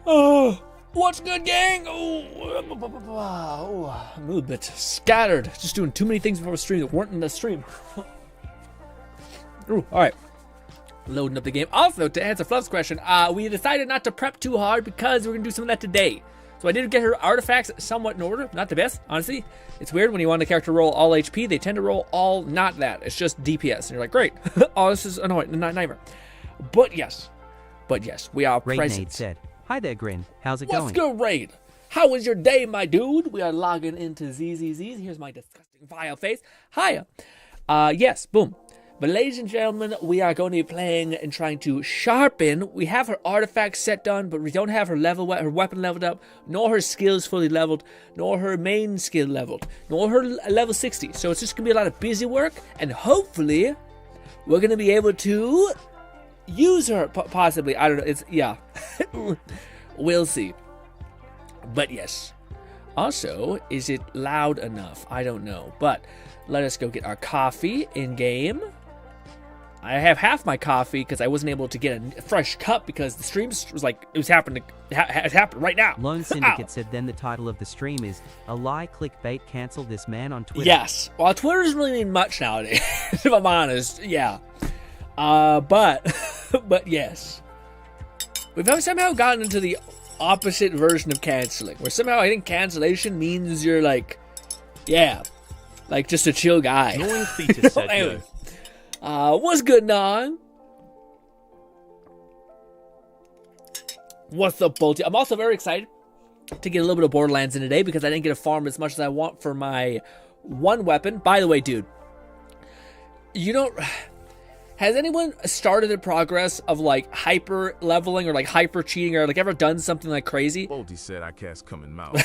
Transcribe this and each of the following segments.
Oh, what's good, gang? Oh, I'm a little bit scattered. Just doing too many things before the stream that weren't in the stream. Ooh, all right. Loading up the game. Also, to answer Fluff's question, we decided not to prep too hard because we're going to do some of that today. So I did get her artifacts somewhat in order. Not the best, honestly. It's weird when you want a character to roll all HP. They tend to roll all not that. It's just DPS. And you're like, great. Oh, this is annoying. Not nightmare. But yes, we are present. Said, "Hi there, Grin. How's it going?" What's good, Raid? How was your day, my dude? We are logging into ZZZ. Here's my disgusting vile face. Hiya. Yes, boom. But ladies and gentlemen, we are going to be playing and trying to sharpen. We have her artifacts set done, but we don't have her her weapon leveled up, nor her skills fully leveled, nor her main skill leveled, nor her level 60. So it's just going to be a lot of busy work, and hopefully we're going to be able to use her, possibly. I don't know. It's, yeah. We'll see. But yes. Also, is it loud enough? I don't know. But let us go get our coffee in-game. I have half my coffee because I wasn't able to get a fresh cup because the stream was like, it was happening right now. Lone Syndicate said then the title of the stream is "A Lie Clickbait Cancel This Man on Twitter." Yes. Well, Twitter doesn't really mean much nowadays, if I'm honest. Yeah. But yes. We've somehow gotten into the opposite version of canceling, where somehow I think cancellation means you're like, yeah, like just a chill guy. Annoying fetus said anyway. What's good, Nong? What's up, Bolty? I'm also very excited to get a little bit of Borderlands in today because I didn't get to farm as much as I want for my one weapon. By the way, dude, has anyone started the progress of like hyper leveling or like hyper cheating or like ever done something like crazy? Bolty said I cast come in mouth.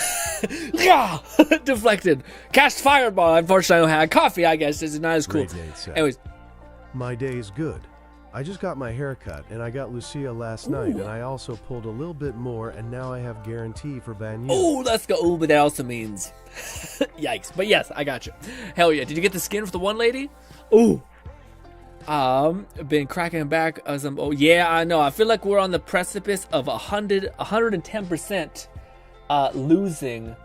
Yeah, deflected. Cast fireball. Unfortunately, I don't have coffee. I guess is not as cool. Anyways. My day's good. I just got my hair cut, and I got Lucia last night, and I also pulled a little bit more, and now I have guarantee for Banyu. Oh, let's go. Oh, but that also means... Yikes. But yes, I got you. Hell yeah. Did you get the skin for the one lady? Ooh. Been cracking back. Oh, yeah, I know. I feel like we're on the precipice of 110% losing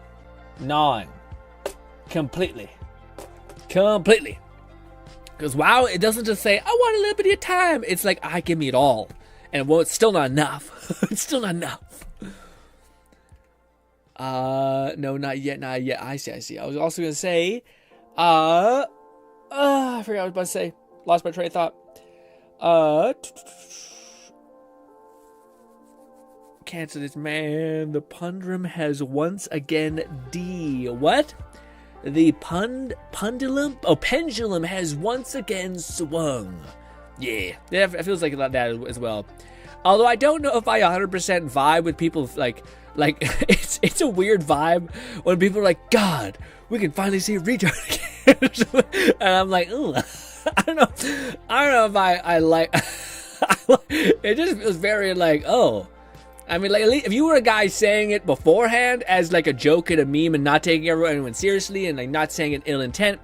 9. Completely. Because wow, it doesn't just say, I want a little bit of your time. It's like, give me it all. And well, it's still not enough. It's still not enough. No, not yet. I see. I was also going to say, I forgot what I was about to say. Lost my train of thought. Cancel this, man. The Pundrum has once again what? The pendulum has once again swung. Yeah, it feels like that as well. Although I don't know if I 100% vibe with people like it's a weird vibe when people are like, God, we can finally see a retard again. And I'm like, ooh, I don't know if I like. It just feels very like, oh. I mean, like, if you were a guy saying it beforehand as like a joke and a meme and not taking anyone seriously and like not saying it ill intent,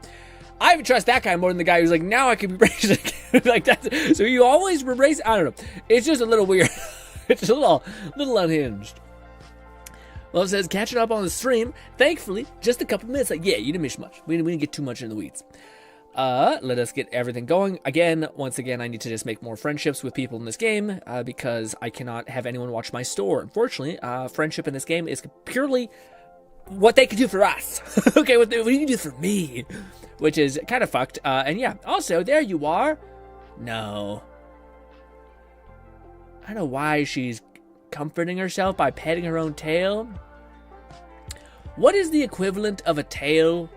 I would trust that guy more than the guy who's like, now I can be racist again. Like that. So you always were racist. I don't know. It's just a little weird. It's a little unhinged. Well, it says catching up on the stream. Thankfully, just a couple minutes. Like, yeah, you didn't miss much. We didn't get too much in the weeds. Let us get everything going. Once again, I need to just make more friendships with people in this game, because I cannot have anyone watch my store. Unfortunately, friendship in this game is purely what they can do for us. Okay, what you can do for me, which is kind of fucked. And yeah, also, there you are. No. I don't know why she's comforting herself by petting her own tail. What is the equivalent of a tail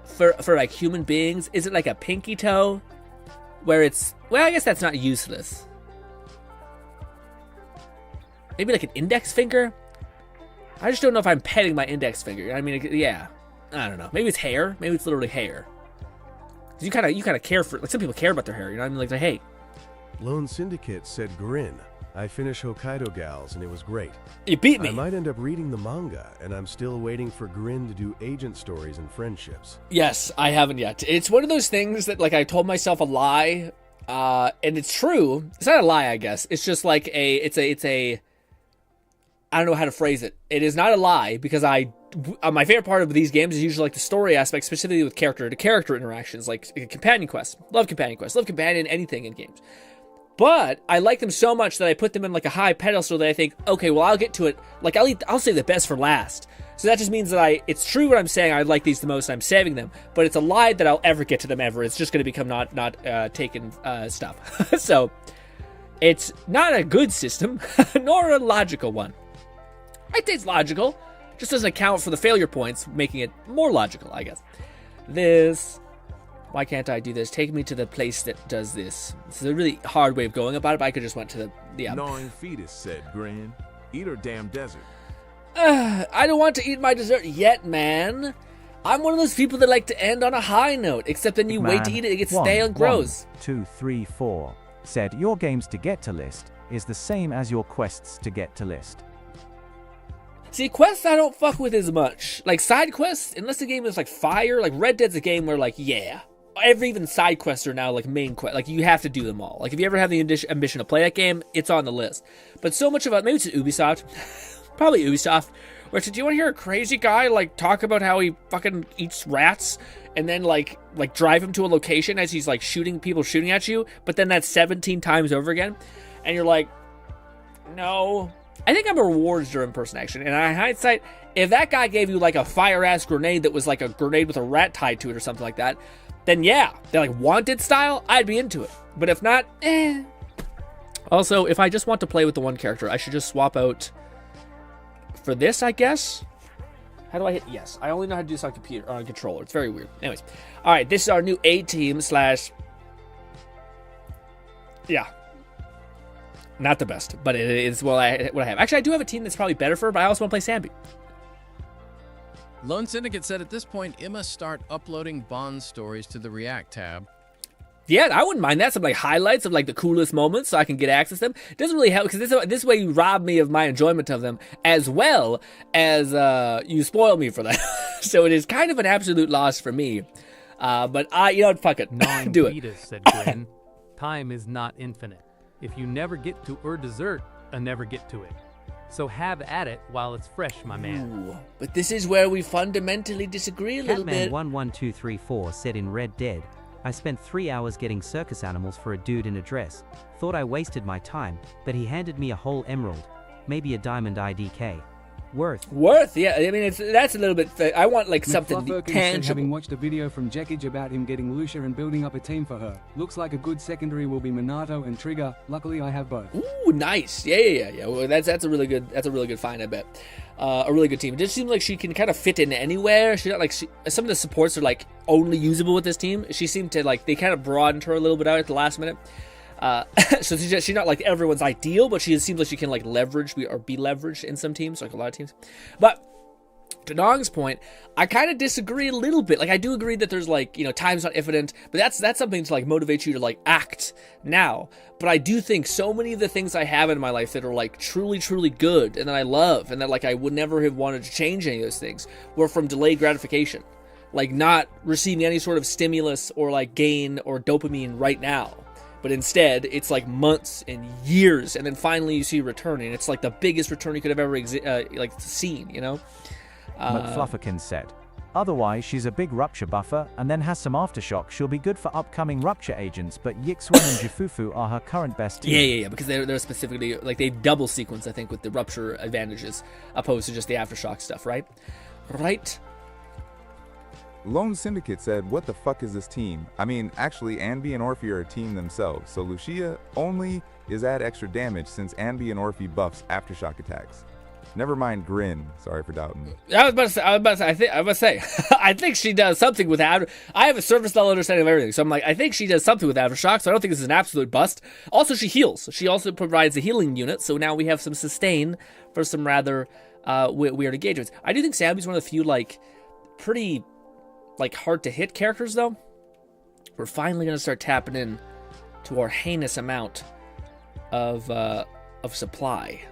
for like human beings? Is it like a pinky toe where it's, well, I guess that's not useless. Maybe like an index finger? I just don't know if I'm petting my index finger. I mean, yeah, I don't know. Maybe it's hair. Maybe it's literally hair. You kind of care for, like, some people care about their hair, you know what I mean? Like, hey. Lone Syndicate said Grin. I finished Hokkaido Gals, and it was great. You beat me. I might end up reading the manga, and I'm still waiting for Grin to do agent stories and friendships. Yes, I haven't yet. It's one of those things that, like, I told myself a lie, and it's true. It's not a lie, I guess. It's just like it's a I don't know how to phrase it. It is not a lie, because my favorite part of these games is usually like the story aspect, specifically with character-to-character interactions, like companion quests. Love companion quests. Love companion anything in games. But I like them so much that I put them in like a high pedestal that I think, okay, well, I'll get to it. Like, I'll save the best for last. So that just means that it's true what I'm saying. I like these the most. I'm saving them, but it's a lie that I'll ever get to them ever. It's just going to become not taken stuff. So it's not a good system, nor a logical one. I'd say it's logical, just doesn't account for the failure points, making it more logical, I guess. Why can't I do this? Take me to the place that does this. This is a really hard way of going about it, but I could just went to the... Gnawing fetus, said GRINN. Eat her damn desert. I don't want to eat my dessert yet, man. I'm one of those people that like to end on a high note, except then you wait to eat it, it gets stale and gross. 1, 2, 3, 4 said your games to get to list is the same as your quests to get to list. See, quests I don't fuck with as much. Like, side quests, unless the game is like fire, like Red Dead's a game where, like, yeah, even side quests are now like main quests. Like, you have to do them all. Like, if you ever have the ambition to play that game, it's on the list. But so much of it, maybe it's Ubisoft, probably Ubisoft, where do you want to hear a crazy guy like talk about how he fucking eats rats and then like drive him to a location as he's like people shooting at you, but then that's 17 times over again, and you're like, no. I think I'm a rewards-driven person, actually. And in hindsight, if that guy gave you like a fire-ass grenade that was like a grenade with a rat tied to it or something like that, then yeah, they're like wanted style, I'd be into it. But if not, eh. Also, if I just want to play with the one character, I should just swap out for this, I guess. How do I hit yes? I only know how to do this on computer, on controller. It's very weird. Anyways, all right, this is our new A-team / yeah. Not the best, but it is what I have. Actually, I do have a team that's probably better for her, but I also want to play Sambi. Lone Syndicate said at this point, it must start uploading Bond stories to the React tab. Yeah, I wouldn't mind that. Some like highlights of like the coolest moments so I can get access to them. It doesn't really help because this way you rob me of my enjoyment of them as well as you spoil me for that. So it is kind of an absolute loss for me. But fuck it. Do it. Fetus, said GRINN. Time is not infinite. If you never get to dessert, never get to it. So have at it while it's fresh, my man. Ooh, but this is where we fundamentally disagree a little bit. Catman11234 said in Red Dead, I spent 3 hours getting circus animals for a dude in a dress. Thought I wasted my time, but he handed me a whole emerald. Maybe a diamond IDK. Worth, yeah. I mean, that's a little bit... I want, like, something tangible. Said, having watched a video from Jackage about him getting Lucia and building up a team for her. Looks like a good secondary will be Minato and Trigger. Luckily, I have both. Ooh, nice. Yeah. Well, that's a really good find, I bet. A really good team. It just seems like she can kind of fit in anywhere. She's not like... some of the supports are, like, only usable with this team. She seemed to, like... They kind of broadened her a little bit out at the last minute. So she's not like everyone's ideal, but she seems like she can like leverage or be leveraged in some teams, like a lot of teams. But to Nong's point, I kind of disagree a little bit. Like I do agree that there's like, time's not infinite, but that's something to like motivate you to like act now. But I do think so many of the things I have in my life that are like truly, truly good and that I love and that like I would never have wanted to change any of those things were from delayed gratification. Like not receiving any sort of stimulus or like gain or dopamine right now. But instead, it's like months and years, and then finally you see return, and it's like the biggest return you could have ever seen, McFlufferkin said. Otherwise, she's a big rupture buffer, and then has some aftershock. She'll be good for upcoming rupture agents, but Yixuan and Jifufu are her current best team. Yeah, because they're specifically, like, they double sequence, I think, with the rupture advantages, opposed to just the aftershock stuff, right? Right? Lone Syndicate said, what the fuck is this team? I mean, actually, Anby and Orphe are a team themselves, so Lucia only is add extra damage since Anby and Orphe buffs aftershock attacks. Never mind GRINN. Sorry for doubting. I was about to say, I think she does something with I have a surface level understanding of everything, so I'm like, I think she does something with aftershock, so I don't think this is an absolute bust. Also, she heals. She also provides a healing unit, so now we have some sustain for some rather weird engagements. I do think Sambi's one of the few, like, pretty... like hard to hit characters though. We're finally gonna start tapping in to our heinous amount of supply.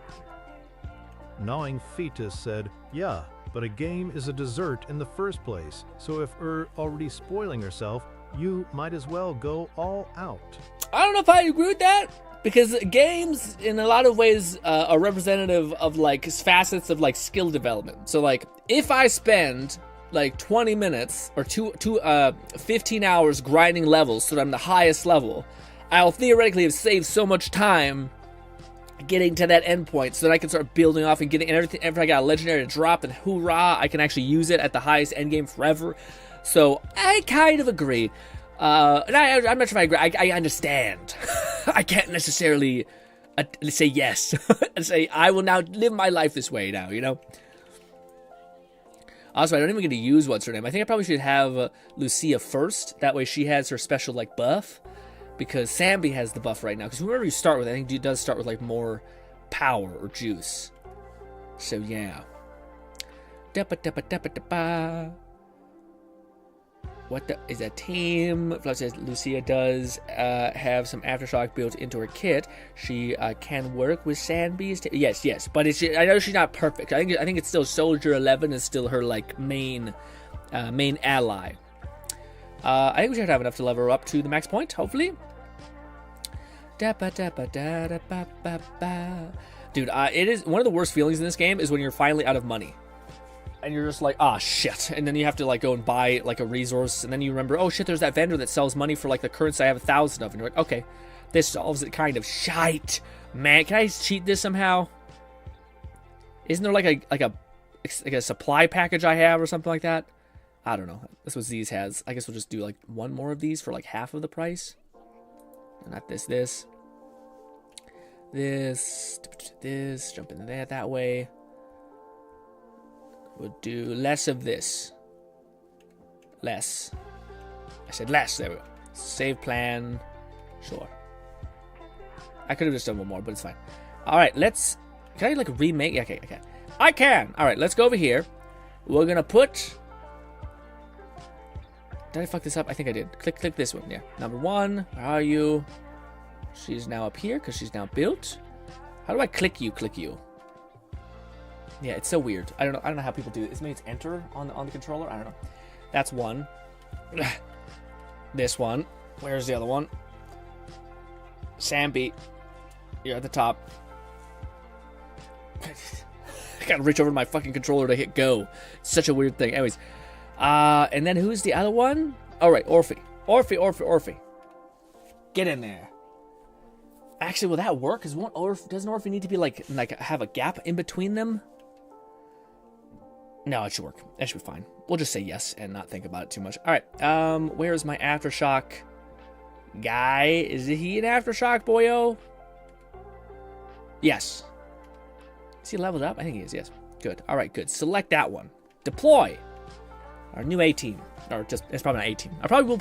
Gnawing Fetus said, yeah, but a game is a dessert in the first place, so if already spoiling herself, you might as well go all out. I don't know if I agree with that. Because games, in a lot of ways, are representative of, like, facets of, like, skill development. So, like, if I spend, like, 20 minutes or 15 hours grinding levels so that I'm the highest level, I'll theoretically have saved so much time getting to that endpoint so that I can start building off and getting everything. If I got a legendary to drop, and hoorah, I can actually use it at the highest endgame forever. So, I kind of agree. And I'm not sure if I agree. I understand. I can't necessarily say yes and say I will now live my life this way now, you know? Also, I don't even get to use what's her name. I think I probably should have Lucia first. That way she has her special, like, buff. Because Sambi has the buff right now. Because whoever you start with, I think it does start with, like, more power or juice. So, yeah. What is a team? Fluff says Lucia does have some Aftershock built into her kit. She can work with Sandbeast. Yes, but I know she's not perfect. I think it's still Soldier 11 is still her like main ally. I think we should have enough to level her up to the max point. Hopefully. Dude, it is one of the worst feelings in this game is when you're finally out of money. And you're just like, ah, shit. And then you have to, like, go and buy, like, a resource. And then you remember, oh, shit, there's that vendor that sells money for, like, the currency I have 1,000 of. And you're like, okay, this solves it kind of. Shite. Man, can I cheat this somehow? Isn't there, like a supply package I have or something like that? I don't know. That's what Z's has. I guess we'll just do, like, one more of these for, like, half of the price. Not this. This. Jump in there that way. We'll do less of this. Less. I said less. There we go. Save plan. Sure. I could have just done one more, but it's fine. Alright, let's... Can I, like, remake? Yeah, okay. I can! Alright, let's go over here. We're gonna put... Did I fuck this up? I think I did. Click this one. Yeah. Number 1. Where are you? She's now up here, because she's now built. How do I click you? Yeah, it's so weird. I don't know how people do it. It's maybe it's enter on the controller. I don't know. That's one. This one. Where's the other one? Sambi, you're at the top. I gotta reach over to my fucking controller to hit go. It's such a weird thing. Anyways, and then who's the other one? All right, Orphe. Get in there. Actually, will that work? Doesn't Orphe need to be like have a gap in between them? No, it should work. That should be fine. We'll just say yes and not think about it too much. All right. Where's my Aftershock guy? Is he an Aftershock boyo? Yes. Is he leveled up? I think he is. Yes. Good. All right. Good. Select that one. Deploy. Our new A team. Or just it's probably not A team. I probably will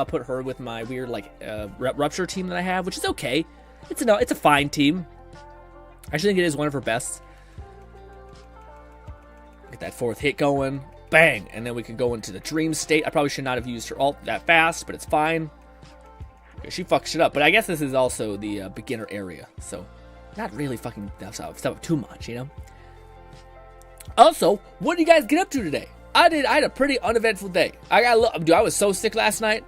put her with my weird like rupture team that I have, which is okay. It's a fine team. I actually think it is one of her best. Get that 4th hit going. Bang! And then we can go into the dream state. I probably should not have used her ult that fast, but it's fine. Okay, she fucks shit up. But I guess this is also the beginner area. So, not really fucking stuff up too much, you know? Also, what did you guys get up to today? I had a pretty uneventful day. Dude, I was so sick last night.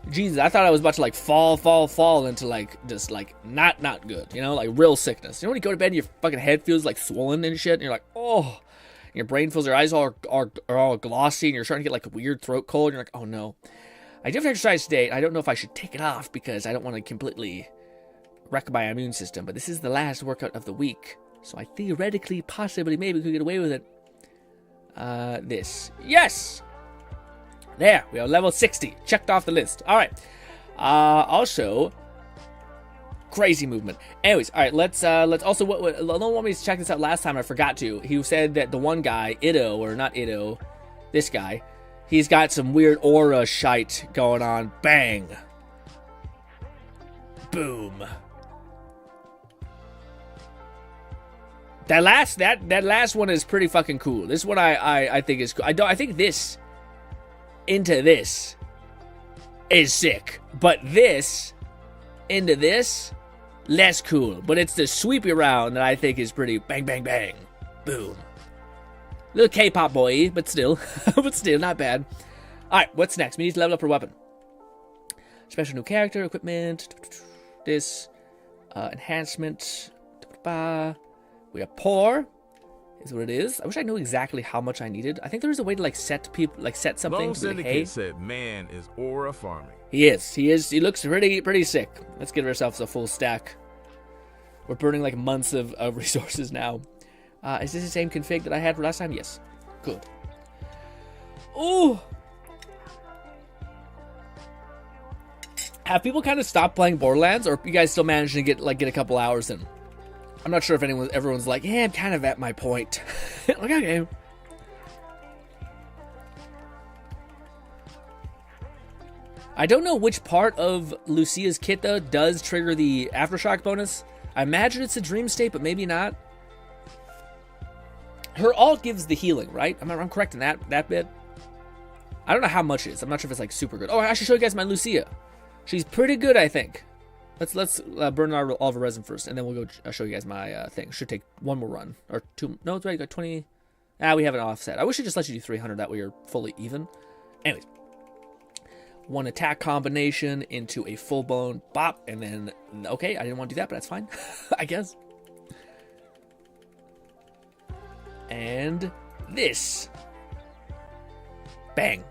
Jesus, I thought I was about to like fall into like just like not good, you know, like real sickness. You know when you go to bed and your fucking head feels like swollen and shit, and you're like, oh, and your brain feels, your eyes are all glossy, and you're starting to get like a weird throat cold. And you're like, oh no, I did exercise today. I don't know if I should take it off because I don't want to completely wreck my immune system. But this is the last workout of the week, so I theoretically, possibly, maybe could get away with it. Yes. There, we are level 60. Checked off the list. Alright. Also, crazy movement. Anyways, alright, let's also, no one wanted me to check this out last time, I forgot to. He said that the one guy, Ido, or not Ido, this guy, he's got some weird aura shite going on. Bang. Boom. That last one is pretty fucking cool. This one I think is cool. I think this into this is sick, but this into this less cool. But it's the sweepy round that I think is pretty bang bang bang, boom. Little K-pop boy, but still, not bad. All right, what's next? We need to level up our weapon. Special new character, equipment. This. Enhancement. We have pour. Is what it is. I wish I knew exactly how much I needed. I think there is a way to like set something. Lone to be like, Syndicate hey. said, man is aura farming. He is. He looks pretty sick. Let's give ourselves a full stack. We're burning like months of resources now. Is this the same config that I had last time? Yes. Good. Ooh. Have people kind of stopped playing Borderlands, or you guys still managing to get a couple hours in? I'm not sure if everyone's like, yeah, I'm kind of at my point. Like, okay. I don't know which part of Lucia's kit, though, does trigger the Aftershock bonus. I imagine it's a dream state, but maybe not. Her ult gives the healing, right? I'm correct in that bit. I don't know how much it is. I'm not sure if it's, like, super good. Oh, I should show you guys my Lucia. She's pretty good, I think. Let's burn all of our resin first, and then we'll go show you guys my thing. Should take one more run. Or two. No, it's already got 20. We have an offset. I wish it just let you do 300. That way you're fully even. Anyways. One attack combination into a full-blown bop, and then, okay, I didn't want to do that, but that's fine, I guess. And this. Bang.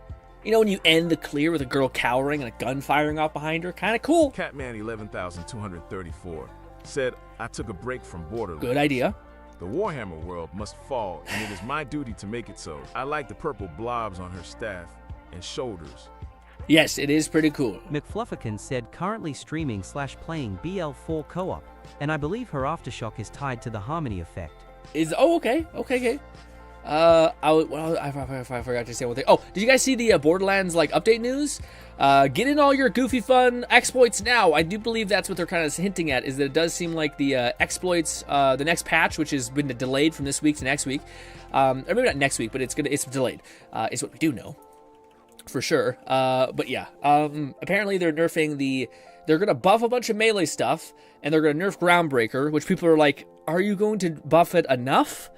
You know when you end the clear with a girl cowering and a gun firing off behind her? Kind of cool. Catman 11,234 said, I took a break from Borderlands. Good idea. The Warhammer world must fall, and it is my duty to make it so. I like the purple blobs on her staff and shoulders. Yes, it is pretty cool. McFluffican said currently streaming / playing BL4 co-op, and I believe her Aftershock is tied to the Harmony effect. Okay. I forgot to say one thing. Oh, did you guys see the Borderlands like update news? Get in all your goofy fun exploits now. I do believe that's what they're kind of hinting at, is that it does seem like the exploits, the next patch, which has been delayed from this week to next week, or maybe not next week, but it's delayed, is what we do know. For sure. But yeah, apparently they're nerfing they're going to buff a bunch of melee stuff, and they're going to nerf Groundbreaker, which people are like, are you going to buff it enough?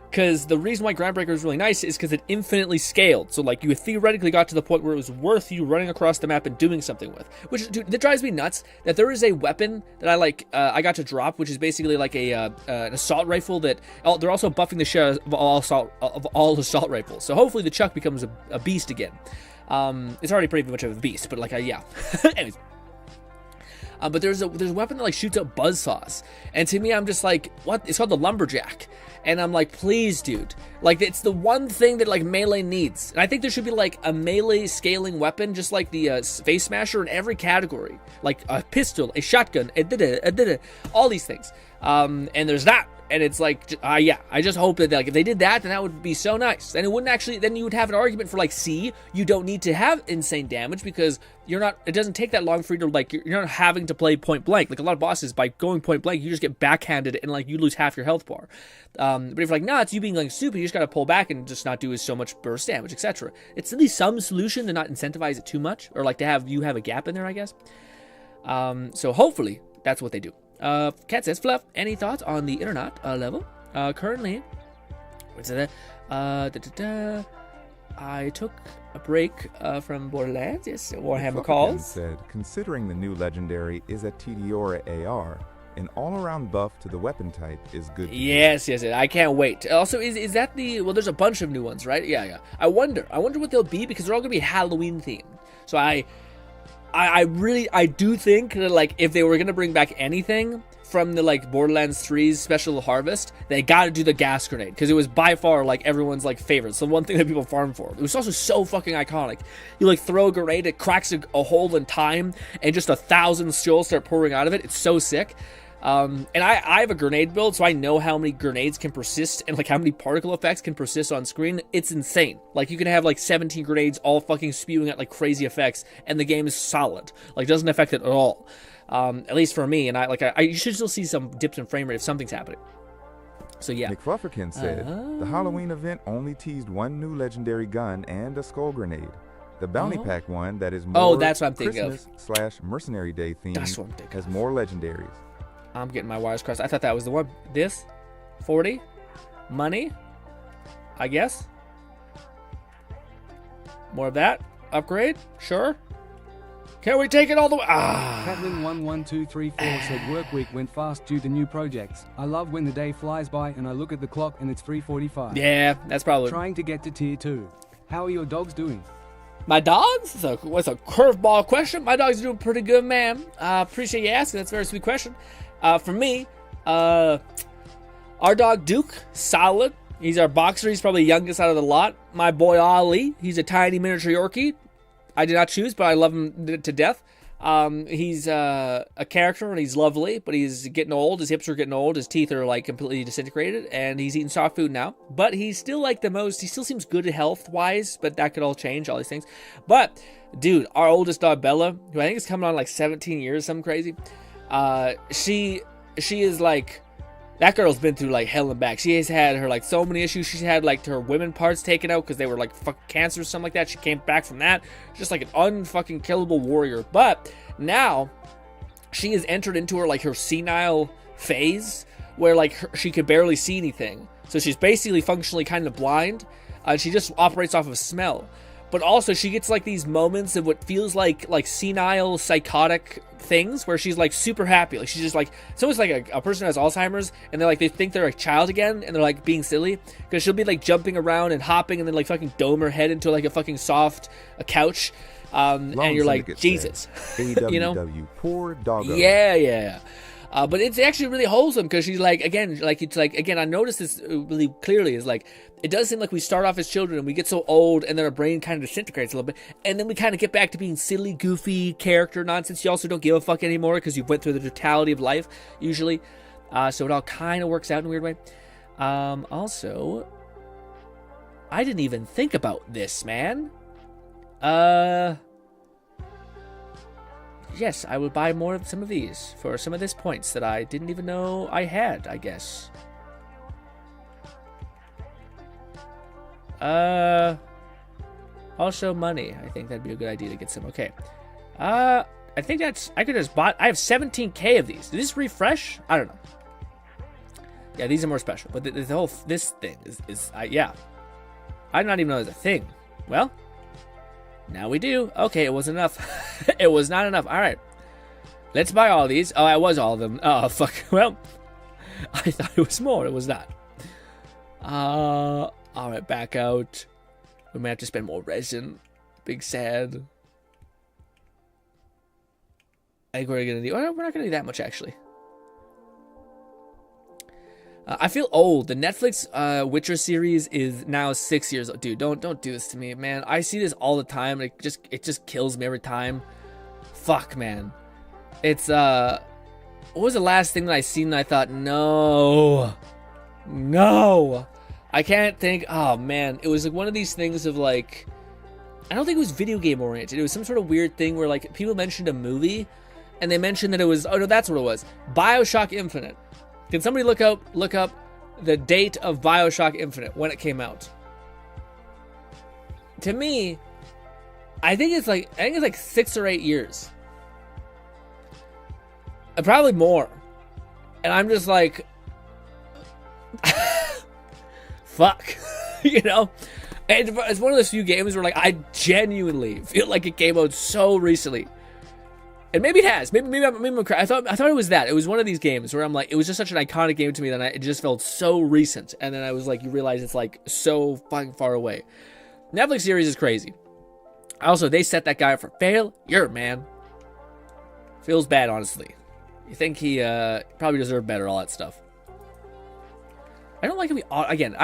Because the reason why Groundbreaker is really nice is because it infinitely scaled. So, like, you theoretically got to the point where it was worth you running across the map and doing something with. Which, dude, that drives me nuts, that there is a weapon that I got to drop, which is basically like an assault rifle that... they're also buffing the share of all assault rifles. So hopefully the Chuck becomes a beast again. It's already pretty much of a beast, but, like, yeah. Anyways. But there's a weapon that like shoots out buzzsaws, and to me I'm just like, what? It's called the Lumberjack, and I'm like, please, dude, like it's the one thing that like melee needs, and I think there should be like a melee scaling weapon, just like the Face Smasher in every category, like a pistol, a shotgun, all these things. And there's that. And it's like, yeah, I just hope that like if they did that, then that would be so nice. And it wouldn't actually, then you would have an argument for like, see, you don't need to have insane damage because you're not, it doesn't take that long for you to like, you're not having to play point blank. Like a lot of bosses, by going point blank, you just get backhanded and like you lose half your health bar. But if you're like, nah, it's you being like stupid, you just gotta pull back and just not do so much burst damage, etc. It's at least some solution to not incentivize it too much, or like to have you have a gap in there, I guess. So hopefully that's what they do. Cat says, Fluff, any thoughts on the internet level? Currently, what's that? I took a break from Borderlands. Yes, Warhammer calls. Said, considering the new legendary is a Tediora AR, an all-around buff to the weapon type is good. Yes. I can't wait. Also, is that the? Well, there's a bunch of new ones, right? Yeah. I wonder what they'll be, because they're all gonna be Halloween themed. So I do think that like if they were gonna bring back anything from the like Borderlands 3's special harvest, they gotta do the gas grenade, because it was by far like everyone's like favorite. It's the one thing that people farm for. It was also so fucking iconic. You like throw a grenade, it cracks a hole in time, and just 1,000 shells start pouring out of it. It's so sick. And I have a grenade build, so I know how many grenades can persist and like how many particle effects can persist on screen. It's insane. Like you can have like 17 grenades all fucking spewing out like crazy effects, and the game is solid. Like doesn't affect it at all. At least for me. And you should still see some dips in frame rate if something's happening. So yeah. McFlufferkin said the Halloween event only teased one new legendary gun and a skull grenade. The bounty pack one that is more that's what I'm thinking Christmas / Mercenary Day themed That's what I'm thinking has more legendaries. I'm getting my wires crossed. I thought that was the one. This 40 money, I guess. More of that upgrade, sure. Can we take it all the way? Ah. Catlin11234 said work week went fast due to new projects. I love when the day flies by and I look at the clock and it's 3:45. Yeah, that's probably... Trying to get to tier 2. How are your dogs doing? My dogs? What's a curveball question? My dog's doing pretty good, man. Appreciate you asking. That's a very sweet question. For me, our dog Duke, solid. He's our boxer. He's probably the youngest out of the lot. My boy Ollie, he's a tiny miniature Yorkie. I did not choose, but I love him to death. He's a character and he's lovely, but he's getting old. His hips are getting old. His teeth are like completely disintegrated, and he's eating soft food now. But he's still like he still seems good health-wise, but that could all change, all these things. But, dude, our oldest dog, Bella, who I think is coming on like 17 years, something crazy, she is like... That girl's been through like hell and back. She has had her like so many issues. She's had like her women parts taken out because they were like fucking cancer or something like that. She came back from that. Just like an unfucking killable warrior. But now she has entered into her senile phase where like she could barely see anything. So she's basically functionally kind of blind. And she just operates off of smell. But also she gets like these moments of what feels like senile psychotic things where she's like super happy. Like she's just like, it's almost like a person who has Alzheimer's and they're like, they think they're a child again and they're like being silly because she'll be like jumping around and hopping and then like fucking dome her head into like a fucking soft couch. And you're like, Jesus. You know? Poor doggo. Yeah. But it's actually really wholesome because she's like, again, I noticed this really clearly is like, it does seem like we start off as children and we get so old and then our brain kind of disintegrates a little bit. And then we kind of get back to being silly, goofy character nonsense. You also don't give a fuck anymore because you've went through the totality of life usually. So it all kind of works out in a weird way. Also, I didn't even think about this, man. Yes, I will buy more of some of these for some of these points that I didn't even know I had, I guess. Also money. I think that'd be a good idea to get some. Okay. I think I could just bought. I have 17k of these. Did this refresh? I don't know. Yeah, these are more special. But this thing is yeah. I did not even know there's a thing. Well, now we do. Okay, it wasn't enough. It was not enough. All right. Let's buy all these. Oh, I was all of them. Oh, fuck. Well, I thought it was more. It was not. All right, back out. We may have to spend more resin. Big sad. I think we're going to need... Oh, we're not going to need that much, actually. I feel old. The Netflix Witcher series is now 6 years old. Dude, don't do this to me, man. I see this all the time. And it just kills me every time. Fuck, man. It's what was the last thing that I seen that I thought, no, I can't think. Oh man, it was like one of these things of like, I don't think it was video game oriented. It was some sort of weird thing where like people mentioned a movie, and they mentioned that it was, oh no, that's what it was, BioShock Infinite. Can somebody look up the date of BioShock Infinite when it came out? To me, I think it's like 6 or 8 years. Probably more. And I'm just like, fuck. You know? And it's one of those few games where like I genuinely feel like it came out so recently. And maybe it has. Maybe I thought it was that. It was one of these games where I'm like, it was just such an iconic game to me that it just felt so recent. And then I was like, you realize it's like so fucking far away. Netflix series is crazy. Also, they set that guy up for failure, man. Feels bad, honestly. You think he probably deserved better, all that stuff. I don't like it.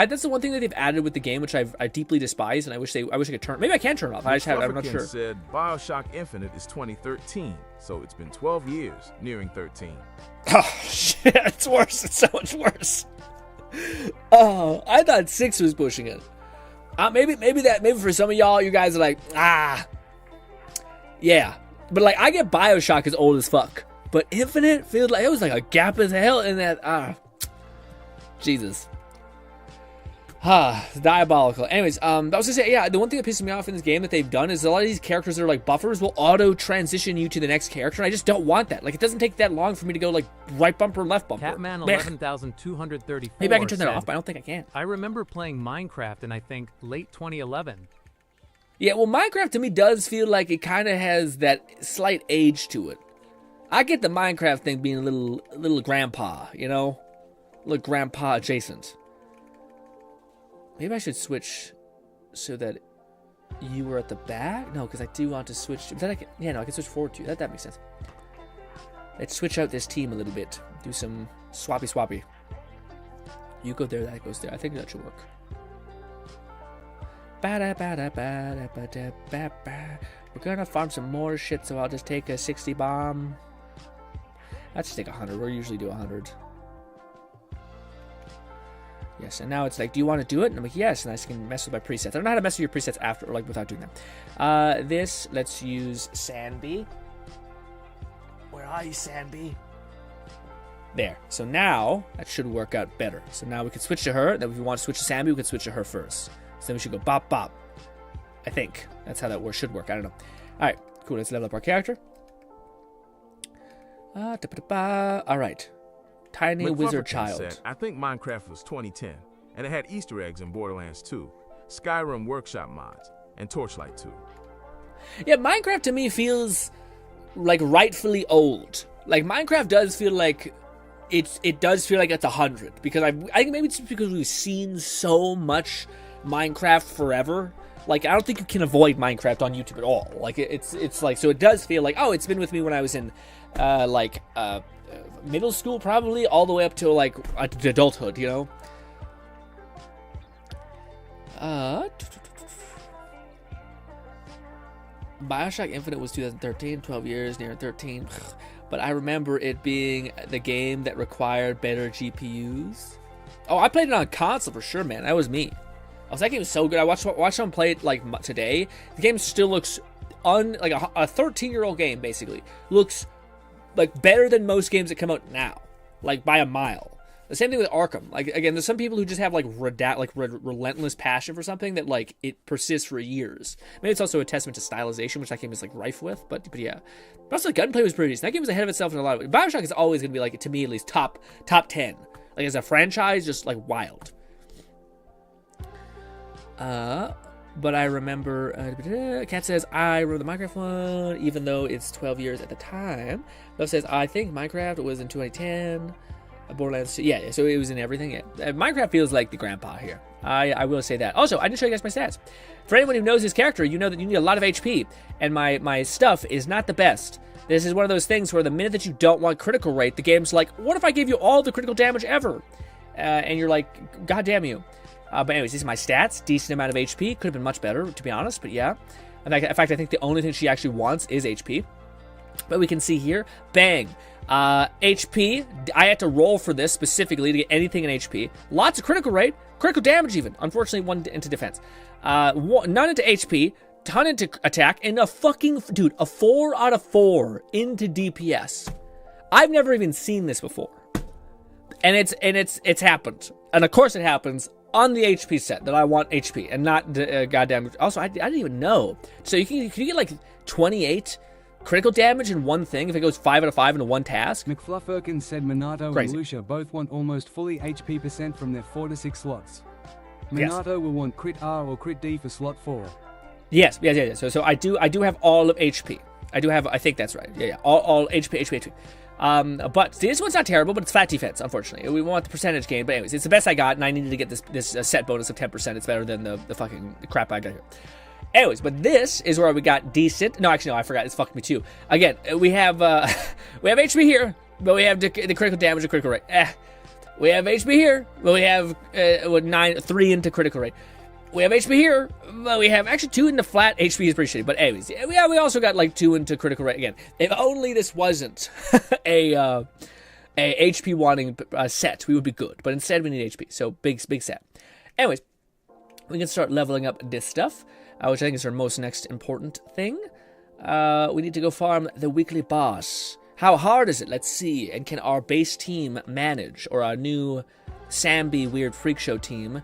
That's the one thing that they've added with the game, which I deeply despise, and I wish I could turn. Maybe I can turn it off. I'm not sure. Said BioShock Infinite is 2013, so it's been 12 years, nearing 13. Oh shit! It's worse. It's so much worse. Oh, I thought 6 was pushing it. Maybe for some of y'all, you guys are like, yeah. But like, I get BioShock as old as fuck. But Infinite feels like it was like a gap as hell in that. Jesus. It's diabolical. Anyways, I was gonna say, yeah, the one thing that pisses me off in this game that they've done is a lot of these characters that are like buffers will auto transition you to the next character, and I just don't want that. Like, it doesn't take that long for me to go like right bumper, left bumper. Catman 11,234. Maybe I can turn that off, but I don't think I can. I remember playing Minecraft in I think late 2011. Yeah, well, Minecraft to me does feel like it kind of has that slight age to it. I get the Minecraft thing being a little grandpa, you know? Little grandpa adjacent. Maybe I should switch so that you were at the back? No, because I do want to switch. Then I can switch forward to you. That makes sense. Let's switch out this team a little bit. Do some swappy. You go there, that goes there. I think that should work. We're gonna farm some more shit, so I'll just take a 60 bomb. Let's just take 100. We usually do 100. Yes, and now it's like, do you want to do it? And I'm like, yes, and I can mess with my presets. I don't know how to mess with your presets after, or like without doing that. Let's use Sandby. Where are you, Sandby? There. So now, that should work out better. So now we can switch to her. Then if we want to switch to Sandby, we can switch to her first. So then we should go bop, bop. I think. That's how that should work. I don't know. Alright, cool. Let's level up our character. Alright. Tiny Wizard Child. Said, I think Minecraft was 2010, and it had Easter eggs in Borderlands 2, Skyrim Workshop mods, and Torchlight 2. Yeah, Minecraft to me feels like rightfully old. Like Minecraft does feel like it does feel like it's 100, because I think maybe it's just because we've seen so much Minecraft forever. Like I don't think you can avoid Minecraft on YouTube at all. Like it's like, so it does feel like, oh, it's been with me when I was in middle school, probably all the way up to like adulthood, you know. BioShock Infinite was 2013, 12 years, near 13. But I remember it being the game that required better GPUs. Oh, I played it on console for sure, man. That was me. That game was so good. I watched someone play it like today. The game still looks like a 13-year-old game, basically. Looks like better than most games that come out now, like by a mile. The same thing with Arkham. Like again, there's some people who just have like relentless passion for something that like it persists for years. Maybe it's also a testament to stylization, which that game is like rife with. But yeah, but also the gunplay was pretty decent. That game was ahead of itself in a lot of ways. BioShock is always gonna be like, to me at least, top 10. Like as a franchise, just like wild. But I remember, Kat says, I remember the Minecraft one, even though it's 12 years at the time. Love says, I think Minecraft was in 2010. Borderlands 2, yeah, so it was in everything. Yeah. Minecraft feels like the grandpa here. I will say that. Also, I didn't show you guys my stats. For anyone who knows his character, you know that you need a lot of HP, and my stuff is not the best. This is one of those things where the minute that you don't want critical rate, the game's like, what if I gave you all the critical damage ever? And you're like, God damn you. But anyways, these are my stats. Decent amount of HP. Could have been much better, to be honest, but yeah. In fact, I think the only thing she actually wants is HP. But we can see here, bang. HP, I had to roll for this specifically to get anything in HP. Lots of critical rate, critical damage even. Unfortunately, one into defense. None into HP, ton into attack, and a 4 out of 4 into DPS. I've never even seen this before. And it's happened. And of course it happens on the HP set that I want HP and not goddamn. Also, I didn't even know. So you can get like 28 critical damage in one thing if it goes 5 out of 5 into one task. McFluffirkin said Minato Crazy. and Lucia both want almost fully HP percent from their 4 to 6 slots. Minato will want crit R or crit D for slot 4. Yes. So I do have all of HP. I think that's right. Yeah. All HP. But see, this one's not terrible, but it's flat defense, unfortunately. We want the percentage gain, but anyways, it's the best I got, and I needed to get this set bonus of 10%. It's better than the fucking crap I got here. Anyways, but this is where we got decent. No, actually, no, I forgot. It's fucked me too. Again, we have HP here, but we have the critical damage and critical rate. We have HP here, but we have 3 into critical rate. We have HP here, but we have actually 2 into flat. HP is pretty shitty, but anyways, yeah, we also got like 2 into critical rate. Again, if only this wasn't a HP wanting set, we would be good. But instead, we need HP. So big set. Anyways, we can start leveling up this stuff, which I think is our most next important thing. We need to go farm the weekly boss. How hard is it? Let's see. And can our base team manage, or our new Samby Weird Freak Show team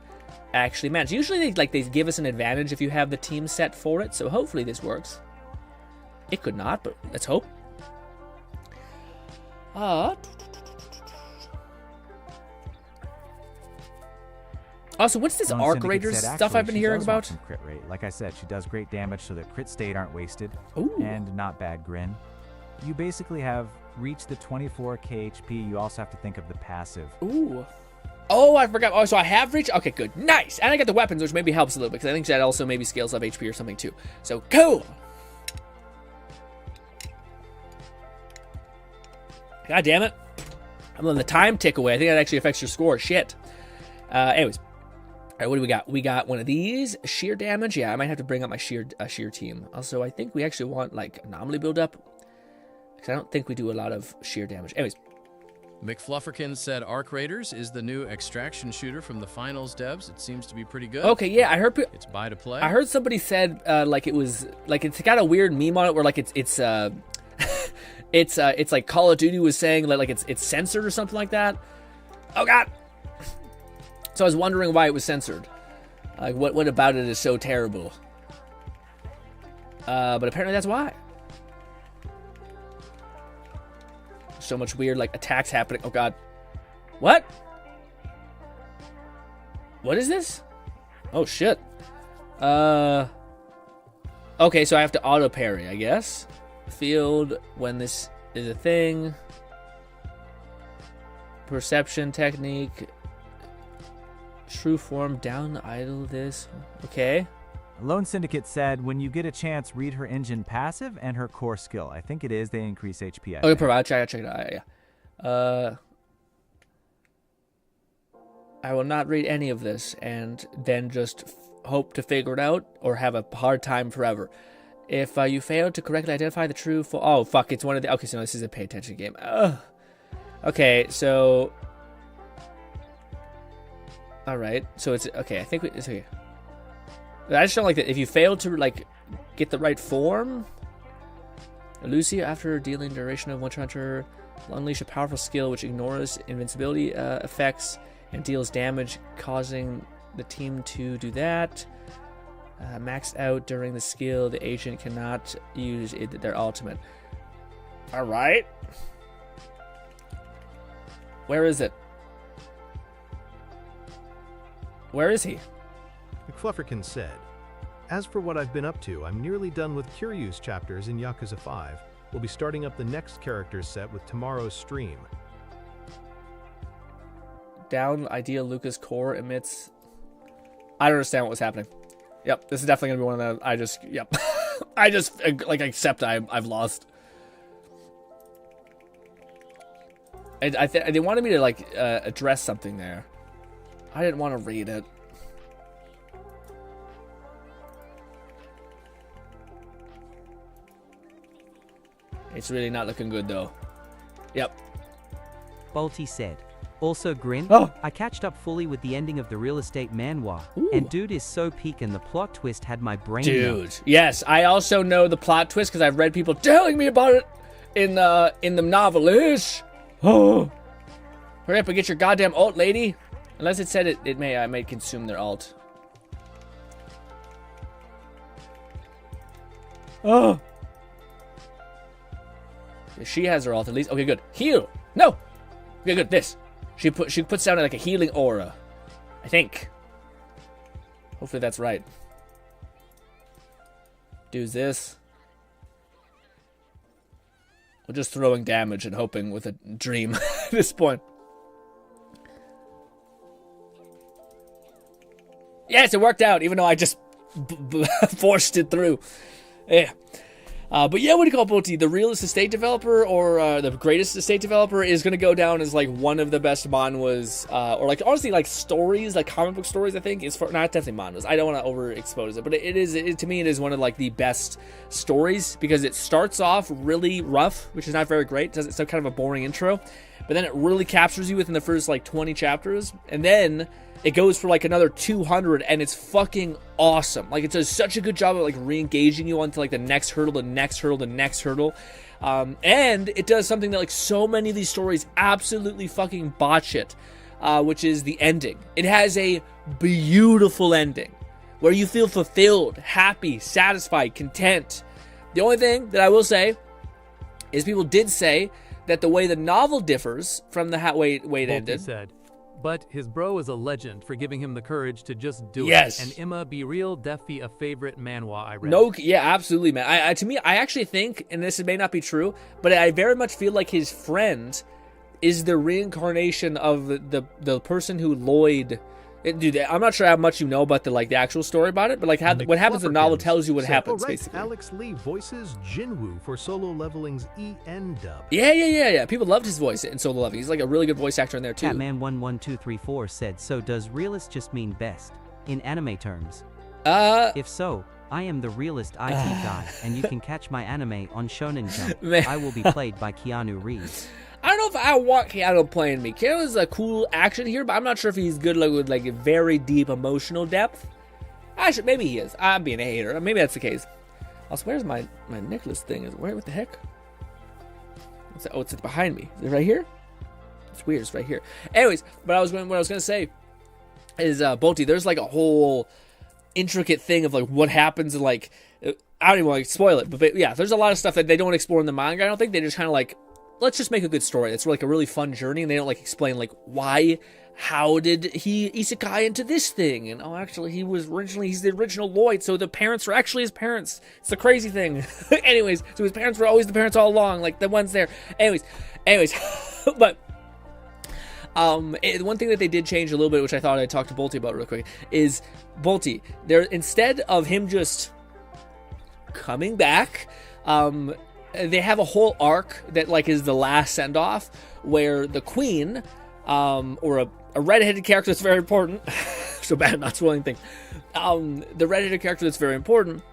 actually manage? Usually they give us an advantage if you have the team set for it, so hopefully this works. It could not, but let's hope. Also, what's this Lone Arc Syndicate Raiders said, stuff "Actually, I've been she hearing does want about? some crit rate. Like I said, she does great damage so that crit state aren't wasted. Ooh. And not bad Grin. You basically have reached the 24k HP. You also have to think of the passive. Ooh. Oh, I forgot. Oh, so I have reached. Okay, good. Nice. And I got the weapons, which maybe helps a little bit, because I think that also maybe scales up HP or something, too. So, cool. God damn it. I'm letting the time tick away. I think that actually affects your score. Shit. Anyways. All right, what do we got? We got one of these. Sheer damage. Yeah, I might have to bring up my sheer team. Also, I think we actually want, like, anomaly build-up, because I don't think we do a lot of sheer damage. Anyways. McFlufferkin said Arc Raiders is the new extraction shooter from the finals devs. It seems to be pretty good. Okay, yeah, I heard it's buy to play. I heard somebody said like it was like it's got a weird meme on it where like it's it's like Call of Duty was saying like it's censored or something like that. Oh god. So I was wondering why it was censored. Like what about it is so terrible? But apparently that's why. So much weird like attacks happening. Oh god. What? What is this? Oh shit. Okay, so I have to auto parry, I guess. Field when this is a thing. Perception technique. True form down idle this. Okay. Lone Syndicate said, when you get a chance, read her engine passive and her core skill. I think it is. They increase HP. Okay, provide. Check it out. Yeah. I will not read any of this and then just hope to figure it out or have a hard time forever. If you fail to correctly identify the true oh, fuck. It's one of the... Okay, so no, this is a pay attention game. Ugh. Okay, so... Alright, so it's... Okay, I think it's okay. I just don't like that. If you fail to, like, get the right form... Lucia, after dealing duration of one hunter, will unleash a powerful skill which ignores invincibility effects and deals damage, causing the team to do that. Maxed out during the skill, the agent cannot use their ultimate. Alright. Where is it? Where is he? McFlufferkin said, "As for what I've been up to, I'm nearly done with Kiryu's chapters in Yakuza 5. We'll be starting up the next characters set with tomorrow's stream." Down ideal Lucas core emits... I don't understand what was happening. Yep, this is definitely going to be one of the... Yep. I just, like, accept I've lost. They wanted me to, like, address something there. I didn't want to read it. It's really not looking good, though. Yep. Bolty said. Also, Grin, Oh. I catched up fully with the ending of the real estate manhwa, Ooh. and dude is so peak and the plot twist had my brain Dude. melt. Yes, I also know the plot twist because I've read people telling me about it in the novel-ish. Oh. Hurry up and get your goddamn alt, lady. Unless it said it may consume their alt. Oh. She has her alt at least. Okay, good. Heal. No. Okay, good. This. She puts down like a healing aura. I think. Hopefully that's right. Do this. We're just throwing damage and hoping with a dream at this point. Yes, it worked out, even though I just forced it through. Yeah. But yeah, what do you call Bolty? The realest estate developer or the greatest estate developer is going to go down as like one of the best manhwas, or like honestly like stories, like comic book stories. I think is for not definitely manhwas. I don't want to overexpose it, but to me it is one of like the best stories because it starts off really rough, which is not very great. It's kind of a boring intro, but then it really captures you within the first like 20 chapters, and then it goes for like another 200, and it's fucking awesome. Like it does such a good job of like re-engaging you onto like the next hurdle, the next hurdle, the next hurdle. And it does something that like so many of these stories absolutely fucking botch it, which is the ending. It has a beautiful ending where you feel fulfilled, happy, satisfied, content. The only thing that I will say is people did say that the way the novel differs from the way it ended. Said. But his bro is a legend for giving him the courage to just do Yes. it. And Emma be real definitely a favorite manhwa I read. No, yeah, absolutely, man. To me, I actually think, and this may not be true, but I very much feel like his friend is the reincarnation of the person who Lloyd. Dude, I'm not sure how much you know about the actual story about it, but like what happens in the novel tells you what happens, basically. Alex Lee voices Jinwoo for Solo Leveling's EN dub. Yeah. People loved his voice in Solo Leveling. He's like a really good voice actor in there too. Catman11234 said, so does realist just mean best, in anime terms? If so, I am the realist IT guy, and you can catch my anime on Shonen Jump. Man. I will be played by Keanu Reeves. I don't know if I want Keanu playing me. Keanu's a cool action here, but I'm not sure if he's good with a very deep emotional depth. Actually, maybe he is. I'm being a hater. Maybe that's the case. Also, where's my necklace thing? What the heck? Oh, it's behind me. Is it right here? It's weird. It's right here. Anyways, what I was going to say is, Bolty, there's like a whole intricate thing of like what happens and like I don't even want to spoil it, but yeah, there's a lot of stuff that they don't explore in the manga. I don't think they just kind of like, let's just make a good story. It's like a really fun journey, and they don't like explain like why, how did he isekai into this thing, and actually he's the original Lloyd, so the parents were actually his parents. It's the crazy thing. Anyways, so his parents were always the parents all along, like the ones there. Anyways, but one thing that they did change a little bit, which I thought I'd talk to Bolty about real quick, is Bolty. There, instead of him just coming back, they have a whole arc that like is the last send off where the queen, or a redheaded character that's very important. So bad, not spoiling things. The redheaded character that's very important.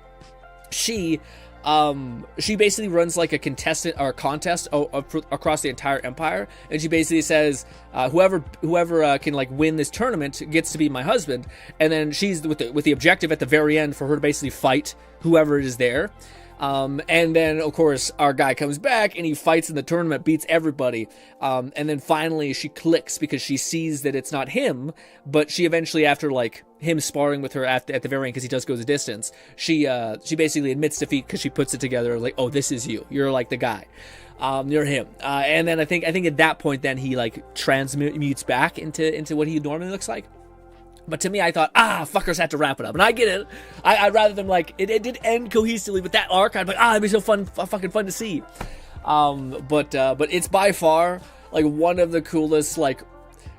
She basically runs like a contest across the entire empire, and she basically says, whoever can like win this tournament gets to be my husband. And then she's with the objective at the very end for her to basically fight whoever is there. And then of course our guy comes back and he fights in the tournament, beats everybody. And then finally she clicks because she sees that it's not him, but she eventually, after like him sparring with her at the very end, because he does go the distance, she basically admits defeat because she puts it together like, oh, this is you. You're like the guy. You're him. And then I think at that point then he like transmutes back into what he normally looks like. But to me, I thought, fuckers had to wrap it up. And I get it. I'd rather them, like, it did end cohesively with that arc. I'd be like, it'd be so fucking fun to see. But it's by far, like, one of the coolest, like,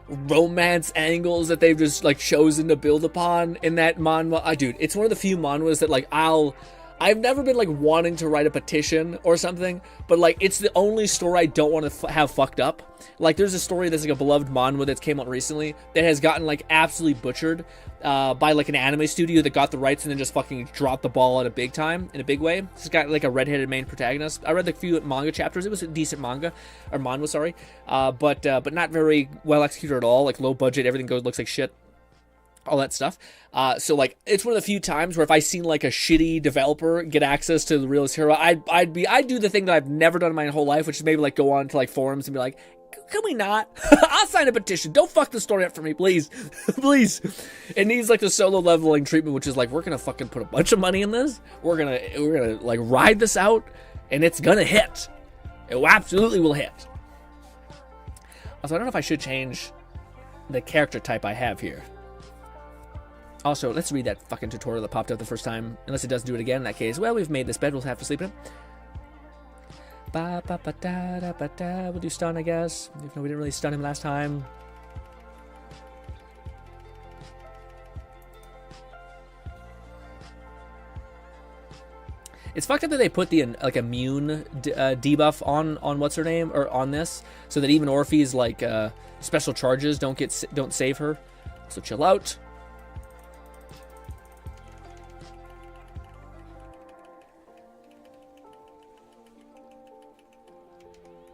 romance angles that they've just, like, chosen to build upon in that manhwa. Dude, it's one of the few manhwas that, like, I've never been, like, wanting to write a petition or something, but, like, it's the only story I don't want to have fucked up. Like, there's a story that's, like, a beloved manhwa that's came out recently that has gotten, like, absolutely butchered by, like, an anime studio that got the rights and then just fucking dropped the ball in a big way. It's got, like, a redheaded main protagonist. I read the few manga chapters. It was a decent manhwa, sorry. But not very well executed at all. Like, low budget, everything looks like shit. All that stuff. So like, it's one of the few times where if I seen like a shitty developer get access to the realist hero, I'd do the thing that I've never done in my whole life, which is maybe like go on to like forums and be like, can we not? I'll sign a petition. Don't fuck the story up for me, please. Please. It needs like the Solo Leveling treatment, which is like, we're gonna fucking put a bunch of money in this. We're gonna like ride this out, and it's gonna hit. It absolutely will hit. Also, I don't know if I should change the character type I have here. Also, let's read that fucking tutorial that popped up the first time. Unless it doesn't do it again in that case. Well, we've made this bed. We'll have to sleep in it. We'll do stun, I guess. Even though we didn't really stun him last time. It's fucked up that they put the like immune debuff on what's her name, or on this, so that even Orphe's like special charges don't save her. So chill out.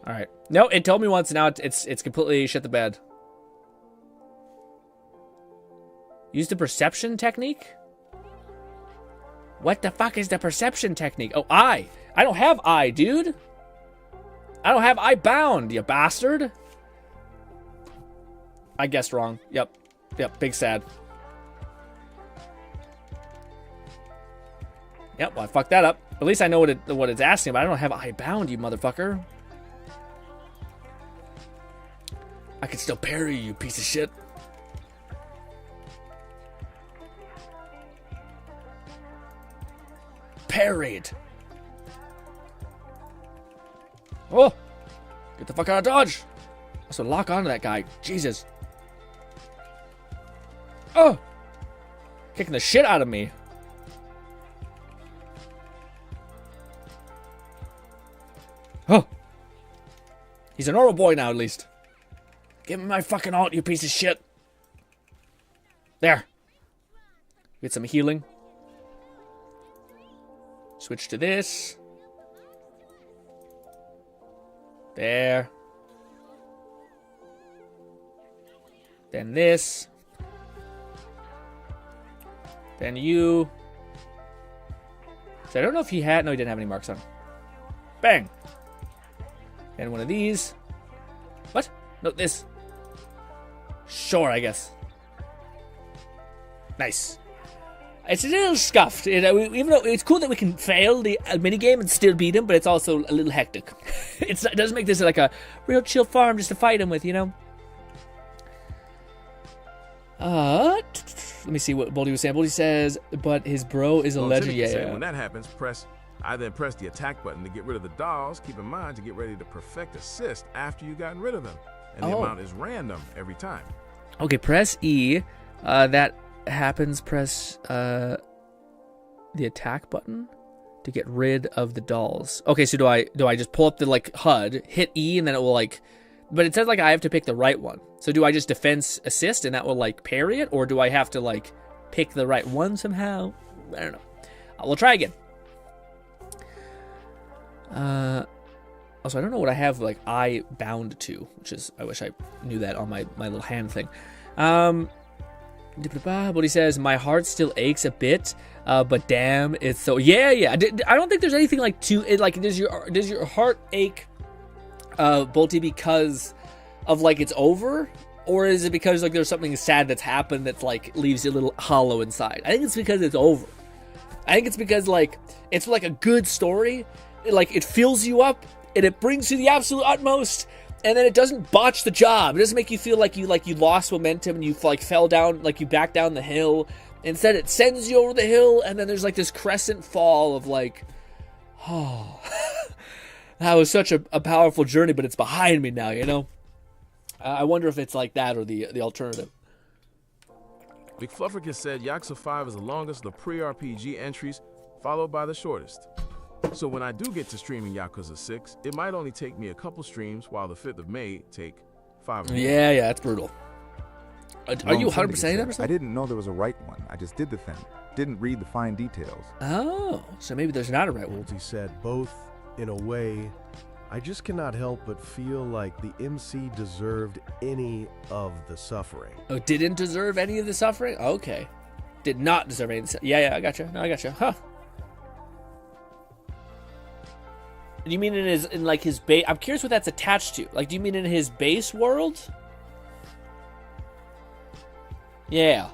All right. No, it told me once. Now it's completely shit the bed. Use the perception technique? What the fuck is the perception technique? Oh, I don't have eye, dude. I don't have eye bound, you bastard. I guessed wrong. Yep, big sad. Yep, well, I fucked that up. At least I know what it's asking, but I don't have eye bound, you motherfucker. I can still parry you, piece of shit. Parried. Oh! Get the fuck out of dodge! Also, lock onto that guy. Jesus. Oh! Kicking the shit out of me. Oh! He's a normal boy now, at least. Give me my fucking ult, you piece of shit. There. Get some healing. Switch to this. There. Then this. Then you. So I don't know if he had... No, he didn't have any marks on him. Bang. And one of these. What? No, this. Sure, I guess. Nice. It's a little scuffed. Even though it's cool that we can fail the minigame and still beat him, but it's also a little hectic. It doesn't make this like a real chill farm just to fight him with, you know? Let me see what Boldy was saying. Boldy says, but his bro is a legend. Yeah. When that happens, I then press the attack button to get rid of the dolls. Keep in mind to get ready to perfect assist after you've gotten rid of them. And the amount is random every time. Okay, press E. That happens. Press the attack button to get rid of the dolls. Okay, so do I just pull up the like HUD, hit E, and then it will like... But it says like I have to pick the right one. So do I just defense assist and that will like parry it? Or do I have to like pick the right one somehow? I don't know. We'll try again. Also, I don't know what I have like I bound to, which is, I wish I knew that on my little hand thing. What he says, my heart still aches a bit, but damn, it's so... Yeah. I don't think there's anything like to it. Like, does your heart ache, Bolty, because of like it's over, or is it because like there's something sad that's happened that's like leaves you a little hollow inside? I think it's because it's over. I think it's because like it's like a good story, like it fills you up and it brings you the absolute utmost, and then it doesn't botch the job. It doesn't make you feel like you lost momentum and you like fell down, like you back down the hill. Instead, it sends you over the hill, and then there's like this crescent fall of like, oh. That was such a powerful journey, but it's behind me now, you know? I wonder if it's like that or the alternative. McFlufferkin said Yakuza 5 is the longest of the pre-RPG entries, followed by the shortest. So when I do get to streaming Yakuza 6, it might only take me a couple streams, while the 5th of May take 5 more. Yeah, that's brutal. Are you 100% that? I didn't know there was a right one. I just did the thing. Didn't read the fine details. Oh, so maybe there's not a right one. He said both. In a way, I just cannot help but feel like the MC deserved any of the suffering. Oh, didn't deserve any of the suffering? Okay. Did not deserve any of the suffering. Yeah, I gotcha. No, I gotcha. Huh. Do you mean in like his base? I'm curious what that's attached to. Like, do you mean in his base world? Yeah.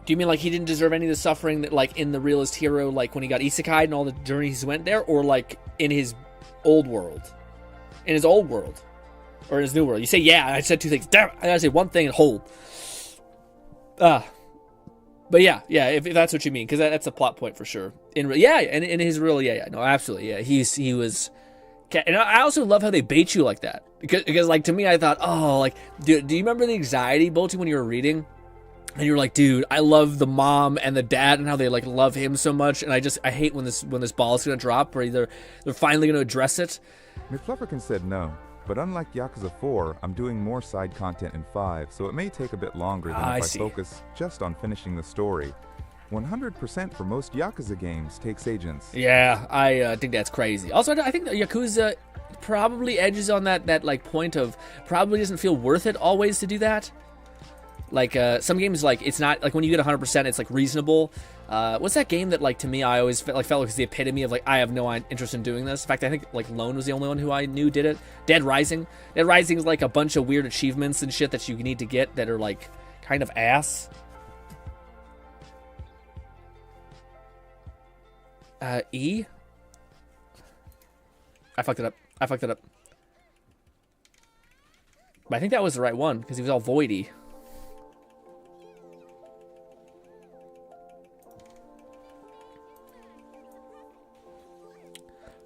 Do you mean like he didn't deserve any of the suffering that like in the Realist Hero, like when he got isekai'd and all the journeys went there, or like in his old world? In his old world? Or in his new world? You say yeah, I said two things. Damn it, I gotta say one thing and hold. But yeah, if that's what you mean, because that's a plot point for sure. In his real, no, absolutely, yeah. He was, and I also love how they bait you like that, because like to me, I thought, oh, like, do you remember the anxiety, Bolty, when you were reading? And you were like, dude, I love the mom and the dad and how they like love him so much, and I hate when this ball is gonna drop, or either they're finally gonna address it. McFlufferkin said no, but unlike Yakuza 4, I'm doing more side content in 5, so it may take a bit longer than if I focus just on finishing the story. 100% for most Yakuza games takes agents. Yeah, I think that's crazy. Also, I think that Yakuza probably edges on that like point of probably doesn't feel worth it always to do that. Like, some games, like, it's not, like, when you get 100%, it's, like, reasonable. What's that game that, like, to me, I always felt like was the epitome of, like, I have no interest in doing this? In fact, I think, like, Lone was the only one who I knew did it. Dead Rising. Dead Rising is, like, a bunch of weird achievements and shit that you need to get that are, like, kind of ass. E? I fucked it up. But I think that was the right one, because he was all voidy.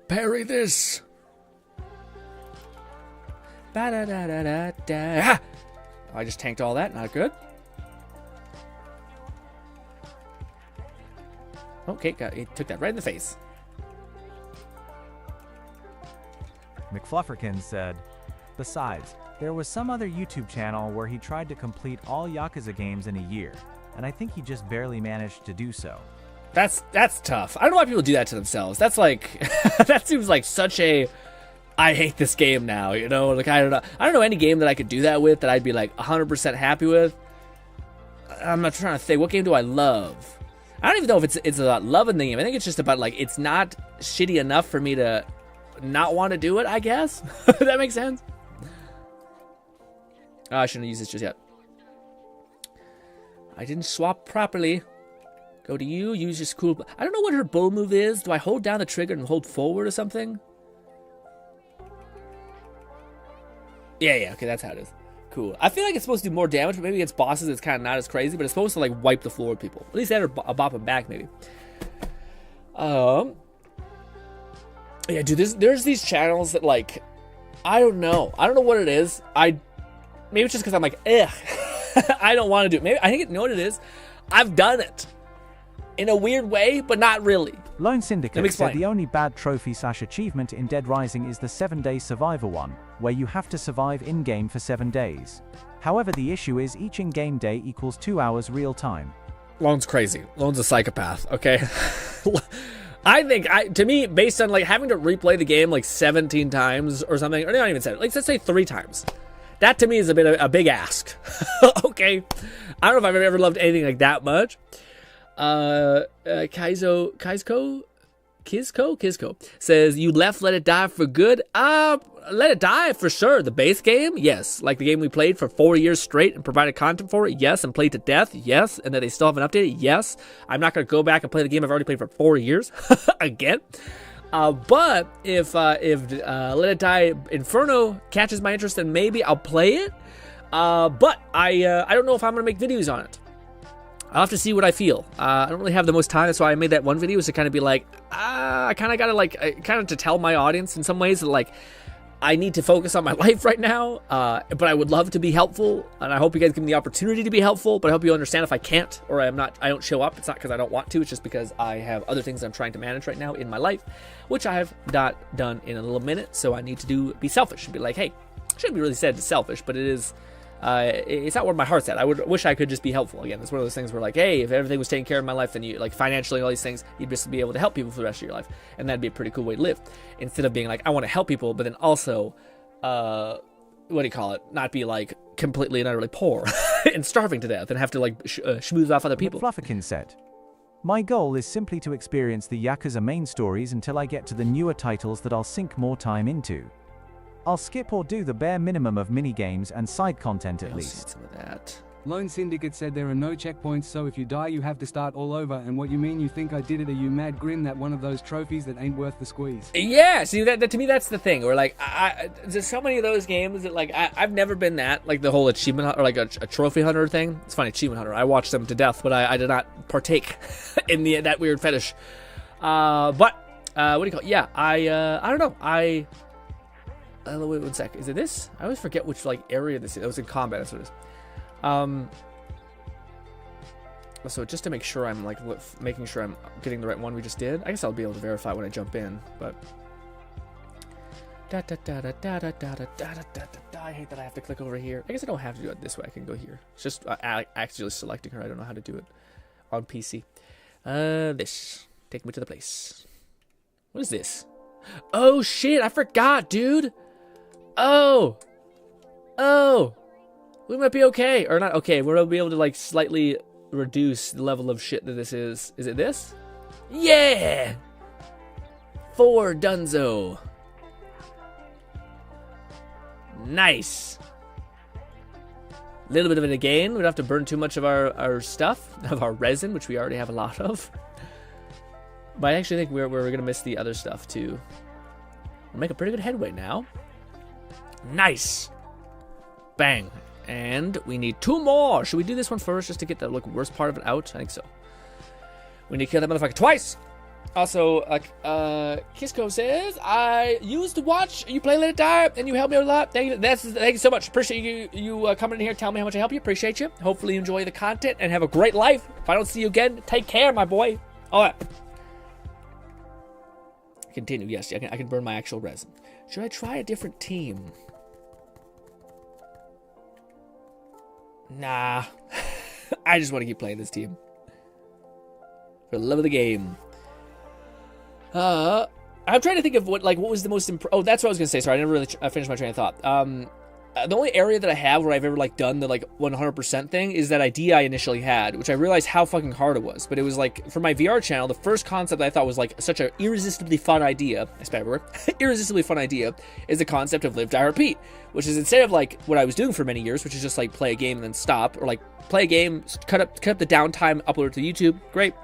Parry this! Ba-da-da-da-da-da. Ah! I just tanked all that, not good. Okay, he took that right in the face. McFlufferkin said, besides, there was some other YouTube channel where he tried to complete all Yakuza games in a year, and I think he just barely managed to do so. That's tough. I don't know why people do that to themselves. That's like, that seems like such a, I hate this game now, you know? Like, I don't know any game that I could do that with that I'd be like 100% happy with. I'm not trying to think, what game do I love? I don't even know if it's about loving the game. I think it's just about, like, it's not shitty enough for me to not want to do it, I guess. That makes sense? Oh, I shouldn't have used this just yet. I didn't swap properly. Go to you, use your school. I don't know what her bow move is. Do I hold down the trigger and hold forward or something? Yeah, okay, that's how it is. Cool. I feel like it's supposed to do more damage, but maybe against bosses it's kind of not as crazy, but it's supposed to, like, wipe the floor with people. At least that or bop them back, maybe. Yeah, dude, there's these channels that, like, I don't know. I don't know what it is. Maybe it's just because I'm like, ugh. I don't want to do it. Maybe, I think, you know what it is? I've done it. In a weird way, but not really. Lone Syndicate said the only bad trophy/achievement in Dead Rising is the 7-day survivor one, where you have to survive in-game for 7 days. However, the issue is each in-game day equals 2 hours real time. Lone's crazy. Lone's a psychopath, okay? I think, to me, based on, like, having to replay the game, like, 17 times or something, or not even 7, like, let's say 3 times. That, to me, is a big ask. Okay? I don't know if I've ever loved anything like that much. Kizko says, you left Let It Die for good. Let It Die for sure. The base game, yes. Like the game we played for 4 years straight and provided content for it, yes. And played to death, yes. And that they still haven't updated, yes. I'm not going to go back and play the game I've already played for 4 years again. But if Let It Die Inferno catches my interest, then maybe I'll play it. But I don't know if I'm going to make videos on it. I'll have to see what I feel. I don't really have the most time. That's why I made that one video, was to kind of be like, I kind of got to, like, kind of to tell my audience in some ways that, like, I need to focus on my life right now. But I would love to be helpful, and I hope you guys give me the opportunity to be helpful. But I hope you understand if I can't, or I don't show up. It's not because I don't want to. It's just because I have other things I'm trying to manage right now in my life, which I have not done in a little minute. So I need to be selfish and be like, hey, I shouldn't be really said it's selfish, but it is. It's not where my heart's at. I wish I could just be helpful. Again, it's one of those things where, like, hey, if everything was taking care of my life, then you, like, financially, all these things, you'd just be able to help people for the rest of your life, and that'd be a pretty cool way to live. Instead of being like, I want to help people, but then also, what do you call it? Not be, like, completely and utterly poor and starving to death and have to, like, schmooze off other people. McFlufferkin said, my goal is simply to experience the Yakuza main stories until I get to the newer titles that I'll sink more time into. I'll skip or do the bare minimum of minigames and side content at least. Some of that. Lone Syndicate said there are no checkpoints, so if you die you have to start all over, and what you mean you think I did it, are you mad? Grin, that one of those trophies that ain't worth the squeeze. Yeah, see, that to me that's the thing, where, like, there's so many of those games that, like, I've never been that, like the whole achievement, or like a trophy hunter thing. It's funny, achievement hunter, I watched them to death, but I did not partake in that weird fetish. But what do you call it? Yeah, I don't know, wait 1 sec. Is it this? I always forget which, like, area this is. It was in combat. That's what it is. So just to make sure I'm, like, making sure I'm getting the right one we just did. I guess I'll be able to verify when I jump in. But I hate that I have to click over here. I guess I don't have to do it this way. I can go here. It's just actually selecting her. I don't know how to do it on PC. This. Take me to the place. What is this? Oh shit! I forgot, dude. Oh, we might be okay, or not okay. We'll be able to, like, slightly reduce the level of shit that this is. Is it this? Yeah! 4 Dunzo. Nice. A little bit of it again. We don't have to burn too much of our stuff, of our resin, which we already have a lot of. But I actually think we're going to miss the other stuff, too. We'll make a pretty good headway now. Nice. Bang. And we need 2 more. Should we do this one first just to get the worst part of it out? I think so. We need to kill that motherfucker twice. Also, Kisco says, I used to watch you play Let It Die, and you helped me a lot. Thank you so much. Appreciate you coming in here, telling me how much I help you. Appreciate you. Hopefully you enjoy the content and have a great life. If I don't see you again, take care, my boy. All right. Continue. Yes, I can burn my actual resin. Should I try a different team? Nah. I just want to keep playing this team. For the love of the game. I'm trying to think of what was the most oh, that's what I was gonna say. Sorry, I never really finished my train of thought. The only area that I have where I've ever done the 100% thing is that idea I initially had, which I realized how fucking hard it was. But it was for my VR channel, the first concept that I thought was such an irresistibly fun idea. I spelled word. Irresistibly fun idea is the concept of live, die, repeat, which is instead of what I was doing for many years, which is just play a game and then stop, or play a game, cut up the downtime, upload it to YouTube. Great.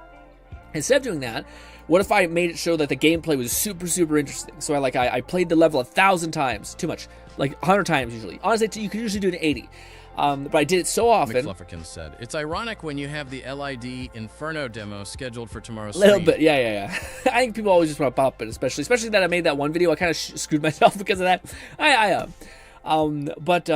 Instead of doing that, what if I made it show that the gameplay was super, super interesting? So I played the level 1,000 times. Too much. 100 times usually. Honestly, you could usually do it in 80. But I did it so often. McFlufferkin said, it's ironic when you have the LID Inferno demo scheduled for tomorrow's stream. A little bit, yeah. I think people always just want to pop it, especially that I made that one video. I kind of screwed myself because of that. But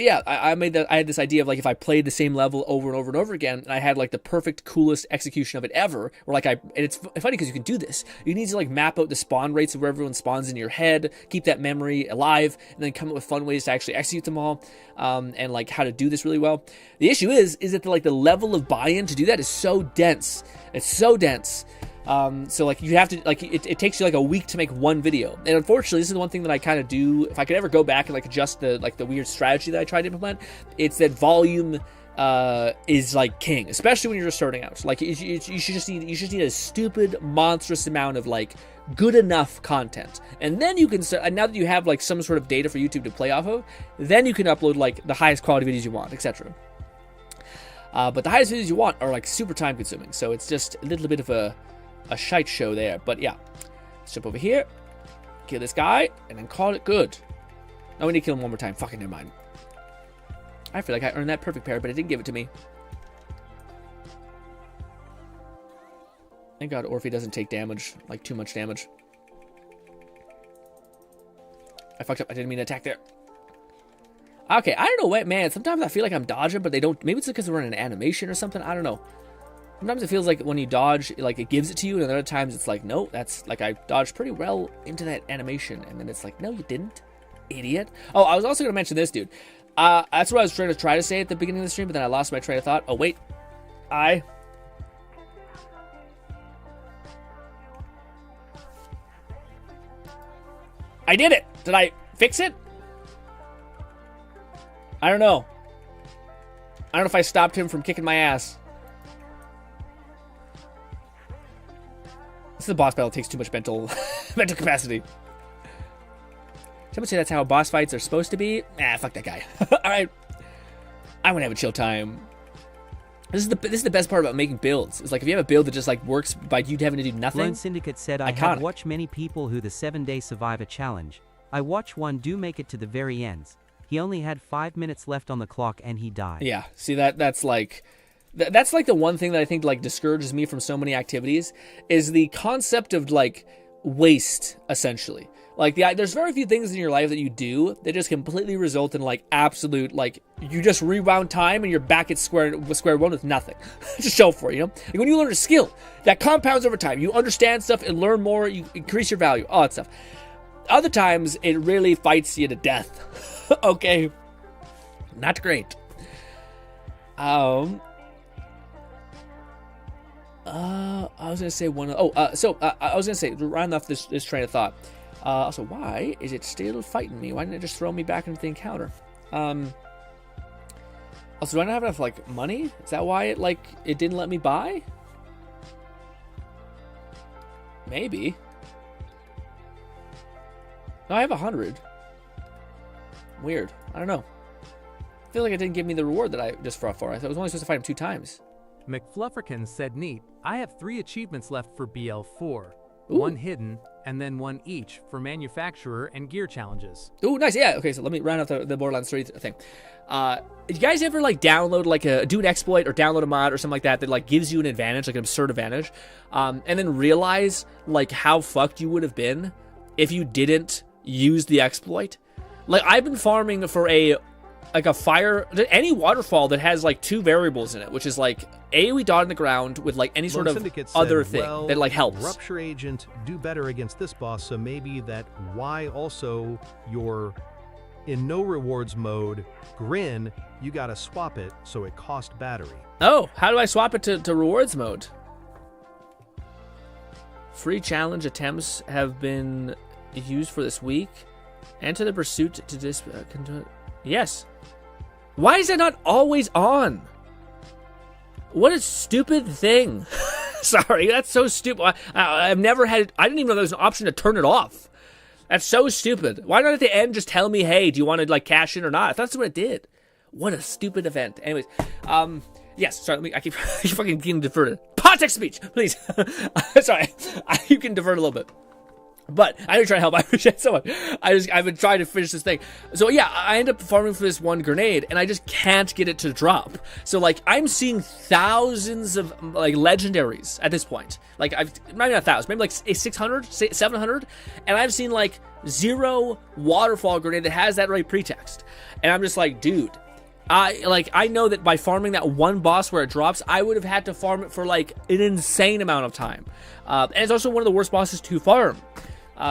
yeah, I made that. I had this idea of if I played the same level over and over and over again, and I had the perfect, coolest execution of it ever. Or and it's funny because you can do this. You need to map out the spawn rates of where everyone spawns in your head, keep that memory alive, and then come up with fun ways to actually execute them all. And how to do this really well. The issue is that the level of buy-in to do that is so dense. It's so dense. So you have to it takes you a week to make one video, and unfortunately this is the one thing that I kind of do. If I could ever go back and adjust the weird strategy that I tried to implement, it's that volume is king, especially when you're just starting out. You just need a stupid monstrous amount of good enough content, and then you can start, and now that you have some sort of data for YouTube to play off of, then you can upload the highest quality videos you want, etc. But the highest videos you want are super time consuming, so it's just a little bit of a shite show there. But yeah, let's jump over here, kill this guy, and then call it good. No, we need to kill him one more time. Fucking never mind. I feel like I earned that perfect parry, but it didn't give it to me. Thank God Orphe doesn't take damage, too much damage. I fucked up. I didn't mean to attack there. Okay, I don't know what, man. Sometimes I feel like I'm dodging, but they don't. Maybe it's because we're in an animation or something. I don't know. Sometimes it feels like when you dodge, it gives it to you, and other times it's no, that's I dodged pretty well into that animation, and then it's no, you didn't, idiot. Oh, I was also gonna mention this, dude. That's what I was trying to say at the beginning of the stream, but then I lost my train of thought. Oh wait, I did it. Did I fix it? I don't know. I don't know if I stopped him from kicking my ass. This is a boss battle. It takes too much mental capacity. Someone say that's how boss fights are supposed to be. Ah, fuck that guy. All right, I want to have a chill time. This is the best part about making builds. It's if you have a build that just works by you having to do nothing. Lone Syndicate said, I have watched many people who the 7-day Survivor challenge. I watched one do make it to the very ends. He only had 5 minutes left on the clock and he died. Yeah, see that's that's the one thing that I think discourages me from so many activities is the concept of waste, essentially. There's very few things in your life that you do that just completely result in absolute you just rewound time and you're back at square one with nothing to show for it, when you learn a skill that compounds over time, you understand stuff and learn more, you increase your value, all that stuff. Other times it really fights you to death. Okay, not great. I was gonna say I was gonna say, round off this train of thought. Also, why is it still fighting me? Why didn't it just throw me back into the encounter? Also, do I not have enough money? Is that why it didn't let me buy? Maybe. No, I have 100. Weird. I don't know. I feel like it didn't give me the reward that I just fought for. I thought I was only supposed to fight him 2 times. McFlufferkin said, neat. I have 3 achievements left for BL4. one hidden, and then one each for manufacturer and gear challenges. Ooh, nice. Yeah. Okay, so let me round out the Borderlands 3 thing. You guys ever like download like do an exploit or download a mod or something like that like gives you an advantage, like an absurd advantage, and then realize like how fucked you would have been if you didn't use the exploit? Like I've been farming for any waterfall that has like 2 variables in it, which is like AoE dot in the ground with like any sort of other thing that like helps. Rupture Agent do better against this boss, so maybe that why also you're in no rewards mode, GRINN, you gotta swap it so it cost battery. Oh, how do I swap it to rewards mode? Free challenge attempts have been used for this week. Enter the pursuit to this. Yes. Why is that not always on? What a stupid thing. Sorry, that's so stupid. I've never had. I didn't even know there was an option to turn it off. That's so stupid. Why not at the end just tell me, hey, do you want to like cash in or not? I thought that's what it did. What a stupid event. Anyways, yes. Sorry, I keep fucking getting diverted. Text speech, please. Sorry, you can divert a little bit. But I didn't try to help. I appreciate it so much. I've been trying to finish this thing. So yeah, I end up farming for this one grenade, and I just can't get it to drop. So like, I'm seeing thousands of like legendaries at this point. Like I've not even 1,000, maybe like 600, 700, and I've seen like 0 waterfall grenade that has that right pretext. And I'm just like, dude. I know that by farming that one boss where it drops, I would have had to farm it for like an insane amount of time. And it's also one of the worst bosses to farm.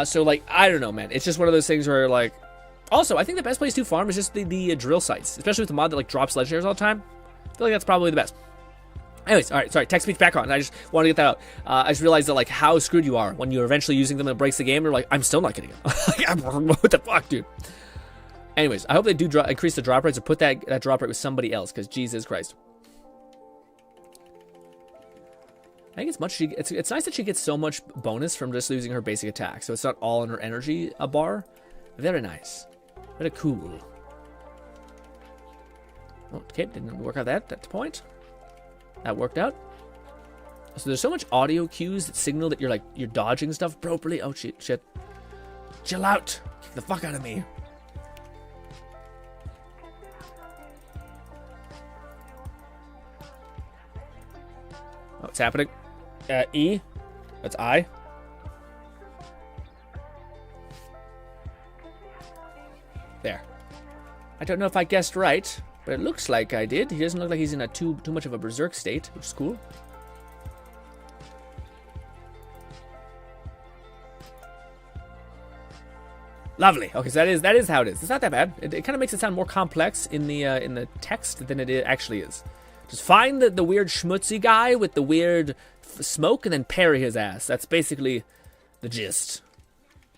So like, I don't know, man. It's just one of those things where like, also, I think the best place to farm is just the drill sites, especially with the mod that like drops legendaries all the time. I feel like that's probably the best. Anyways, all right, sorry, text speech back on. I just want to get that out. I just realized that like how screwed you are when you're eventually using them and it breaks the game. You're like, I'm still not getting it. Like, what the fuck, dude? Anyways, I hope they do increase the drop rates or put that drop rate with somebody else, because Jesus Christ. I think it's nice that she gets so much bonus from just losing her basic attack, so it's not all in her energy bar. Very nice. Very cool. Okay, didn't work out at that point. That worked out. So there's so much audio cues that signal that you're dodging stuff properly. Oh shit. Chill out. Kick the fuck out of me. Oh, what's happening? E. That's I. There. I don't know if I guessed right, but it looks like I did. He doesn't look like he's in a too much of a berserk state, which is cool. Lovely. Okay, so that is how it is. It's not that bad. It kind of makes it sound more complex in the text than it actually is. Just find the weird schmutzy guy with the weird smoke and then parry his ass. That's basically the gist.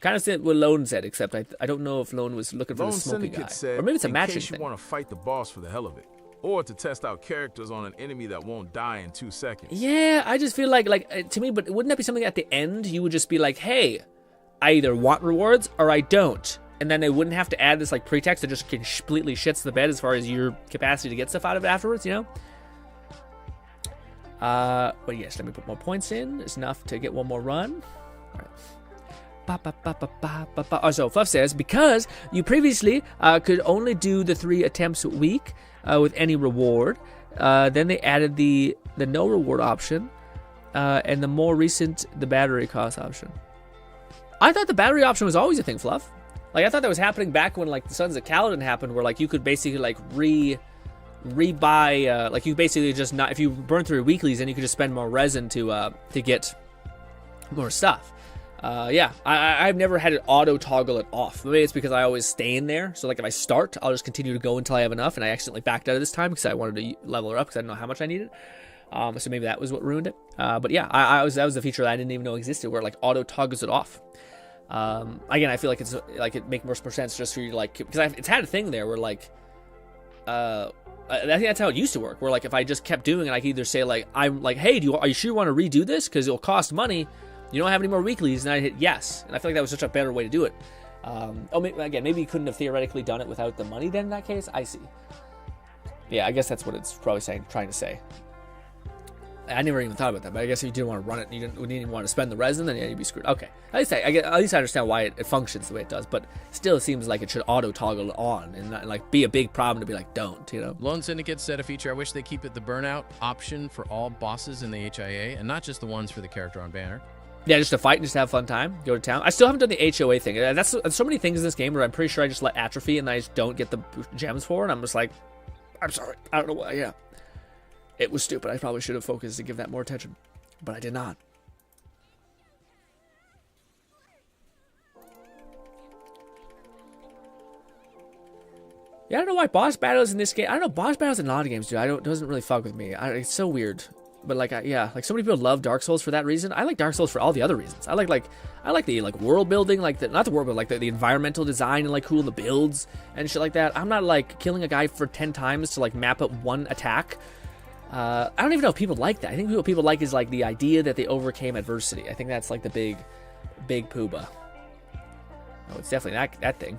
Kind of what Lone said, except I don't know if Lone was looking for the smoky guy. Or maybe it's a matching in case you want to fight the boss for the hell of it. Or to test out characters on an enemy that won't die in 2 seconds. Yeah, I just feel like to me, but wouldn't that be something at the end you would just be like, hey, I either want rewards or I don't. And then they wouldn't have to add this like pretext that just completely shits the bed as far as your capacity to get stuff out of it afterwards, you know? But yes, let me put more points in. It's enough to get one more run. All right. Oh, so Fluff says, because you previously could only do the 3 attempts a week with any reward, then they added the no reward option, and the more recent, the battery cost option. I thought the battery option was always a thing, Fluff. Like, I thought that was happening back when, like, the Sons of Kaladin happened, where, like, you could basically, like, rebuy, like, you basically just not, if you burn through your weeklies, then you could just spend more resin to get more stuff. Yeah, I've never had it auto toggle it off. Maybe it's because I always stay in there. So, like, if I start, I'll just continue to go until I have enough, and I accidentally backed out of this time because I wanted to level her up because I didn't know how much I needed. So maybe that was what ruined it. But yeah, that was a feature that I didn't even know existed, where, like, auto toggles it off. Again, I feel like it's like it makes more sense just for you, like, because it's had a thing there where, like, I think that's how it used to work, where, like, if I just kept doing it, I could either say, like, I'm like, hey, are you sure you want to redo this, because it'll cost money, you don't have any more weeklies, and I hit yes, and I feel like that was such a better way to do it. Maybe you couldn't have theoretically done it without the money then in that case. I see. Yeah, I guess that's what it's probably trying to say. I never even thought about that, but I guess if you didn't want to run it and you didn't even want to spend the resin, then yeah, you'd be screwed. Okay. At least I understand why it functions the way it does, but still it seems like it should auto-toggle on and not, like, be a big problem to be like, don't, you know? Lone Syndicate said a feature, I wish they keep it the burnout option for all bosses in the HIA, and not just the ones for the character on banner. Yeah, just to fight and just have fun time, go to town. I still haven't done the HOA thing. That's so many things in this game where I'm pretty sure I just let atrophy and I just don't get the gems for, and I'm just like, I'm sorry, I don't know why, yeah. It was stupid. I probably should have focused to give that more attention, but I did not. Yeah, I don't know why boss battles in this game. I don't know, boss battles in a lot of games, dude. It doesn't really fuck with me. It's so weird. But like, yeah, like so many people love Dark Souls for that reason. I like Dark Souls for all the other reasons. I like the world building, like not the world building, like the environmental design and like cool the builds and shit like that. I'm not like killing a guy for 10 times to like map up one attack. I don't even know if people like that. I think what people like is like the idea that they overcame adversity. I think that's like the big pooba. Oh, it's definitely that thing.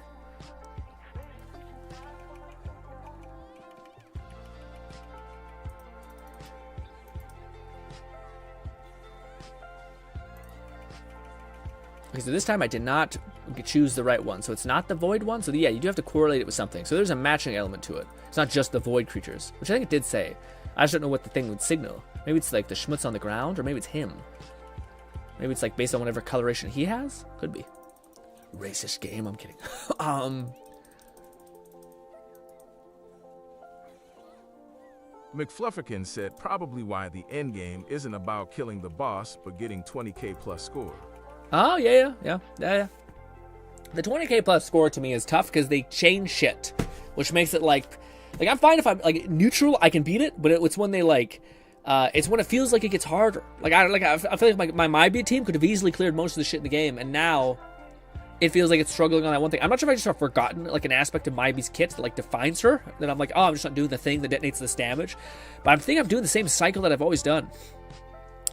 Okay, so this time I did not choose the right one. So it's not the void one. So yeah, you do have to correlate it with something. So there's a matching element to it. It's not just the void creatures, which I think it did say. I just don't know what the thing would signal. Maybe it's like the schmutz on the ground, or maybe it's him. Maybe it's like based on whatever coloration he has. Could be. Racist game. I'm kidding. McFlufferkin said probably why the end game isn't about killing the boss, but getting 20k plus score. Oh, yeah. The 20k plus score to me is tough because they change shit, which makes it like I'm fine if I'm like neutral, I can beat it, but it's when they like, it's when it feels like it gets harder. I feel like my MyB team could have easily cleared most of the shit in the game, and now it feels like it's struggling on that one thing. I'm not sure if I just have forgotten like an aspect of MyB's kit that like defines her. Then I'm like, oh, I'm just not doing the thing that detonates this damage, but I think I'm doing the same cycle that I've always done.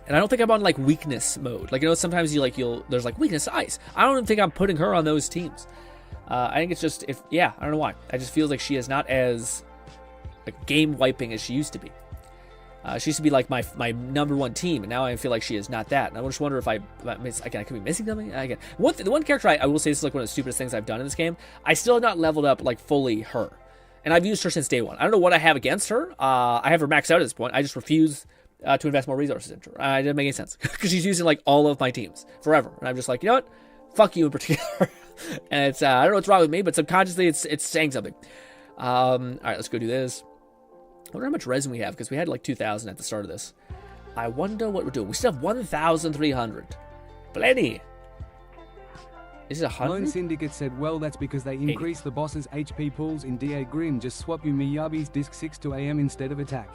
And I don't think I'm on like weakness mode. Like, you know, sometimes there's like weakness ice. I don't even think I'm putting her on those teams. I think it's just I don't know why. I just feel like she is not as like game wiping as she used to be. She used to be like my number one team, and now I feel like she is not that. And I just wonder if I could be missing something. Again, the one character I will say, this is like one of the stupidest things I've done in this game. I still have not leveled up like fully her, and I've used her since day one. I don't know what I have against her. I have her maxed out at this point. I just refuse to invest more resources into her. It doesn't make any sense because she's using like all of my teams forever, and I'm just like, you know what? Fuck you in particular. And it's I don't know what's wrong with me, but subconsciously it's saying something. All right, let's go do this. I wonder how much resin we have, because we had like 2,000 at the start of this. I wonder what we're doing. We still have 1,300. Plenty. Is it 100? Lone Syndicate said, well, that's because they increased the boss's HP pools in DA GRINN. Just swap your Miyabi's disc 6 to AM instead of attack.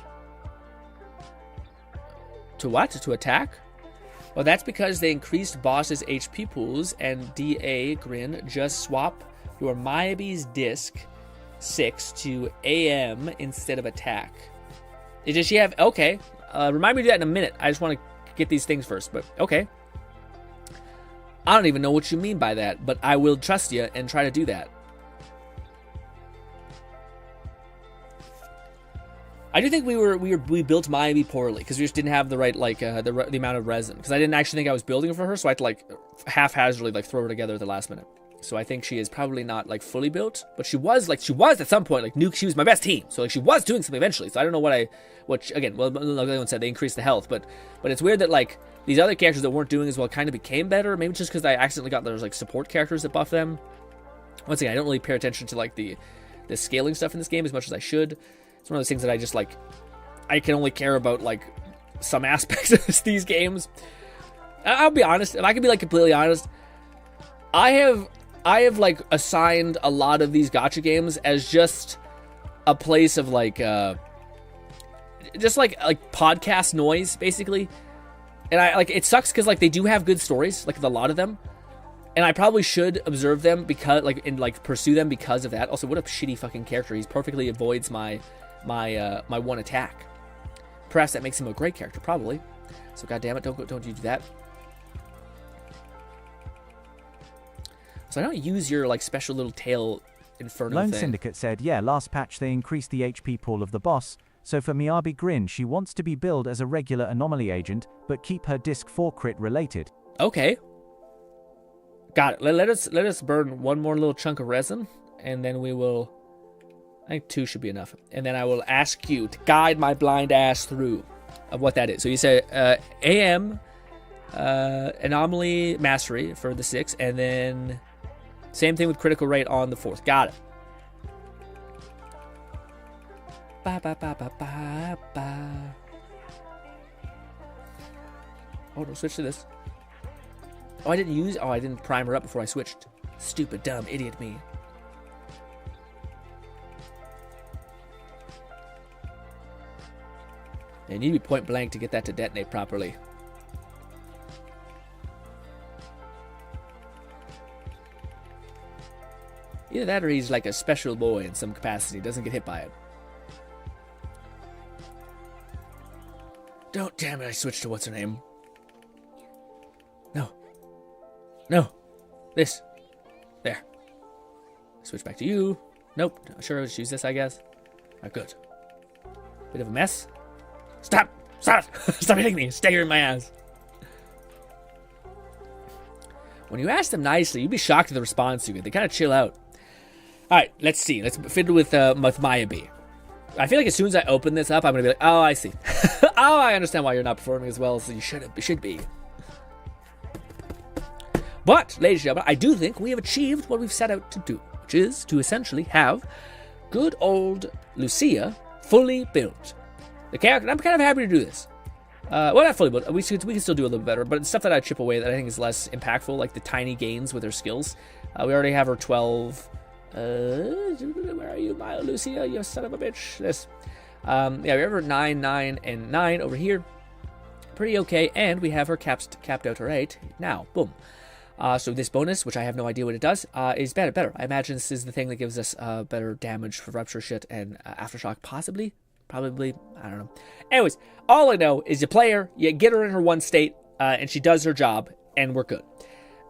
To what? To attack? Well, that's because they increased boss's HP pools, and DA GRINN just swap your Miyabi's disc 6 to AM instead of attack. Does she have... Okay. Remind me to do that in a minute. I just want to get these things first, but okay. I don't even know what you mean by that, but I will trust you and try to do that. I do think we built Miami poorly because we just didn't have the right the amount of resin, because I didn't actually think I was building for her, so I had to like haphazardly like throw her together at the last minute. So I think she is probably not like fully built, but she was at some point like Nuke. She was my best team, so like she was doing something eventually. So I don't know like everyone said they increased the health, but it's weird that like these other characters that weren't doing as well kind of became better. Maybe just because I accidentally got those like support characters that buff them. Once again, I don't really pay attention to like the scaling stuff in this game as much as I should. It's one of those things that I just like. I can only care about like some aspects of these games. I'll be honest. If I can be like completely honest, I have like assigned a lot of these gacha games as just a place of like just like podcast noise basically. And I like it sucks because like they do have good stories, like a lot of them, and I probably should observe them because pursue them because of that. Also, what a shitty fucking character. He perfectly avoids my one attack. Perhaps that makes him a great character, probably. So goddamn it, don't you do that. So I don't use your like special little tail inferno Lone thing. Syndicate said, yeah, last patch they increased the HP pool of the boss, So for Miyabi GRINN, she wants to be billed as a regular anomaly agent, but keep her disc 4 crit related. Okay. Got it. Let us burn one more little chunk of resin, and then we will... I think 2 should be enough. And then I will ask you to guide my blind ass through of what that is. So you say AM anomaly mastery for the 6, and then same thing with critical rate on the 4th. Got it. Ba, ba, ba, ba, ba, ba. Oh, don't switch to this. Oh, I didn't prime her up before I switched. Stupid, dumb, idiot me. You need to be point blank to get that to detonate properly. Either that or he's like a special boy in some capacity, doesn't get hit by it. Don't, damn it, I switched to what's her name. No. This. There. Switch back to you. Nope. Sure, I'll just use this, I guess. Alright, good. Bit of a mess. Stop! Stop hitting me! Stay here in my ass. When you ask them nicely, you'd be shocked at the response you get. They kind of chill out. Alright, let's see. Let's fiddle with Mayabi. I feel like as soon as I open this up, I'm going to be like, oh, I see. Oh, I understand why you're not performing as well as you should be. But, ladies and gentlemen, I do think we have achieved what we've set out to do, which is to essentially have good old Lucia fully built. The character, I'm kind of happy to do this. Well, not fully built. We can still do a little bit better, but it's stuff that I chip away that I think is less impactful, like the tiny gains with her skills. We already have her 12. Where are you, my Lucia? You son of a bitch. This. Yeah, we have her 9, 9, and 9 over here. Pretty okay, and we have her capped out her 8. Now, boom. So this bonus, which I have no idea what it does, is better. I imagine this is the thing that gives us better damage for rupture shit and aftershock, possibly. Probably, I don't know. Anyways, all I know is you play her, you get her in her 1 state, and she does her job, and we're good.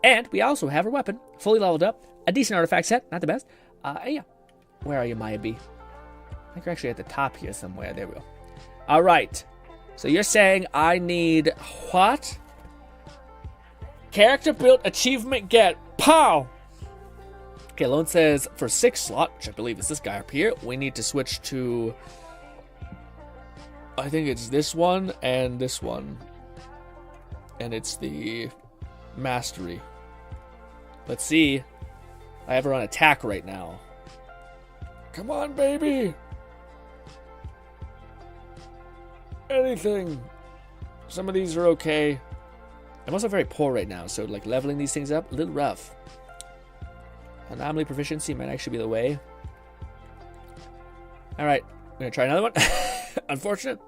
And we also have her weapon, fully leveled up, a decent artifact set, not the best. Yeah. Where are you, Mayabi? I think you're actually at the top here somewhere. There we go. All right. So you're saying I need what? Character built achievement get. Pow! Okay, Lone says for 6 slot, which I believe is this guy up here, we need to switch to... I think it's this one and this one. And it's the mastery. Let's see. I have her on attack right now. Come on, baby. Anything. Some of these are okay. I'm also very poor right now, so like leveling these things up, a little rough. Anomaly proficiency might actually be the way. Alright, I'm going to try another one. Unfortunate.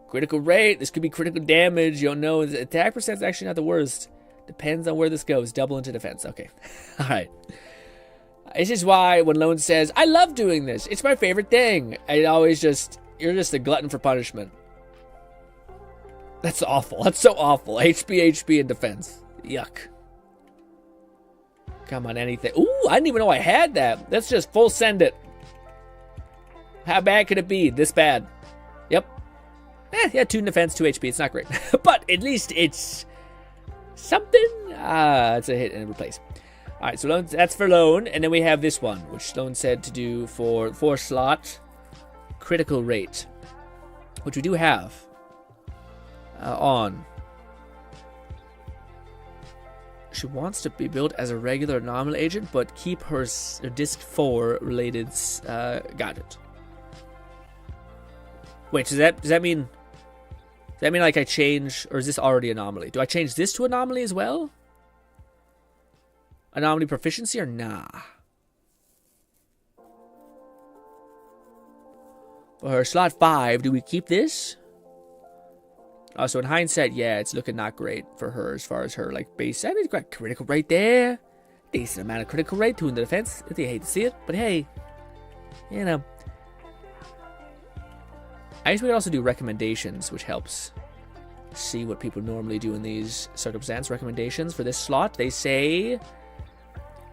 Critical rate. This could be critical damage. You don't know. Attack percent is actually not the worst. Depends on where this goes. Double into defense. Okay. Alright. This is why when Lone says, I love doing this. It's my favorite thing. I always just, you're just a glutton for punishment. That's awful. That's so awful. HP, and defense. Yuck. Come on, anything. Ooh, I didn't even know I had that. Let's just full send it. How bad could it be? This bad. Yep. Yeah, 2 in defense, 2 HP. It's not great. But at least it's something. It's a hit and a replace. Alright, so Lone, that's for Lone. And then we have this one, which Lone said to do for 4 slot. Critical rate. Which we do have. On. She wants to be built as a regular anomaly agent, but keep her disc 4 related gadget. Wait, does that mean like I change, or is this already anomaly? Do I change this to anomaly as well? Anomaly proficiency or nah? For her slot 5, do we keep this? So in hindsight, yeah, it's looking not great for her as far as her like base. I mean, it's got critical rate there. Decent amount of critical rate, 2 in the defense. I hate to see it, but hey, you know. I guess we could also do recommendations, which helps see what people normally do in these circumstances. Recommendations for this slot, they say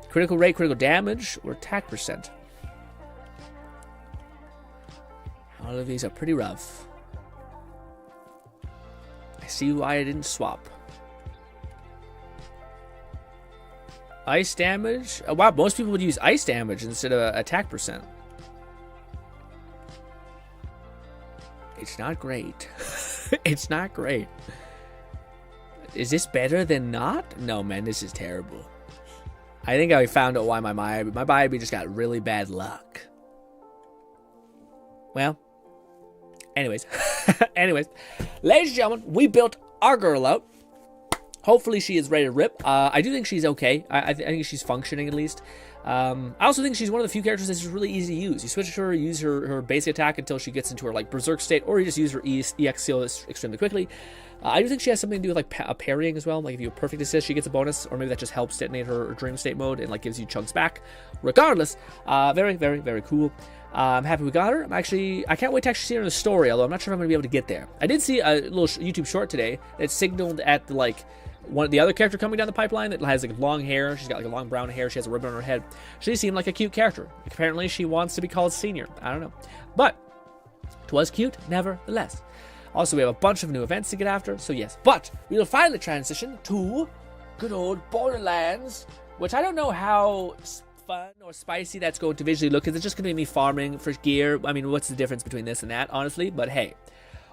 critical rate, critical damage, or attack percent. All of these are pretty rough. I see why I didn't swap. Ice damage? Oh, wow, most people would use ice damage instead of attack percent. It's not great. It's not great. Is this better than not? No, man, this is terrible. I think I found out why my Byaby just got really bad luck. Well, anyways. Anyways, ladies and gentlemen, we built our girl out. Hopefully she is ready to rip. I do think she's okay. I think she's functioning at least. I also think she's one of the few characters that's really easy to use. You switch to her, use her basic attack until she gets into her like berserk state, or you just use her EX skill extremely quickly. I do think she has something to do with like parrying as well. Like if you have perfect assist, she gets a bonus, or maybe that just helps detonate her dream state mode and like gives you chunks back. Regardless, very, very, very cool. I'm happy we got her. I can't wait to actually see her in the story, although I'm not sure if I'm going to be able to get there. I did see a little YouTube short today that signaled at the the other character coming down the pipeline that has like long hair. She's got like a long brown hair. She has a ribbon on her head. She seemed like a cute character. Apparently she wants to be called senior. I don't know. But it was cute nevertheless. Also, we have a bunch of new events to get after. So yes. But we will finally transition to good old Borderlands, which I don't know how fun or spicy that's going to visually look. Because it's just going to be me farming for gear. I mean, what's the difference between this and that, honestly? But hey.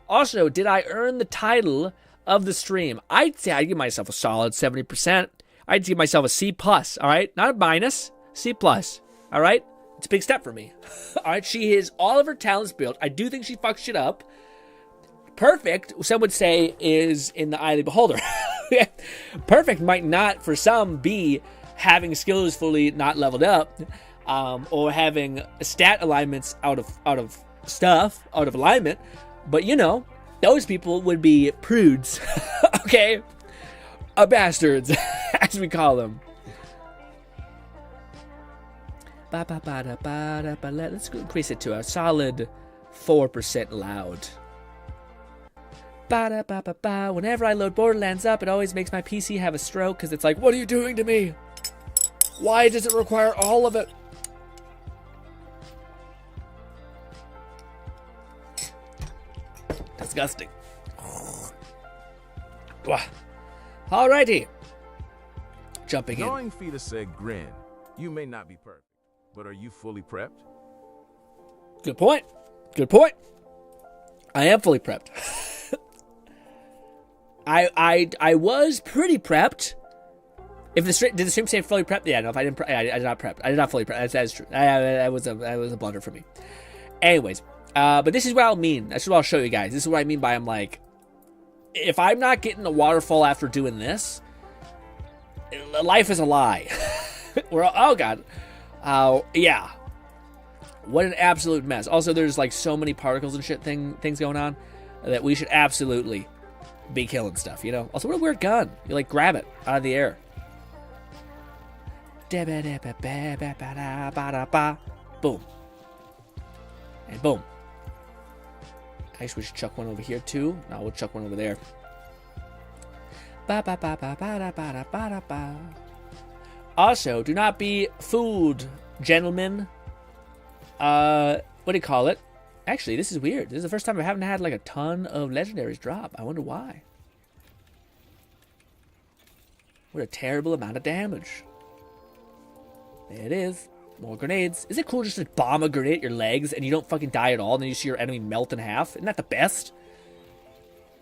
Also, did I earn the title of the stream? I'd say I'd give myself a solid 70%. I'd give myself a C+, all right? Not a minus, C+, all right? It's a big step for me. All right, she has all of her talents built. I do think she fucks shit up. Perfect, some would say, is in the eye of the beholder. Perfect might not, for some, be having skills fully not leveled up, or having stat alignments out of alignment, but you know, those people would be prudes, okay? Bastards, as we call them. Let's increase it to a solid 4% loud. Whenever I load Borderlands up, it always makes my PC have a stroke because it's like, what are you doing to me? Why does it require all of it? Disgusting. Alrighty. Jumping in. Knowing Fetus said GRINN, you may not be perfect, but are you fully prepped? Good point. Good point. I am fully prepped. I was pretty prepped. If did the stream say fully prepped? Yeah, no. If I didn't, I did not prep. I did not fully prep. That is true. That was a blunder for me. Anyways, but this is what I'll mean. That's what I'll show you guys. This is what I mean by I'm like, if I'm not getting the waterfall after doing this, life is a lie. Oh god. Yeah. What an absolute mess. Also, there's like so many particles and shit things going on that we should absolutely be killing stuff, you know? Also, what a weird gun. You like grab it out of the air. Boom. And boom. I guess we should chuck one over here too. No, we'll chuck one over there. Also, do not be fooled, gentlemen. What do you call it? Actually, this is weird. This is the first time I haven't had like a ton of legendaries drop. I wonder why. What a terrible amount of damage. There it is. More grenades. Is it cool just to bomb a grenade at your legs and you don't fucking die at all and then you see your enemy melt in half? Isn't that the best?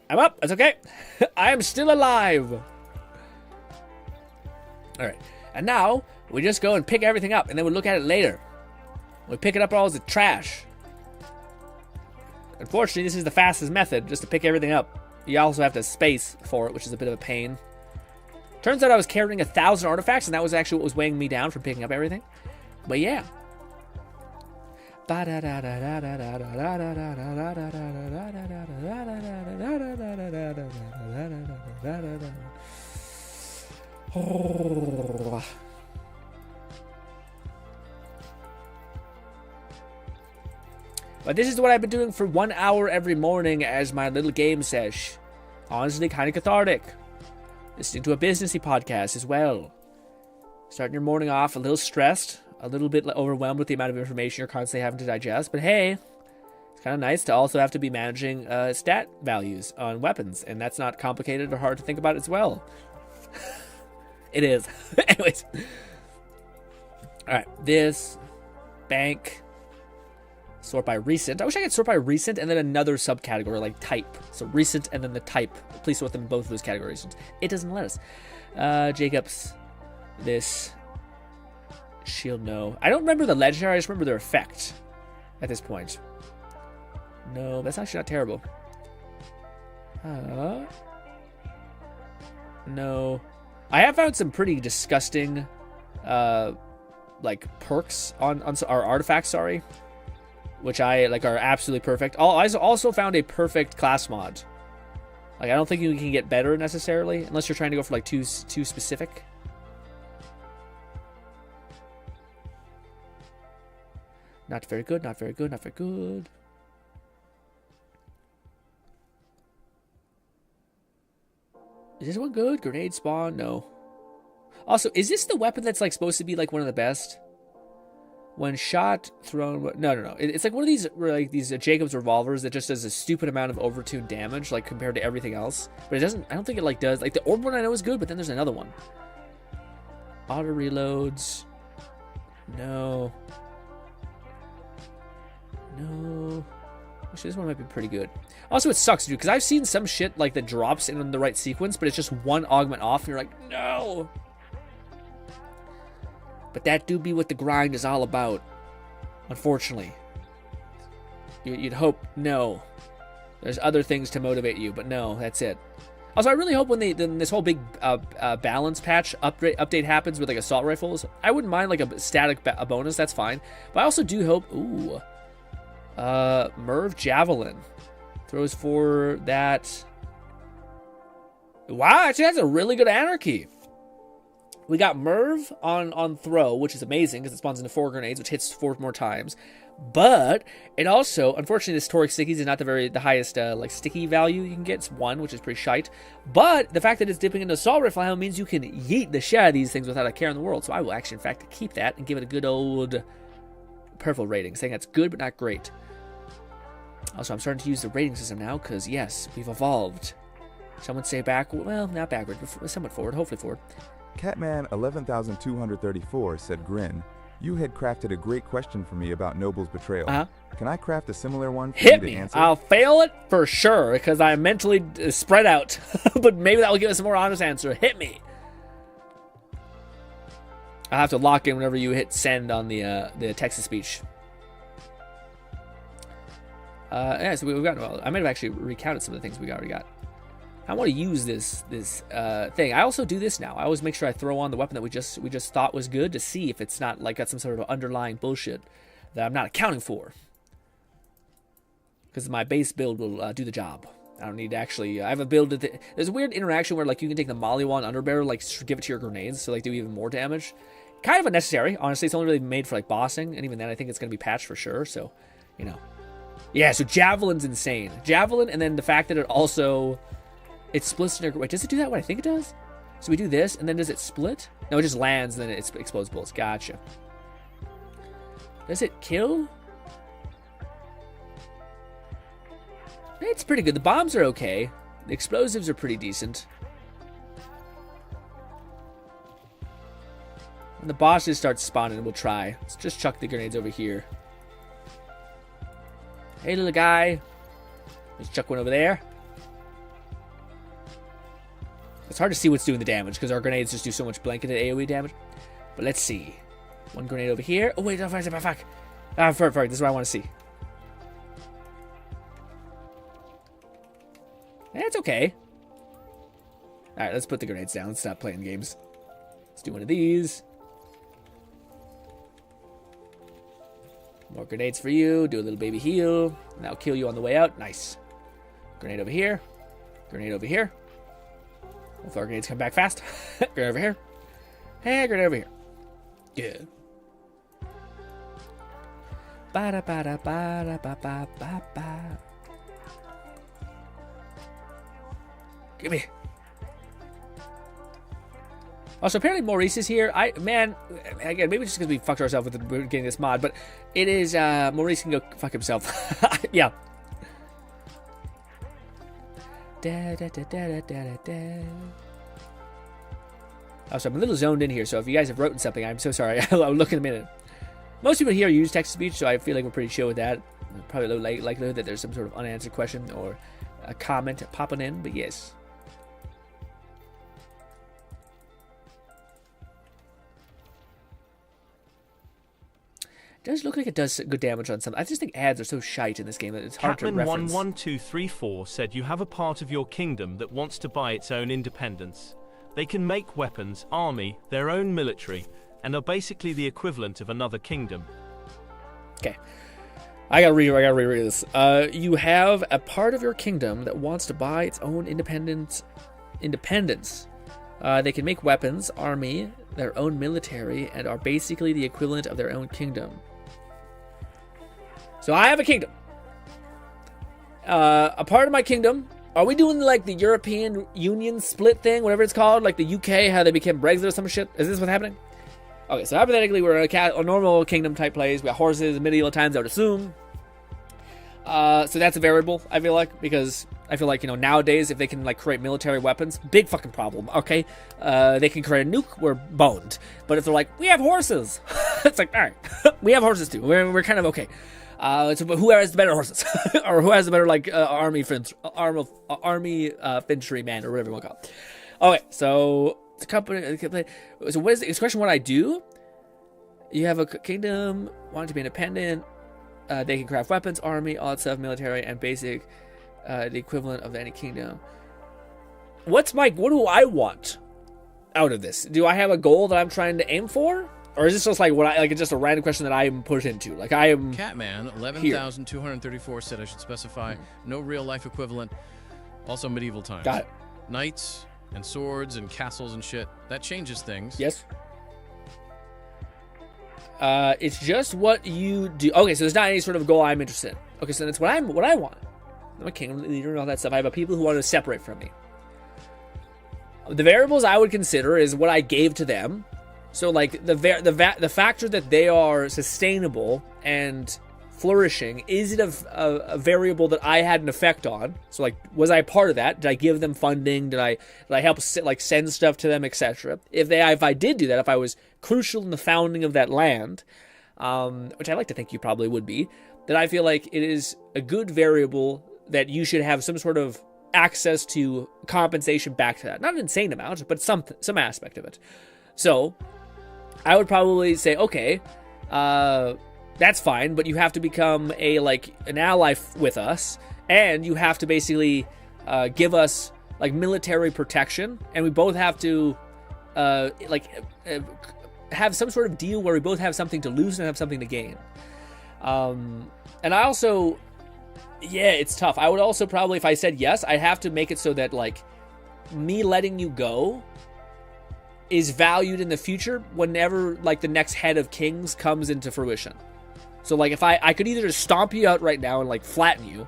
I'm up. That's okay. I am still alive. Alright. And now, we just go and pick everything up and then we look at it later. We pick it up all as the trash. Unfortunately, this is the fastest method, just to pick everything up. You also have to space for it, which is a bit of a pain. Turns out I was carrying 1,000 artifacts, and that was actually what was weighing me down from picking up everything. But yeah. But this is what I've been doing for 1 hour every morning as my little game sesh. Honestly, kind of cathartic. Listening to a businessy podcast as well. Starting your morning off a little stressed, a little bit overwhelmed with the amount of information you're constantly having to digest. But hey, it's It's kind of nice to also have to be managing stat values on weapons, and that's not complicated or hard to think about as well. It is. Anyways. Alright, this. Bank. Sort by recent. I wish I could sort by recent and then another subcategory, like type. So recent and then the type. Please sort them in both of those categories. It doesn't let us. Jacobs. This. Shield, no. I don't remember the legendary, I just remember their effect at this point. No, that's actually not terrible. No. I have found some pretty disgusting, like, perks on our artifacts, sorry. Which I, like, are absolutely perfect. I also found a perfect class mod. Like, I don't think you can get better, necessarily, unless you're trying to go for, like, too specific. Not very good, not very good, not very good. Is this one good? Grenade spawn? No. Also, is this the weapon that's like supposed to be like one of the best? When shot, thrown... No. It's like one of these, like these Jacobs revolvers that just does a stupid amount of overtuned damage, like compared to everything else. But it doesn't... I don't think it like does... Like the orb one I know is good, but then there's another one. Auto reloads. No. No. Actually, this one might be pretty good. Also, it sucks, dude, because I've seen some shit like that drops in the right sequence, but it's just one augment off, and you're like, no. But that do be what the grind is all about. Unfortunately. You'd hope, no. There's other things to motivate you, but no, that's it. Also, I really hope when this whole big balance patch update happens with like assault rifles, I wouldn't mind like a static a bonus, that's fine. But I also do hope, ooh. Merv Javelin. Throws for that. Wow, actually that's a really good anarchy. We got Merv on throw, which is amazing because it spawns into 4 grenades, which hits 4 more times. But it also, unfortunately, this Toric Stickies is not the highest like sticky value you can get. It's 1, which is pretty shite. But the fact that it's dipping into assault rifle ammo means you can yeet the shit out of these things without a care in the world. So I will actually, in fact, keep that and give it a good old purple rating, saying that's good but not great. Also, I'm starting to use the rating system now because, yes, we've evolved. Some would say backward, well, not backward, but somewhat forward, hopefully forward. Catman 11234 said, "GRINN, you had crafted a great question for me about Noble's betrayal. Can I craft a similar one for you to answer?" I'll fail it for sure because I'm mentally spread out. But maybe that will give us a more honest answer. Hit me. I'll have to lock in whenever you hit send on the text-to-speech. Yeah, so we've got. Well, I might have actually recounted some of the things we already got. I want to use this thing. I also do this now. I always make sure I throw on the weapon that we just thought was good to see if it's not like got some sort of underlying bullshit that I'm not accounting for. Because my base build will do the job. I don't need to actually. I have a build. There's a weird interaction where like you can take the Mollywand Underbarrel, like give it to your grenades, so like do even more damage. Kind of unnecessary, honestly. It's only really made for like bossing, and even then I think it's gonna be patched for sure. So, you know, yeah. So Javelin's insane. Javelin, and then the fact that it also. It splits in your... Wait, does it do that what I think it does? So we do this, and then does it split? No, it just lands, and then it explodes bullets. Gotcha. Does it kill? It's pretty good. The bombs are okay. The explosives are pretty decent. When the bosses start spawning, we'll try. Let's just chuck the grenades over here. Hey, little guy. Let's chuck one over there. It's hard to see what's doing the damage because our grenades just do so much blanketed AoE damage. But let's see. One grenade over here. Oh, wait, no, fuck. Ah, fuck, this is what I want to see. It's okay. Alright, let's put the grenades down. Let's stop playing games. Let's do one of these. More grenades for you. Do a little baby heal. And that'll kill you on the way out. Nice. Grenade over here. Grenade over here. Both our grenades come back fast. Grenade over here. Hey, grenade over here. Good. Ba-da-ba-da-ba-da-ba-ba-ba-ba. Give me. Also, apparently Maurice is here. Again, maybe just because we fucked ourselves with getting this mod, but it is, Maurice can go fuck himself. Yeah. Also, I'm a little zoned in here, so if you guys have written something, I'm so sorry. I'll look in a minute. Most people here use text-to-speech, so I feel like we're pretty chill with that. Probably a low likelihood that there's some sort of unanswered question or a comment popping in, but yes. It does look like it does good damage on some. I just think ads are so shite in this game that it's hard to reference. Catman11234 said you have a part of your kingdom that wants to buy its own independence. They can make weapons, army, their own military, and are basically the equivalent of another kingdom. Okay. I gotta reread this. You have a part of your kingdom that wants to buy its own independence. They can make weapons, army, their own military, and are basically the equivalent of their own kingdom. So I have a kingdom. A part of my kingdom. Are we doing like the European Union split thing, whatever it's called, like the UK, how they became Brexit or some shit? Is this what's happening? Okay, so hypothetically, we're a normal kingdom type place. We got horses, medieval times, I would assume. So that's a variable, I feel like, because I feel like, nowadays, if they can, like, create military weapons, big fucking problem, okay? They can create a nuke, we're boned. But if they're like, we have horses, it's like, all right, we have horses too. We're kind of okay. So who has the better horses? Or who has the better, like, army infantryman, or whatever you want to call it. Okay, so the company. So what is the question? What I do? You have a kingdom wanting to be independent. They can craft weapons, army, all that stuff, military, and basic, the equivalent of any kingdom. What do I want out of this? Do I have a goal that I'm trying to aim for? Or is this just like it's just a random question that I am put into? Like I am. Catman 11,234 said I should specify no real life equivalent. Also medieval times. Got it. Knights and swords and castles and shit. That changes things. Yes. It's just what you do. Okay, so there's not any sort of goal I'm interested in. Okay, so that's what I want. I'm a kingdom leader and all that stuff. I have people who want to separate from me. The variables I would consider is what I gave to them. So like the factor that they are sustainable and flourishing, is it a variable that I had an effect on? So like, was I a part of that? Did I give them funding? Did I help send stuff to them, etc.? If I did do that, if I was crucial in the founding of that land, which I like to think you probably would be, then I feel like it is a good variable that you should have some sort of access to compensation back to that. Not an insane amount, but some aspect of it. So I would probably say, okay, that's fine, but you have to become an ally with us, and you have to basically give us like military protection, and we both have to have some sort of deal where we both have something to lose and have something to gain. And I also, it's tough. I would also probably, if I said yes, I'd have to make it so that like me letting you go is valued in the future whenever like the next head of kings comes into fruition. So like if I could either just stomp you out right now and like flatten you,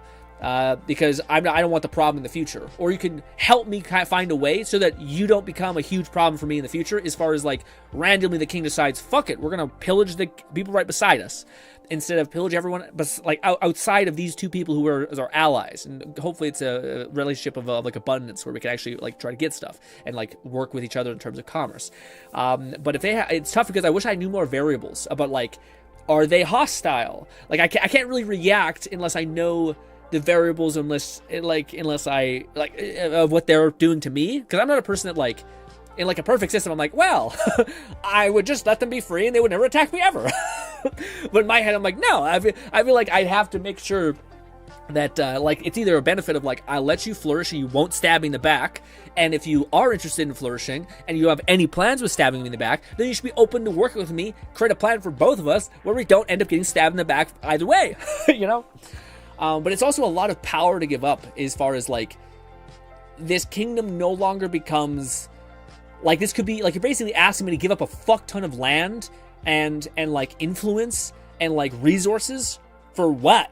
because I don't want the problem in the future, or you can help me find a way so that you don't become a huge problem for me in the future. As far as like randomly the king decides, fuck it, we're gonna pillage the people right beside us instead of pillage everyone, but like outside of these two people who are as our allies, and hopefully it's a relationship of like abundance where we can actually like try to get stuff and like work with each other in terms of commerce. But if it's tough because I wish I knew more variables about like, are they hostile? Like I can't really react unless I know the variables, unless I of what they're doing to me, because I'm not a person that like in like a perfect system I'm like, well, I would just let them be free and they would never attack me ever. But in my head I'm like, no, I feel like I have to make sure that like it's either a benefit of like I'll let you flourish and you won't stab me in the back, and if you are interested in flourishing and you have any plans with stabbing me in the back, then you should be open to working with me, create a plan for both of us where we don't end up getting stabbed in the back either way. But it's also a lot of power to give up, as far as like this kingdom no longer becomes like, this could be like you're basically asking me to give up a fuck ton of land and like influence and like resources for what?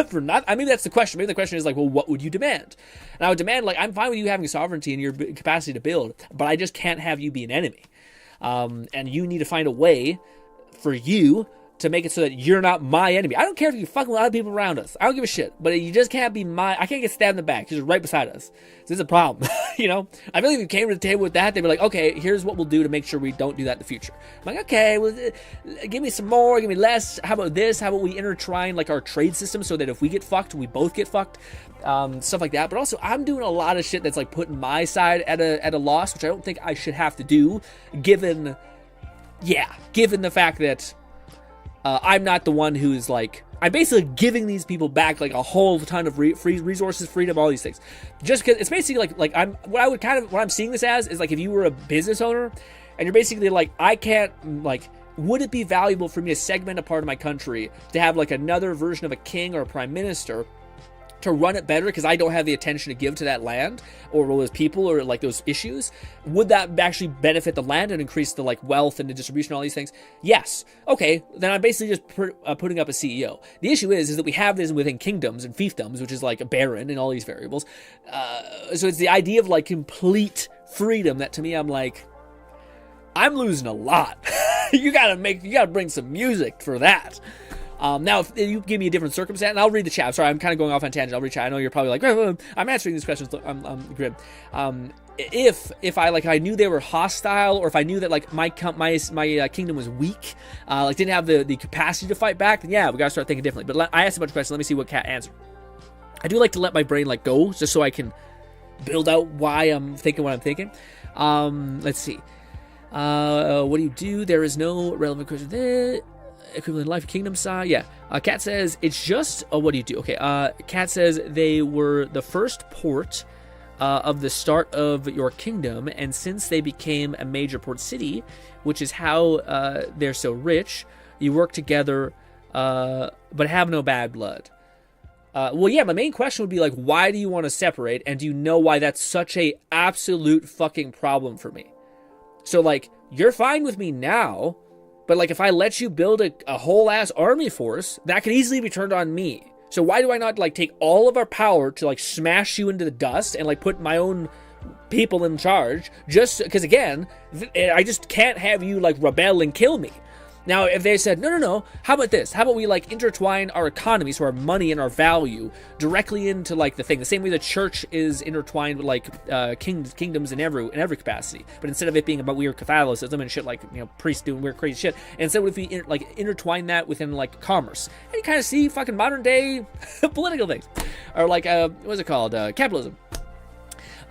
For not? I mean, that's the question. Maybe the question is like, well, what would you demand? And I would demand, like, I'm fine with you having sovereignty and your capacity to build, but I just can't have you be an enemy. And you need to find a way for you to make it so that you're not my enemy. I don't care if you fucking with other people around us. I don't give a shit. But you just can't be I can't get stabbed in the back. You're right beside us. This is a problem. You know? I feel like if you came to the table with that, they'd be like, okay, here's what we'll do to make sure we don't do that in the future. I'm like, okay, well, give me some more, give me less. How about this? How about we intertwine like our trade system so that if we get fucked, we both get fucked? Stuff like that. But also, I'm doing a lot of shit that's like putting my side at a loss, which I don't think I should have to do, given the fact that I'm not the one who's like, I'm basically giving these people back like a whole ton of free resources, freedom, all these things. Just because it's basically like what I'm seeing this as is like if you were a business owner and you're basically like, I can't like, would it be valuable for me to segment a part of my country to have like another version of a king or a prime minister to run it better because I don't have the attention to give to that land or those people or like those issues? Would that actually benefit the land and increase the like wealth and the distribution and all these things? Yes. Okay, then I'm basically just putting up a CEO. The issue is that we have this within kingdoms and fiefdoms, which is like a baron and all these variables. So it's the idea of like complete freedom that to me I'm like, I'm losing a lot. You gotta bring some music for that. Now, if you give me a different circumstance, and I'll read the chat. Sorry, I'm kind of going off on tangent. I'll read chat. I know you're probably like, I'm answering these questions. I'm grim. If I knew they were hostile, or if I knew that like my kingdom was weak, like didn't have the capacity to fight back, then yeah, we gotta start thinking differently. But I asked a bunch of questions. Let me see what Kat answered. I do like to let my brain like go, just so I can build out why I'm thinking what I'm thinking. Let's see. What do you do? There is no relevant question there. Equivalent life kingdom side. Yeah. Kat says it's just what do you do? Okay. Kat says they were the first port of the start of your kingdom, and since they became a major port city, which is how they're so rich, you work together but have no bad blood. Well, yeah, my main question would be like, why do you want to separate, and do you know why that's such a absolute fucking problem for me? So like, you're fine with me now, but like if I let you build a whole ass army force, that could easily be turned on me. So why do I not like take all of our power to like smash you into the dust and like put my own people in charge? Just because again, I just can't have you like rebel and kill me. Now, if they said, no, how about this? How about we like intertwine our economy, so our money and our value directly into like the thing, the same way the church is intertwined with like kingdoms in every capacity. But instead of it being about weird Catholicism and shit like, you know, priests doing weird crazy shit, instead if we intertwine that within like commerce, and you kind of see fucking modern day political things, or like what's it called, capitalism.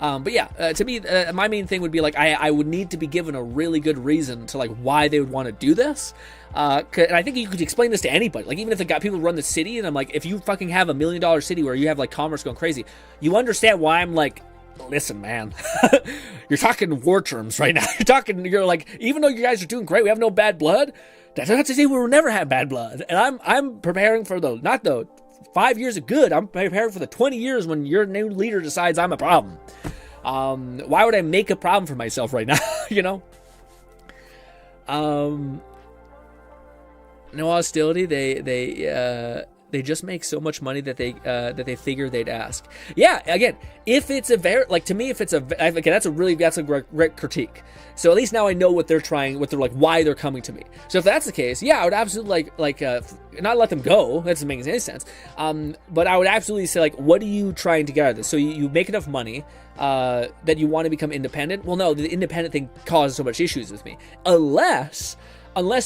But yeah, to me, my main thing would be like, I would need to be given a really good reason to like why they would want to do this. And I think you could explain this to anybody. Like even if people run the city, and I'm like, if you fucking have $1 million city where you have like commerce going crazy, you understand why I'm like, listen, man, you're talking war terms right now. You're like, even though you guys are doing great, we have no bad blood. That's not to say we will never have bad blood. And I'm preparing for not the 5 years of good. I'm preparing for the 20 years when your new leader decides I'm a problem. Why would I make a problem for myself right now? You know? No hostility. They just make so much money that they figure they'd ask. Yeah, again, if it's a very, like, to me, if it's a, okay, that's a great critique. So at least now I know what they're why they're coming to me. So if that's the case, yeah, I would absolutely not let them go. That doesn't make any sense. But I would absolutely say, like, what are you trying to get out of this? So you make enough money that you want to become independent? Well, no, the independent thing causes so much issues with me. Unless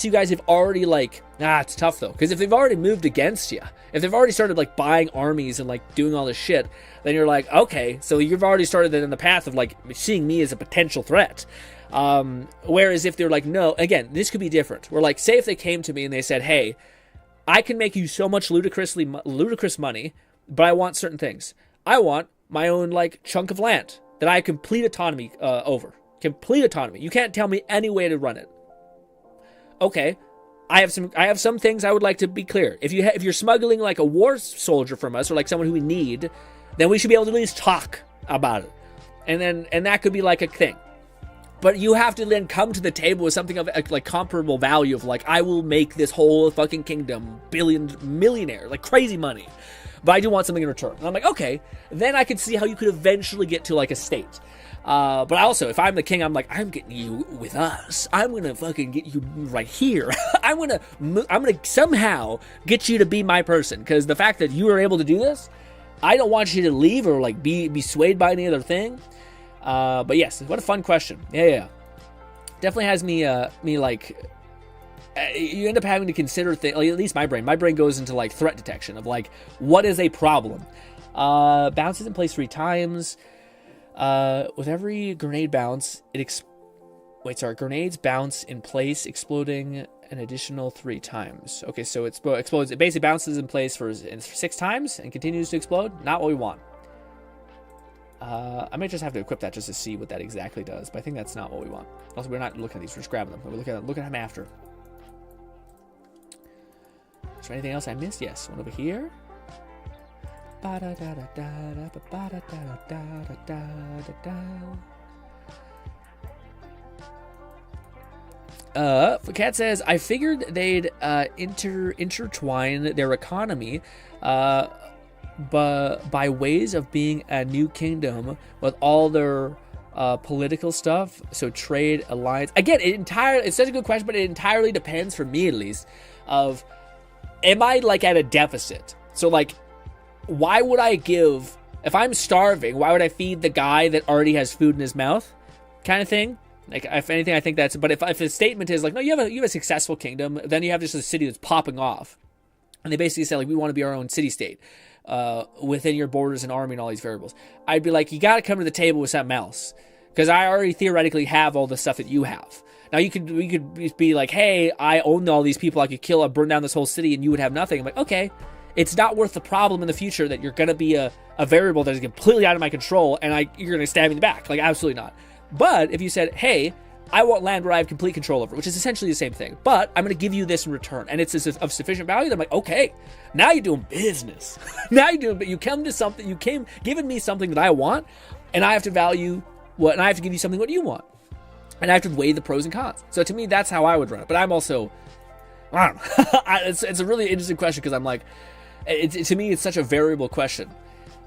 you guys have already it's tough though, because if they've already moved against you, if they've already started like buying armies and like doing all this shit, then you're like, okay, so you've already started in the path of like seeing me as a potential threat. Whereas if they're like, no, again, this could be different. Where like, say if they came to me and they said, hey, I can make you so much ludicrous money, but I want certain things. I want my own like chunk of land that I have complete autonomy over. Complete autonomy. You can't tell me any way to run it. Okay, I have some things I would like to be clear. If you're smuggling like a war soldier from us, or like someone who we need, then we should be able to at least talk about it, and that could be like a thing. But you have to then come to the table with something of like comparable value of like, I will make this whole fucking kingdom millionaire, like crazy money. But I do want something in return. And I'm like, okay, then I could see how you could eventually get to like a state. But also, if I'm the king, I'm like, I'm getting you with us. I'm gonna fucking get you right here. I'm gonna somehow get you to be my person. Because the fact that you were able to do this, I don't want you to leave or like be swayed by any other thing. But yes, what a fun question. Yeah. Definitely has me like, you end up having to consider things, like, at least my brain goes into like threat detection of like, what is a problem? Bounces in place 3 times. With every grenade bounce, grenades bounce in place, exploding an additional 3 times. Okay, so it explodes. It basically bounces in place for 6 times and continues to explode. Not what we want. I might just have to equip that just to see what that exactly does, but I think that's not what we want. Also, we're not looking at these, we're just grabbing them. We're looking at them after. Is there anything else I missed? Yes, one over here. Cat says, I figured they'd intertwine their economy but by ways of being a new kingdom with all their political stuff, so trade, alliance. Again, it's such a good question, but it entirely depends, for me at least, of am I like at a deficit? So like, why would I give, if I'm starving, why would I feed the guy that already has food in his mouth, kind of thing? Like, if anything, I think that's, but if the statement is like, no, you have a successful kingdom, then you have just a city that's popping off, and they basically say like, we want to be our own city state within your borders and army and all these variables. I'd be like, you got to come to the table with something else, because I already theoretically have all the stuff that you have. Now we could be like, hey, I own all these people, I could kill or burn down this whole city, and you would have nothing. I'm like, okay, it's not worth the problem in the future that you're gonna be a variable that is completely out of my control, and you're gonna stab me in the back. Like, absolutely not. But if you said, hey, I want land where I have complete control over, which is essentially the same thing, but I'm going to give you this in return, and it's of sufficient value, then I'm like, okay, now you're doing business. But you come to something, giving me something that I want, and I have to value and I have to give you something what you want. And I have to weigh the pros and cons. So to me, that's how I would run it. But I'm also, I don't know. It's a really interesting question, because I'm like, to me, it's such a variable question.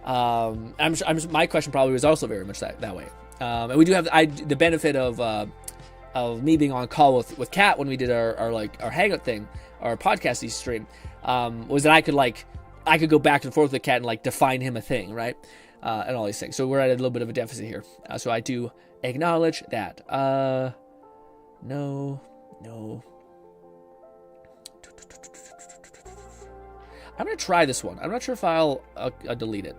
My question probably was also very much that way. And we do have the benefit of me being on call with Kat when we did our hangout thing, our podcasting stream, was that I could go back and forth with Kat and like define him a thing, right? And all these things. So we're at a little bit of a deficit here. So I do acknowledge that. No. I'm gonna try this one. I'm not sure if I'll delete it.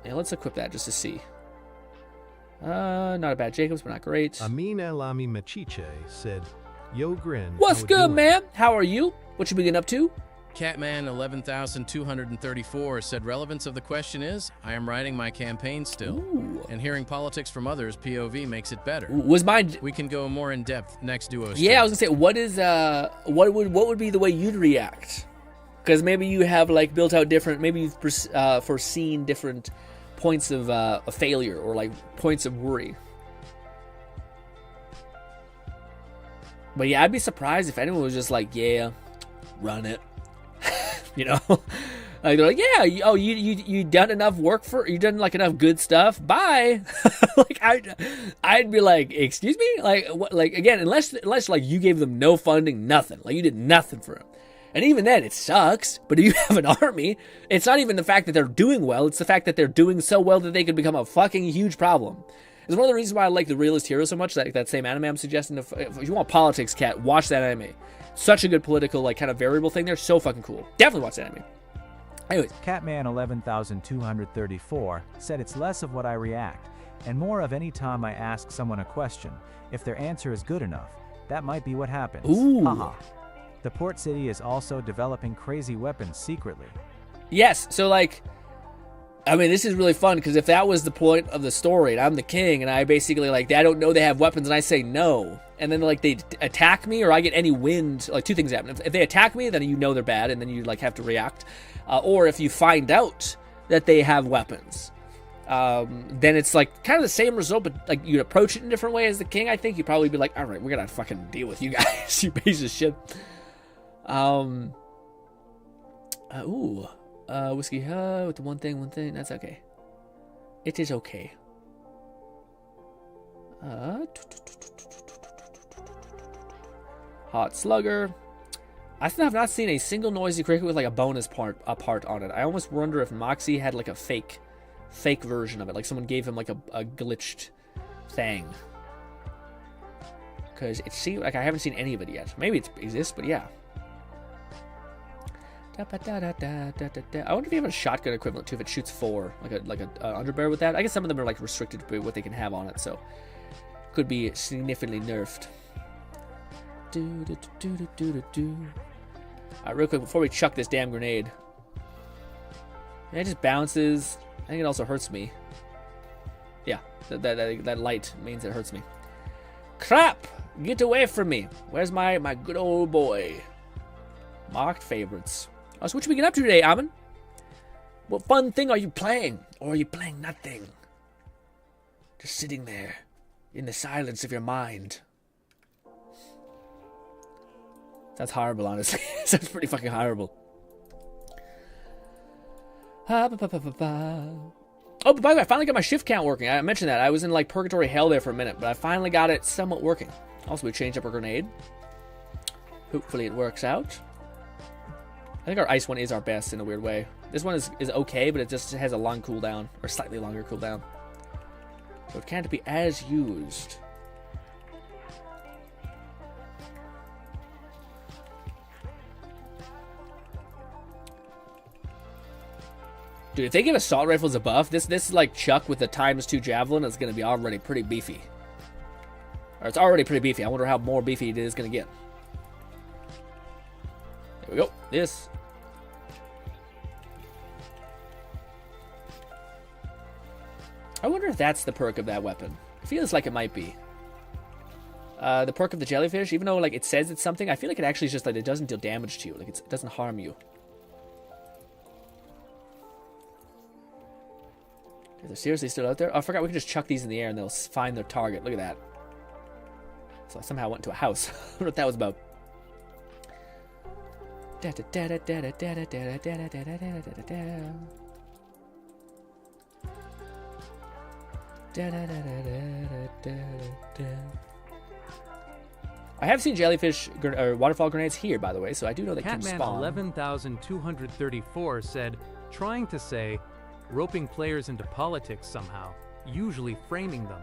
Yeah, let's equip that just to see. Not a bad Jacobs, but not great. Amin Elami Machiche said, Yo, Grin. What's good, man? How are you? What you been up to? Catman 11,234 said, relevance of the question is, I am writing my campaign still. Ooh. And hearing politics from others, POV makes it better. We can go more in depth next duo stream. Yeah, I was gonna say, what would be the way you'd react? Because maybe you have like built out different, maybe you've foreseen different points of failure or like points of worry. But yeah, I'd be surprised if anyone was just like, yeah, run it. You know, like they're like, yeah, you done enough work you done like enough good stuff. Bye. Like I'd be like, excuse me, like what? Like again, unless like you gave them no funding, nothing, like you did nothing for them. And even then, it sucks. But if you have an army, it's not even the fact that they're doing well. It's the fact that they're doing so well that they could become a fucking huge problem. It's one of the reasons why I like the Realist Hero so much. That same anime I'm suggesting. If you want politics, Cat, watch that anime. Such a good political, like, kind of variable thing there. So fucking cool. Definitely watch that anime. Anyways. Catman 11,234 said it's less of what I react, and more of any time I ask someone a question. If their answer is good enough, that might be what happens. Ooh. Haha. The port city is also developing crazy weapons secretly. Yes, so like, I mean, this is really fun, because if that was the point of the story, and I'm the king, and I basically, like, I don't know they have weapons, and I say no, and then, like, they attack me, or I get any wind, like, two things happen. If they attack me, then you know they're bad, and then you, like, have to react. Or if you find out that they have weapons, then it's like kind of the same result, but like you'd approach it in a different way as the king. I think you'd probably be like, all right, we're gonna fucking deal with you guys, you piece of shit. Whiskey with the one thing, that's okay. It is okay. Hot Slugger. I still have not seen a single noisy cricket with like a bonus part on it. I almost wonder if Moxie had like a fake version of it, like someone gave him like a glitched thing. Because it seems like I haven't seen any of it yet. Maybe it exists, but yeah. I wonder if you have a shotgun equivalent to if it shoots 4, like a underbear with that. I guess some of them are like restricted to what they can have on it, so could be significantly nerfed. Alright, real quick before we chuck this damn grenade. It just bounces. I think it also hurts me. Yeah, that light means it hurts me. Crap! Get away from me! Where's my good old boy? Marked favorites. Oh, so what you been up to today, Amon? What fun thing are you playing? Or are you playing nothing? Just sitting there, in the silence of your mind. That's horrible, honestly. Sounds pretty fucking horrible. Oh, but by the way, I finally got my shift count working. I mentioned that. I was in like purgatory hell there for a minute, but I finally got it somewhat working. Also, we changed up our grenade. Hopefully it works out. I think our ice one is our best in a weird way. This one is okay, but it just has a long cooldown, or slightly longer cooldown. So it can't be as used. Dude, if they give assault rifles a buff, this like Chuck with the ×2 javelin is going to be already pretty beefy. Or it's already pretty beefy. I wonder how more beefy it is going to get. There we go. This. I wonder if that's the perk of that weapon. It feels like it might be. The perk of the jellyfish, even though like it says it's something, I feel like it actually is just like it doesn't deal damage to you. Like it doesn't harm you. Is it seriously still out there? Oh, I forgot we can just chuck these in the air and they'll find their target. Look at that. So I somehow went to a house. I wonder what that was about. I have seen jellyfish or waterfall grenades here, by the way, so I do know they can spawn. Catman 11,234 said, trying to say, roping players into politics somehow, usually framing them,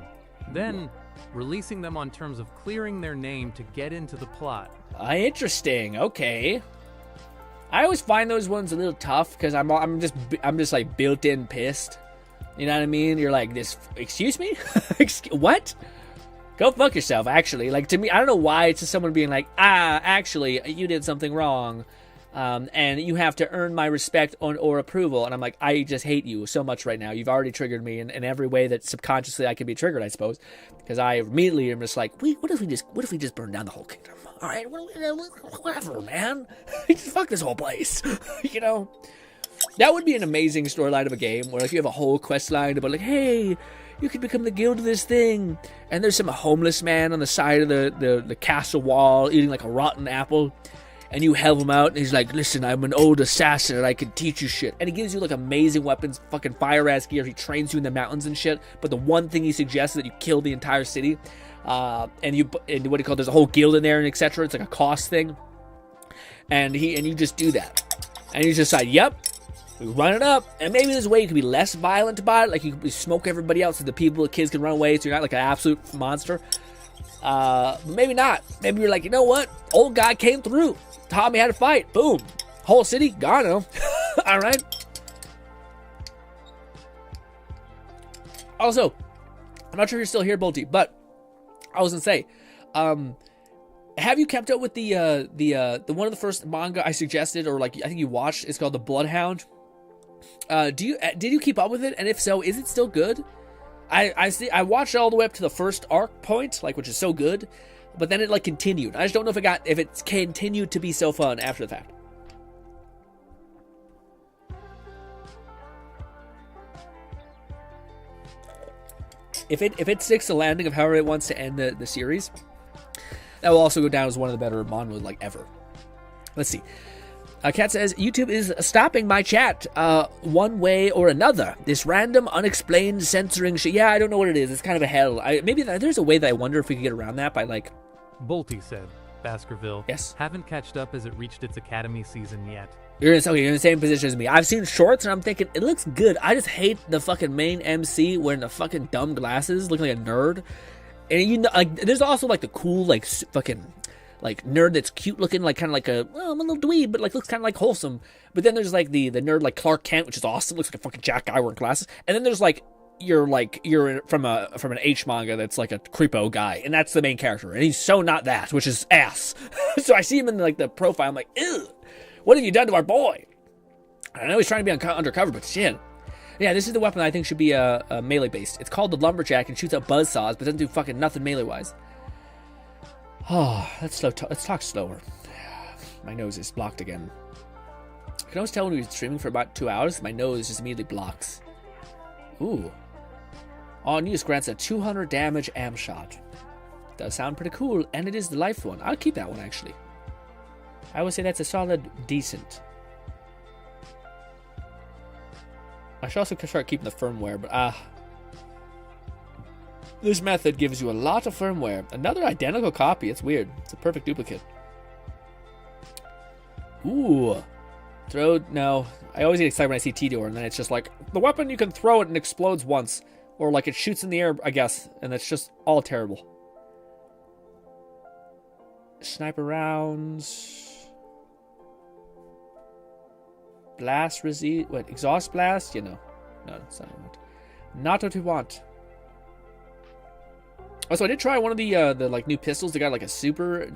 then releasing them on terms of clearing their name to get into the plot. Interesting. Okay. I always find those ones a little tough because I'm just like built-in pissed. You know what I mean? You're like, this, excuse me? What? Go fuck yourself, actually. Like, to me, I don't know why it's just someone being like, actually, you did something wrong. And you have to earn my respect or approval. And I'm like, I just hate you so much right now. You've already triggered me in every way that subconsciously I can be triggered, I suppose. Because I immediately am just like, wait, what if we just burn down the whole kingdom? All right, whatever, man. Just fuck this whole place. You know? That would be an amazing storyline of a game where like you have a whole quest line about like, hey, you could become the guild of this thing. And there's some homeless man on the side of the castle wall eating like a rotten apple. And you help him out, and he's like, listen, I'm an old assassin, and I can teach you shit. And he gives you, like, amazing weapons, fucking fire-ass gear. He trains you in the mountains and shit. But the one thing he suggests is that you kill the entire city. And what do you call it? There's a whole guild in there, and etc. It's like a cost thing. And you just do that. And you just decide, yep, we run it up. And maybe there's a way you can be less violent about it. Like, you can smoke everybody else so the kids can run away, so you're not, like, an absolute monster. Maybe not. Maybe you're like, you know what? Old guy came through. Taught me how to fight. Boom. Whole city gone. All right. Also, I'm not sure you're still here, Bolty, but I was gonna say, have you kept up with the one of the first manga I suggested, or like I think you watched? It's called The Bloodhound. Did you keep up with it? And if so, is it still good? I watched it all the way up to the first arc point, like which is so good. But then it like continued. I just don't know if it continued to be so fun after the fact. if it sticks to landing of however it wants to end the series, that will also go down as one of the better manhwa like ever. Let's see. Kat says, YouTube is stopping my chat one way or another. This random, unexplained censoring shit. Yeah, I don't know what it is. It's kind of a hell. Maybe there's a way that I wonder if we could get around that by, like... Bolty said, Baskerville. Yes. Haven't catched up as it reached its Academy season yet. You're in the same position as me. I've seen shorts and I'm thinking, it looks good. I just hate the fucking main MC wearing the fucking dumb glasses, looking like a nerd. And you know, like, there's also like the cool, like, fucking... like nerd that's cute looking, like kind of like I'm a little dweeb, but like looks kind of like wholesome. But then there's like the nerd like Clark Kent, which is awesome, looks like a fucking jack guy wearing glasses. And then there's like you're from an H manga that's like a creepo guy, and that's the main character, and he's so not that, which is ass. So I see him in like the profile, I'm like, ew, what have you done to our boy? I know he's trying to be undercover, but shit. Yeah, this is the weapon I think should be melee based. It's called the Lumberjack and shoots out buzzsaws, but doesn't do fucking nothing melee wise. Oh, let's talk slower. My nose is blocked again. I can always tell when we're streaming for about 2 hours, my nose just immediately blocks. Ooh. On use grants a 200 damage am shot. Does sound pretty cool, and it is the life one. I'll keep that one, actually. I would say that's a solid decent. I should also start keeping the firmware, but this method gives you a lot of firmware. Another identical copy. It's weird. It's a perfect duplicate. Ooh. No. I always get excited when I see T-Door, and then it's just like, the weapon, you can throw it and it explodes once. Or like it shoots in the air, I guess. And it's just all terrible. Sniper rounds. Blast resist. What? Exhaust blast? You know. No, that's not what I want. Not what we want. Also, I did try one of the like new pistols. They got like a super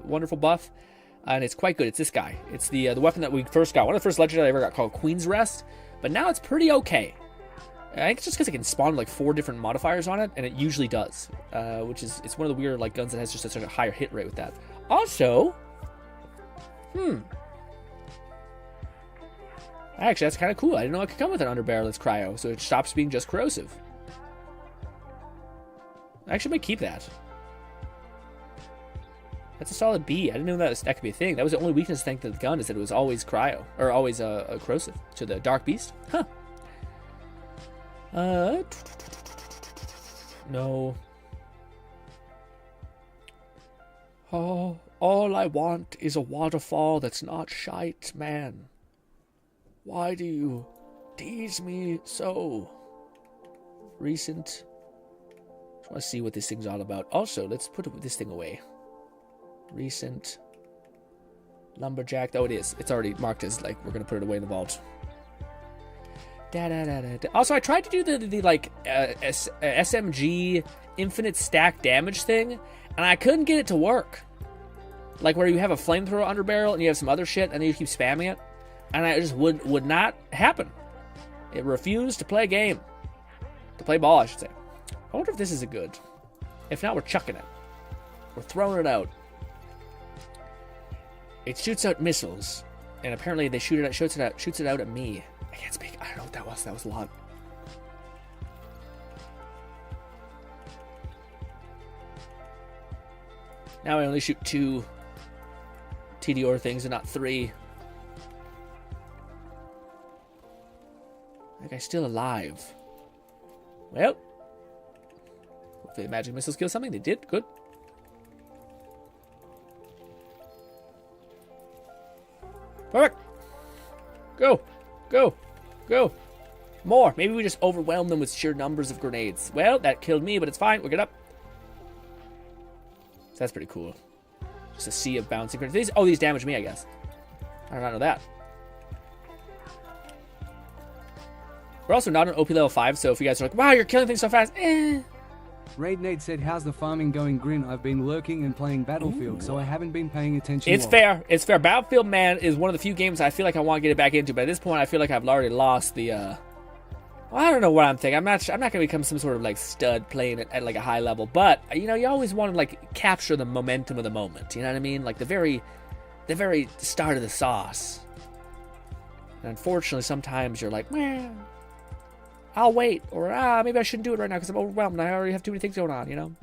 wonderful buff, and it's quite good. It's this guy. It's the weapon that we first got. One of the first legendaries I ever got, called Queen's Rest. But now it's pretty okay. I think it's just because it can spawn like 4 different modifiers on it, and it usually does. It's one of the weird like guns that has just such a higher hit rate with that. Also, actually, that's kind of cool. I didn't know it could come with an underbarrel that's cryo, so it stops being just corrosive. I actually might keep that. That's a solid B. I didn't know that could be a thing. That was the only weakness I think to the gun, is that it was always cryo, or always corrosive to the Dark Beast. Huh. No. Oh, all I want is a waterfall that's not shite, man. Why do you tease me so? Recent. I want to see what this thing's all about. Also, let's put this thing away. Recent. Lumberjack. Oh, it is. It's already marked as, like, we're going to put it away in the vault. Also, I tried to do the like, SMG infinite stack damage thing, and I couldn't get it to work. Like, where you have a flamethrower underbarrel, and you have some other shit, and then you keep spamming it. And it just would not happen. It refused to play game. To play ball, I should say. I wonder if this is a good. If not, we're chucking it. We're throwing it out. It shoots out missiles, and apparently they shoots it out at me. I can't speak. I don't know what that was. That was a lot. Now I only shoot 2 TDR things and not 3. That guy's still alive. Well. Hopefully the magic missiles kill something. They did. Good. Perfect. Go. Go. Go. More. Maybe we just overwhelm them with sheer numbers of grenades. Well, that killed me, but it's fine. We'll get up. So that's pretty cool. Just a sea of bouncing grenades. These damage me, I guess. I did not know that. We're also not on OP level 5, so if you guys are like, wow, you're killing things so fast, Raid Nate said, how's the farming going, Grin? I've been lurking and playing Battlefield, so I haven't been paying attention. It's fair. It's fair. Battlefield, man, is one of the few games I feel like I want to get it back into, but at this point, I feel like I've already lost the, well, I don't know what I'm thinking. I'm not going to become some sort of, like, stud playing it at, like, a high level, but, you know, you always want to, like, capture the momentum of the moment, you know what I mean? Like, the very start of the sauce. And unfortunately, sometimes you're like, man, I'll wait, or maybe I shouldn't do it right now because I'm overwhelmed. I already have too many things going on, you know.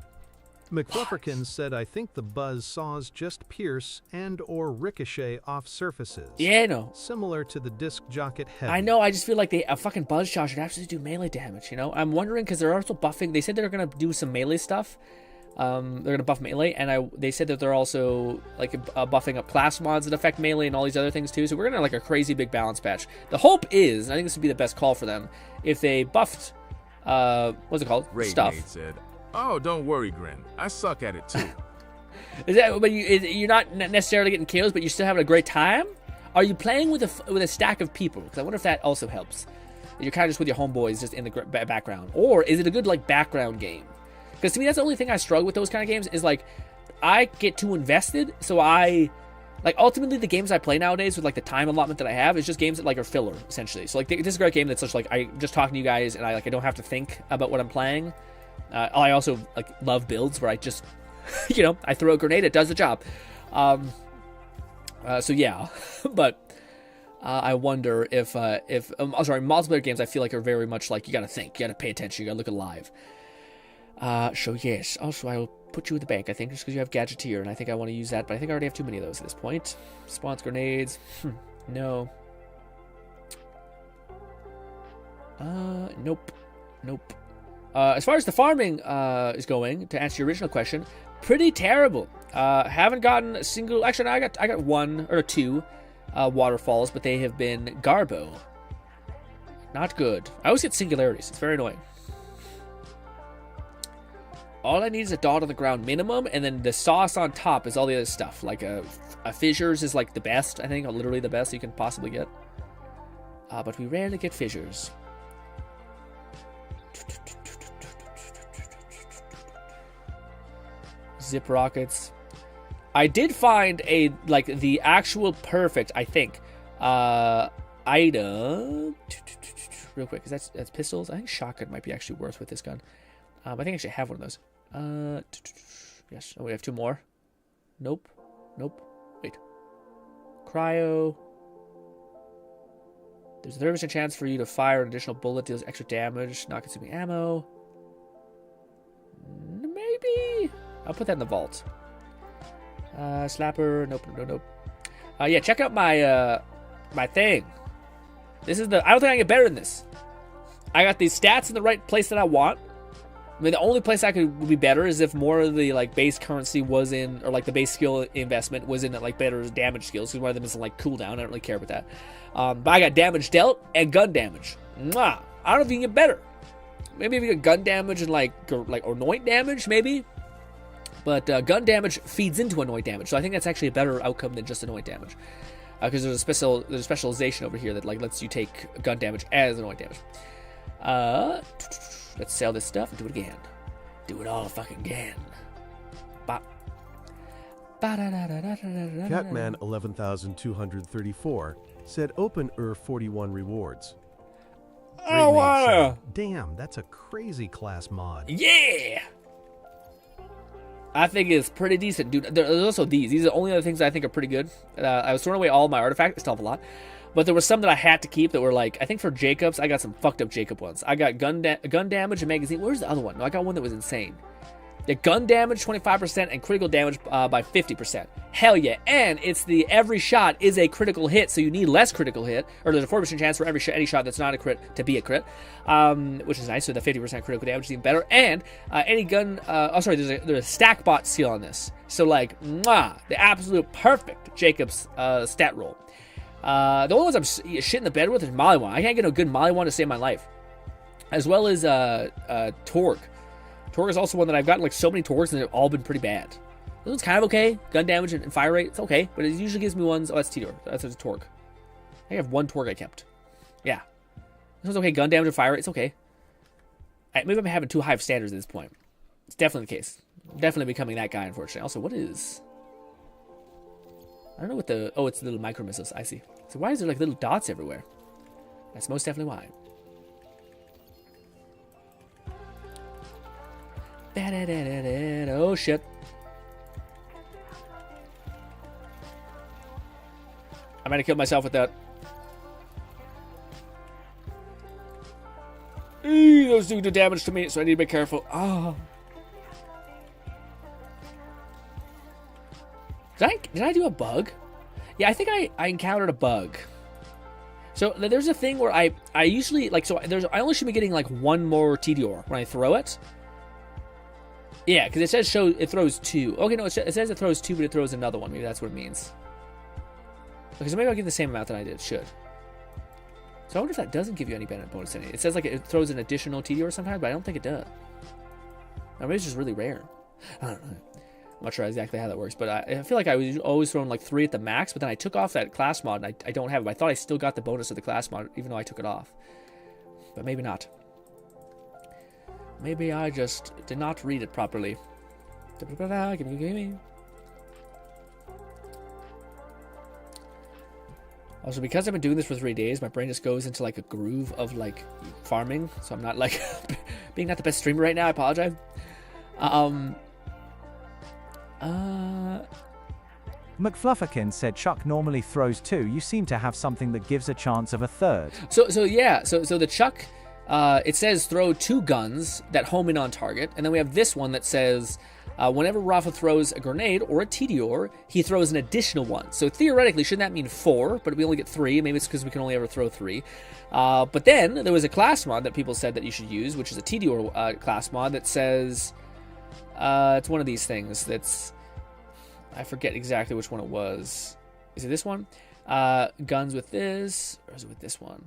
McFlufferkins said, I think the buzz saws just pierce and or ricochet off surfaces. Yeah, no. Similar to the disc jocket heavy. I know, I just feel like a fucking buzz shot should actually do melee damage, you know? I'm wondering, because they're also buffing, they said they're going to do some melee stuff. They're going to buff melee, and they said that they're also like buffing up class mods that affect melee and all these other things too, so we're going to like a crazy big balance patch. The hope is, I think this would be the best call for them, if they buffed, what's it called? Stuff. Said, oh, don't worry, Grin. I suck at it too. Is that, but you're not necessarily getting kills, but you're still having a great time? Are you playing with a stack of people? Because I wonder if that also helps. You're kind of just with your homeboys just in the background. Or is it a good like background game? Because to me, that's the only thing I struggle with those kind of games is like, I get too invested, so like ultimately the games I play nowadays with like the time allotment that I have is just games that like are filler, essentially. So like this is a great game that's just like, I just talking to you guys and I don't have to think about what I'm playing. I also like love builds where I just, you know, I throw a grenade, it does the job. So yeah, but I wonder if multiplayer games I feel like are very much like you got to think, you got to pay attention, you got to look alive. So yes, also I will put you in the bank, I think, just because you have Gadgeteer, and I think I want to use that, but I think I already have too many of those at this point. Spawns grenades, no. Nope. As far as the farming is going, to answer your original question, pretty terrible. Haven't gotten a single. Actually, no, I got one or two waterfalls, but they have been garbo. Not good. I always get singularities. It's very annoying. All I need is a dot on the ground minimum, and then the sauce on top is all the other stuff. Like a fissures is like the best, I think, literally the best you can possibly get. But we rarely get fissures. Zip rockets. I did find the actual perfect, I think, item. Real quick, because that's pistols. I think shotgun might be actually worth with this gun. I think I actually have one of those. Yes. Oh, we have two more. Nope. Wait. Cryo. There's a 30% chance for you to fire an additional bullet, deals extra damage, not consuming ammo. Maybe. I'll put that in the vault. Slapper. Nope. Yeah, check out my my thing. This is I don't think I can get better than this. I got these stats in the right place that I want. I mean, the only place I would be better is if more of the like base currency was in, or like the base skill investment was in like better damage skills. Because one of them is like cooldown. I don't really care about that. But I got damage dealt and gun damage. Mwah! I don't know if you can get better. Maybe if you get gun damage and like anoint damage, maybe. But gun damage feeds into anoint damage, so I think that's actually a better outcome than just anoint damage. Because there's a specialization over here that like lets you take gun damage as anoint damage. Let's sell this stuff and do it again. Do it all fucking again. Bop. Catman 11,234 said open 41 rewards. Oh wow! Damn, that's a crazy class mod. Yeah. I think it's pretty decent, dude. There's also these. These are the only other things I think are pretty good. I was throwing away all my artifacts. I still have a lot. But there were some that I had to keep that were like, I think for Jacobs, I got some fucked up Jacob ones. I got gun damage and magazine. Where's the other one? No, I got one that was insane. The gun damage 25% and critical damage by 50%. Hell yeah. And it's the every shot is a critical hit, so you need less critical hit, or there's a 40% chance for any shot that's not a crit to be a crit, which is nice. So the 50% critical damage is even better. And any gun, there's a stack bot seal on this. So like, the absolute perfect Jacobs stat roll. The only ones I'm shitting the bed with is Maliwan. I can't get a good Maliwan to save my life. As well as Torg. Torg is also one that I've gotten like so many Torgs and they've all been pretty bad. This one's kind of okay. Gun damage and fire rate, it's okay. But it usually gives me ones. Oh, that's T-Torg. That's a Torg. I have one Torg I kept. Yeah. This one's okay. Gun damage and fire rate, it's okay. Maybe I'm having too high of standards at this point. It's definitely the case. I'm definitely becoming that guy, unfortunately. Also, what is... I don't know what the... Oh, it's the little micro missiles. I see. So why is there like little dots everywhere? That's most definitely why. Oh shit. I might have killed myself with that. Those do damage to me, so I need to be careful. Ah. Did I do a bug? Yeah, I think I encountered a bug. So there's a thing where I usually like I only should be getting like one more Tediore when I throw it. Yeah, because it says it throws 2. Okay, no, it says it throws 2, but it throws another one. Maybe that's what it means. Okay, so maybe I'll get the same amount that I did. It should. So I wonder if that doesn't give you any bonus. It says like it throws an additional Tediore sometimes, but I don't think it does. Or maybe it's just really rare. I don't know. I'm not sure exactly how that works, but I feel like I was always throwing like 3 at the max, but then I took off that class mod, and I don't have it. I thought I still got the bonus of the class mod, even though I took it off. But maybe not. Maybe I just did not read it properly. Give me. Also, because I've been doing this for 3 days, my brain just goes into like a groove of like farming, so I'm not like being not the best streamer right now. I apologize. McFlufferkin said Chuck normally throws 2. You seem to have something that gives a chance of a 3rd. So the Chuck, it says throw 2 guns that home in on target, and then we have this one that says whenever Rafa throws a grenade or a Tediore, he throws an additional one. So theoretically, shouldn't that mean 4? But we only get 3. Maybe it's because we can only ever throw 3. But then there was a class mod that people said that you should use, which is a Tediore class mod that says it's one of these things that's, I forget exactly which one it was. Is it this one? Guns with this, or is it with this one?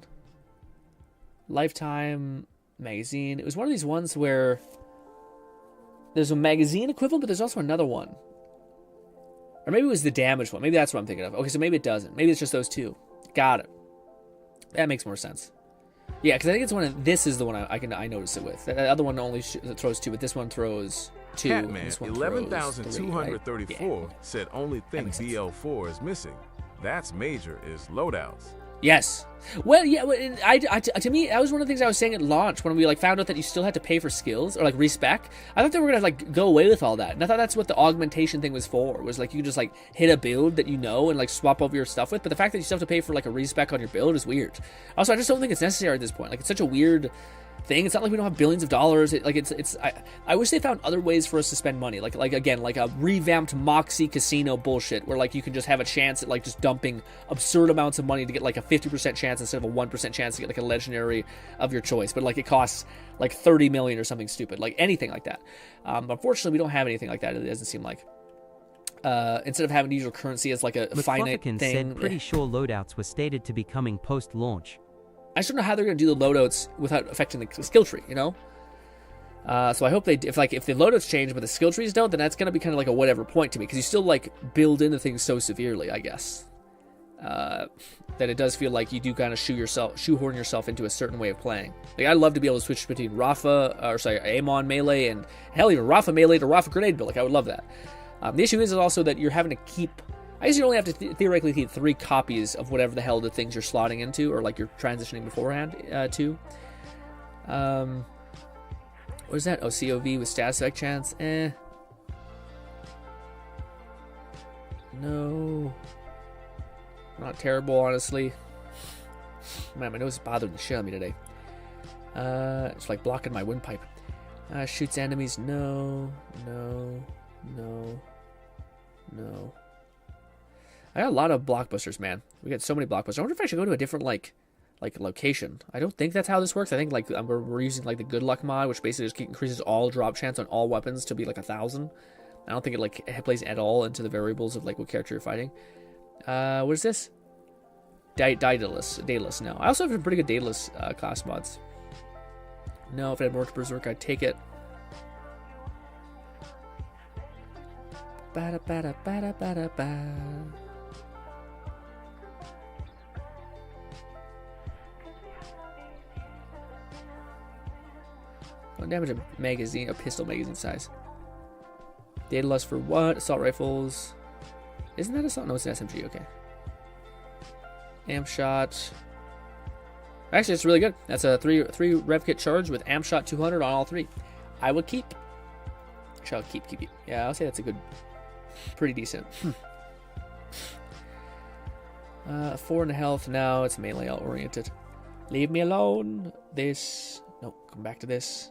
Lifetime magazine. It was one of these ones where there's a magazine equivalent, but there's also another one. Or maybe it was the damage one. Maybe that's what I'm thinking of. Okay, so maybe it doesn't. Maybe it's just those 2. Got it. That makes more sense. Yeah, because I think it's one of, this is the one I notice it with. The other one only throws 2, but this one throws 2. Catman 11,234 said only thing BL4 is missing. That's major is loadouts. Yes. Well, yeah. To me, that was one of the things I was saying at launch when we like found out that you still had to pay for skills or like respec. I thought they were gonna like go away with all that, and I thought that's what the augmentation thing was for. Was like you just like hit a build that you know and like swap over your stuff with. But the fact that you still have to pay for like a respec on your build is weird. Also, I just don't think it's necessary at this point. Like it's such a weird thing. It's not like we don't have billions of dollars. I wish they found other ways for us to spend money. Like again, like a revamped Moxie casino bullshit where like you can just have a chance at like just dumping absurd amounts of money to get like a 50% chance instead of a 1% chance to get like a legendary of your choice. But like it costs like 30 million or something stupid. Like anything like that. Unfortunately, we don't have anything like that. It doesn't seem like. Instead of having to use your currency as like a finite thing. Said pretty sure loadouts were stated to be coming post-launch. I just don't know how they're going to do the loadouts without affecting the skill tree, you know? So I hope if the loadouts change but the skill trees don't, then that's going to be kind of like a whatever point to me, because you still like build into things so severely, I guess. That it does feel like you do kind of shoehorn yourself into a certain way of playing. Like I'd love to be able to switch between Amon melee and hell even Rafa melee to Rafa grenade build. Like I would love that. The issue is also that you're having to keep. I guess you only have to theoretically keep 3 copies of whatever the hell the things you're slotting into, or like you're transitioning beforehand to. What is that? Oh, COV with status effect chance. No. Not terrible, honestly. Man, my nose is bothering the shit out of me today. It's like blocking my windpipe. Shoots enemies. No. I got a lot of blockbusters, man. We got so many blockbusters. I wonder if I should go to a different like location. I don't think that's how this works. I think like we're using like the good luck mod, which basically just increases all drop chance on all weapons to be like 1,000. I don't think it like plays at all into the variables of like what character you're fighting. What is this? Daedalus. No, I also have some pretty good Daedalus class mods. No, if I had more to Berserk, I'd take it. Ba-da-ba-da-ba-da-ba-da-ba. One damage a magazine, a pistol magazine size. Daedalus for what? Assault rifles. Isn't that assault? No, it's an SMG. Okay. Amp shot. Actually, it's really good. That's a three rev kit charge with amp shot 200 on all 3. I would keep. Shall keep. Yeah, I'll say that's a good, pretty decent. 4 in health now. It's melee oriented. Leave me alone. This Nope, come back to this.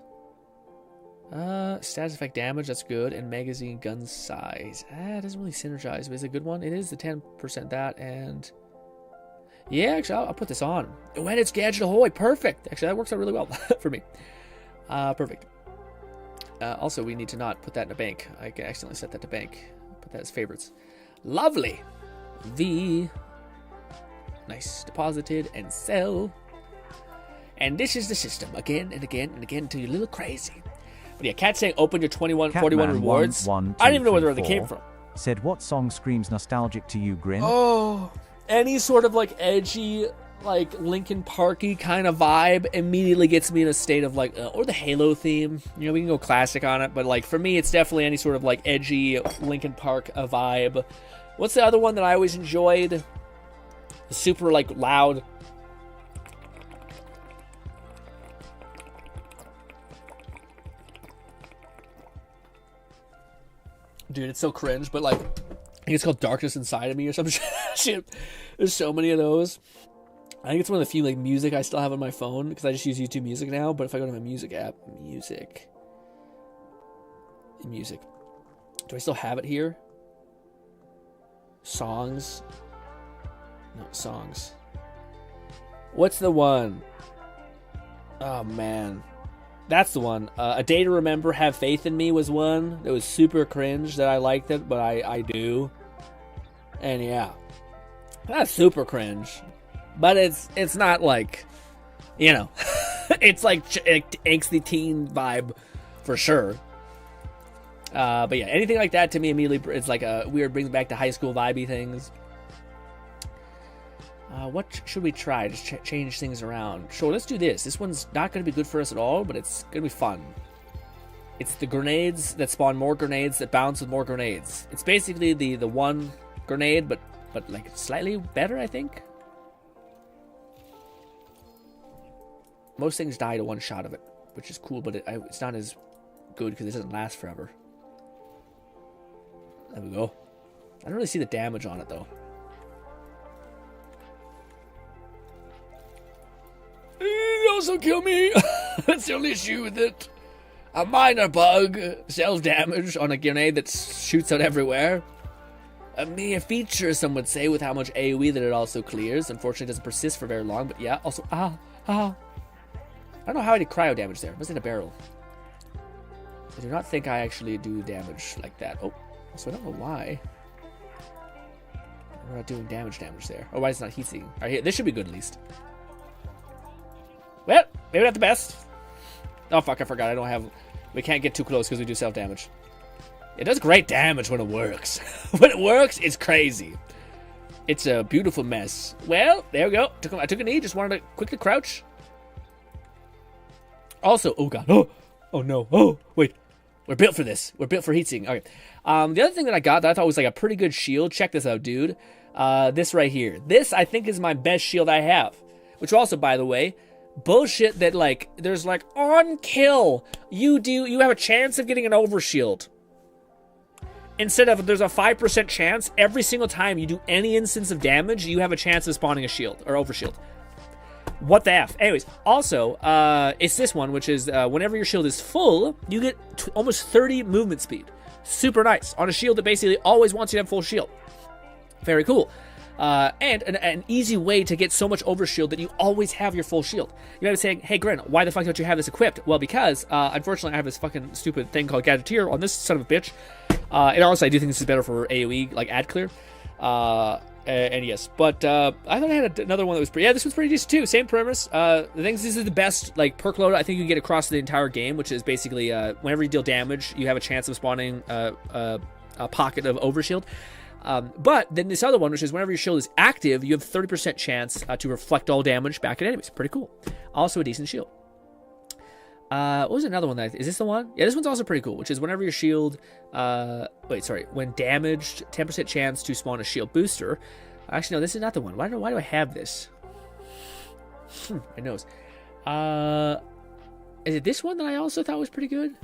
Status effect damage, that's good. And magazine gun size. It doesn't really synergize, but it's a good one. It is the 10% that, and... Yeah, actually, I'll put this on. When it's Gadget Ahoy, perfect. Actually, that works out really well for me. Perfect. Also, we need to not put that in a bank. I can accidentally set that to bank. Put that as favorites. Lovely. V. Nice. Deposited and sell. And this is the system again and again and again until you're a little crazy. But yeah, Cat saying open your 41 rewards. I don't even know where they came from. Said, what song screams nostalgic to you, Grin? Oh, any sort of like edgy, like Linkin Parky kind of vibe immediately gets me in a state of like, or the Halo theme. You know, we can go classic on it, but like for me, it's definitely any sort of like edgy Linkin Park vibe. What's the other one that I always enjoyed? Super like loud. Dude, it's so cringe, but like, I think it's called Darkness Inside of Me or some shit. There's so many of those. I think it's one of the few like music I still have on my phone because I just use YouTube Music now. But if I go to my music app, music. Do I still have it here? Songs. No, songs. What's the one? Oh, man. That's the one. A Day to Remember, Have Faith in Me was one. It was super cringe that I liked it, but I do. And yeah. That's super cringe. But it's not like, you know, it's like angsty teen vibe for sure. But yeah, anything like that to me immediately, it's like a weird, brings back to high school vibey things. What should we try to change things around? Sure, let's do this. This one's not going to be good for us at all, but it's going to be fun. It's the grenades that spawn more grenades that bounce with more grenades. It's basically the one grenade, but like slightly better, I think. Most things die to one shot of it, which is cool, but it's not as good because it doesn't last forever. There we go. I don't really see the damage on it, though. It also kill me. That's the only issue with it. A minor bug. Self-damage on a grenade that shoots out everywhere. A mere feature, some would say, with how much AoE that it also clears. Unfortunately, it doesn't persist for very long, but yeah, also, I don't know how I did cryo damage there. It was in a barrel. I do not think I actually do damage like that. Oh, so I don't know why. We're not doing damage there. Oh, why is it not heat seeking? All right, this should be good at least. Well, maybe not the best. Oh, fuck, I forgot. We can't get too close because we do self-damage. It does great damage when it works. When it works, it's crazy. It's a beautiful mess. Well, there we go. I took a knee. Just wanted to quickly crouch. Also, oh, God. Oh, no. Oh, wait. We're built for this. We're built for heat-seeking. Okay. The other thing that I got that I thought was like a pretty good shield. Check this out, dude. This right here. This, I think, is my best shield I have. Which also, by the way, bullshit that, like, there's, like, on kill, you have a chance of getting an overshield. Instead of, there's a 5% chance every single time you do any instance of damage, you have a chance of spawning a shield, or overshield. What the F? Anyways, also, it's this one, which is, whenever your shield is full, you get almost 30 movement speed. Super nice. On a shield that basically always wants you to have full shield. Very cool. And an easy way to get so much overshield that you always have your full shield. You might be saying, hey, Grin, why the fuck don't you have this equipped? Well, because, unfortunately, I have this fucking stupid thing called Gadgeteer on this son of a bitch. And honestly, I do think this is better for AoE, like ad clear. And yes, but I thought I had another one that was pretty... Yeah, this one's pretty decent too. Same premise. The thing is, this is the best like perk load I think you can get across the entire game, which is basically whenever you deal damage, you have a chance of spawning a pocket of overshield. But then this other one, which is whenever your shield is active, you have 30% chance to reflect all damage back at enemies. Pretty cool. Also a decent shield. What was another one? Is this the one? Yeah, this one's also pretty cool, which is whenever your shield... when damaged, 10% chance to spawn a shield booster. Actually, no, this is not the one. Why do I have this? My nose. Is it this one that I also thought was pretty good?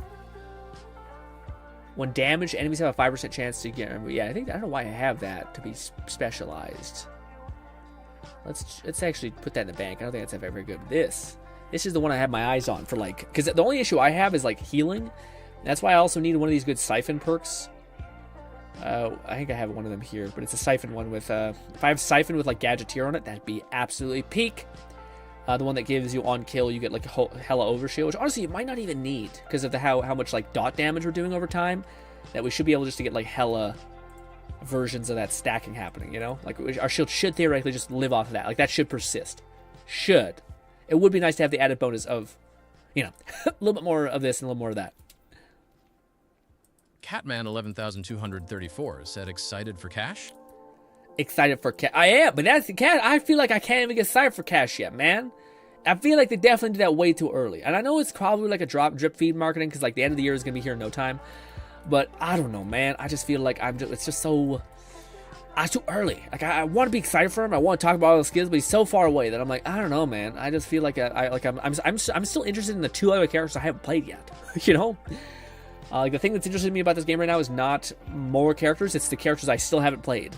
When damaged, enemies have a 5% chance to get... Yeah, I don't know why I have that to be specialized. Let's actually put that in the bank. I don't think that's very good. This This is the one I have my eyes on for, like, because the only issue I have is, like, healing. That's why I also need one of these good siphon perks. I think I have one of them here, but it's a siphon one with, if I have siphon with, like, Gadgeteer on it, that'd be absolutely peak. The one that gives you on kill, you get, like, a hella overshield, which honestly you might not even need because of how much, like, dot damage we're doing over time, that we should be able just to get, like, hella versions of that stacking happening, you know? Like, our shield should theoretically just live off of that. Like, that should persist. Should. It would be nice to have the added bonus of, you know, a little bit more of this and a little more of that. Catman 11,234 said excited for cash? Excited for cash. I am, but that's the cat. I feel like I can't even get excited for cash yet, man. I feel like they definitely did that way too early. And I know it's probably like a drip feed marketing because, like, the end of the year is going to be here in no time. But I don't know, man. I just feel like it's just so... too early. Like, I want to be excited for him. I want to talk about all the skills, but he's so far away that I'm like, I don't know, man. I just feel like I'm still interested in the 2 other characters I haven't played yet. You know? Like, the thing that's interesting to me about this game right now is not more characters. It's the characters I still haven't played.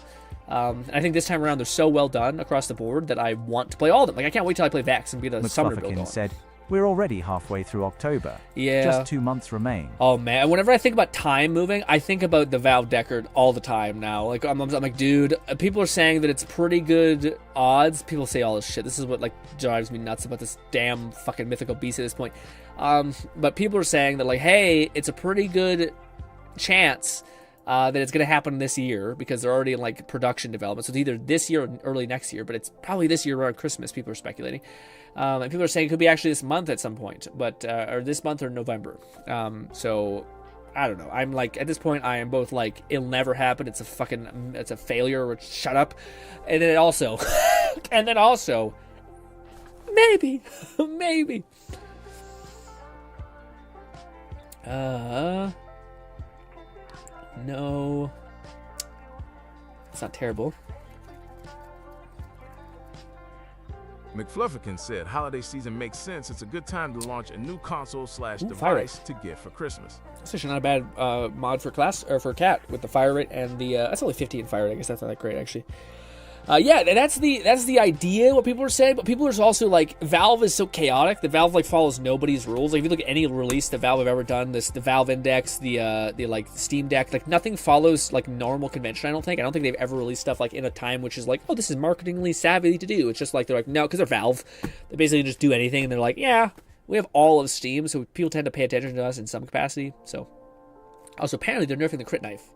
And I think this time around they're so well done across the board that I want to play all of them. Like, I can't wait till I play Vex and be the summoner build on. Said, we're already halfway through October. Yeah. Just 2 months remain. Oh, man. Whenever I think about time moving, I think about the Valve Deckard all the time now. Like, I'm like, dude, people are saying that it's pretty good odds. People say all this shit. This is what, like, drives me nuts about this damn fucking mythical beast at this point. But people are saying that, like, hey, it's a pretty good chance that it's going to happen this year because they're already in, like, production development. So it's either this year or early next year, but it's probably this year around Christmas, people are speculating. And people are saying it could be actually this month at some point, but or this month or November. So I don't know. I'm like, at this point, I am both like, it'll never happen. It's a failure. Or shut up. And then also, maybe. No. It's not terrible. McFlufferkin said, holiday season makes sense. It's a good time to launch a new console/device to get for Christmas. It's actually not a bad mod for class or for cat with the fire rate and the that's only 50 in fire rate. I guess that's not that great actually. Yeah, that's the idea, what people are saying, but people are also like, Valve is so chaotic that Valve like follows nobody's rules. Like, if you look at any release that Valve have ever done, the Valve Index, the like Steam Deck, like nothing follows like normal convention. I don't think they've ever released stuff like in a time which is like, oh, this is marketingly savvy to do. It's just like, they're like, no, because they're Valve, they basically just do anything, and they're like, yeah, we have all of Steam, so people tend to pay attention to us in some capacity. So also apparently they're nerfing the crit knife.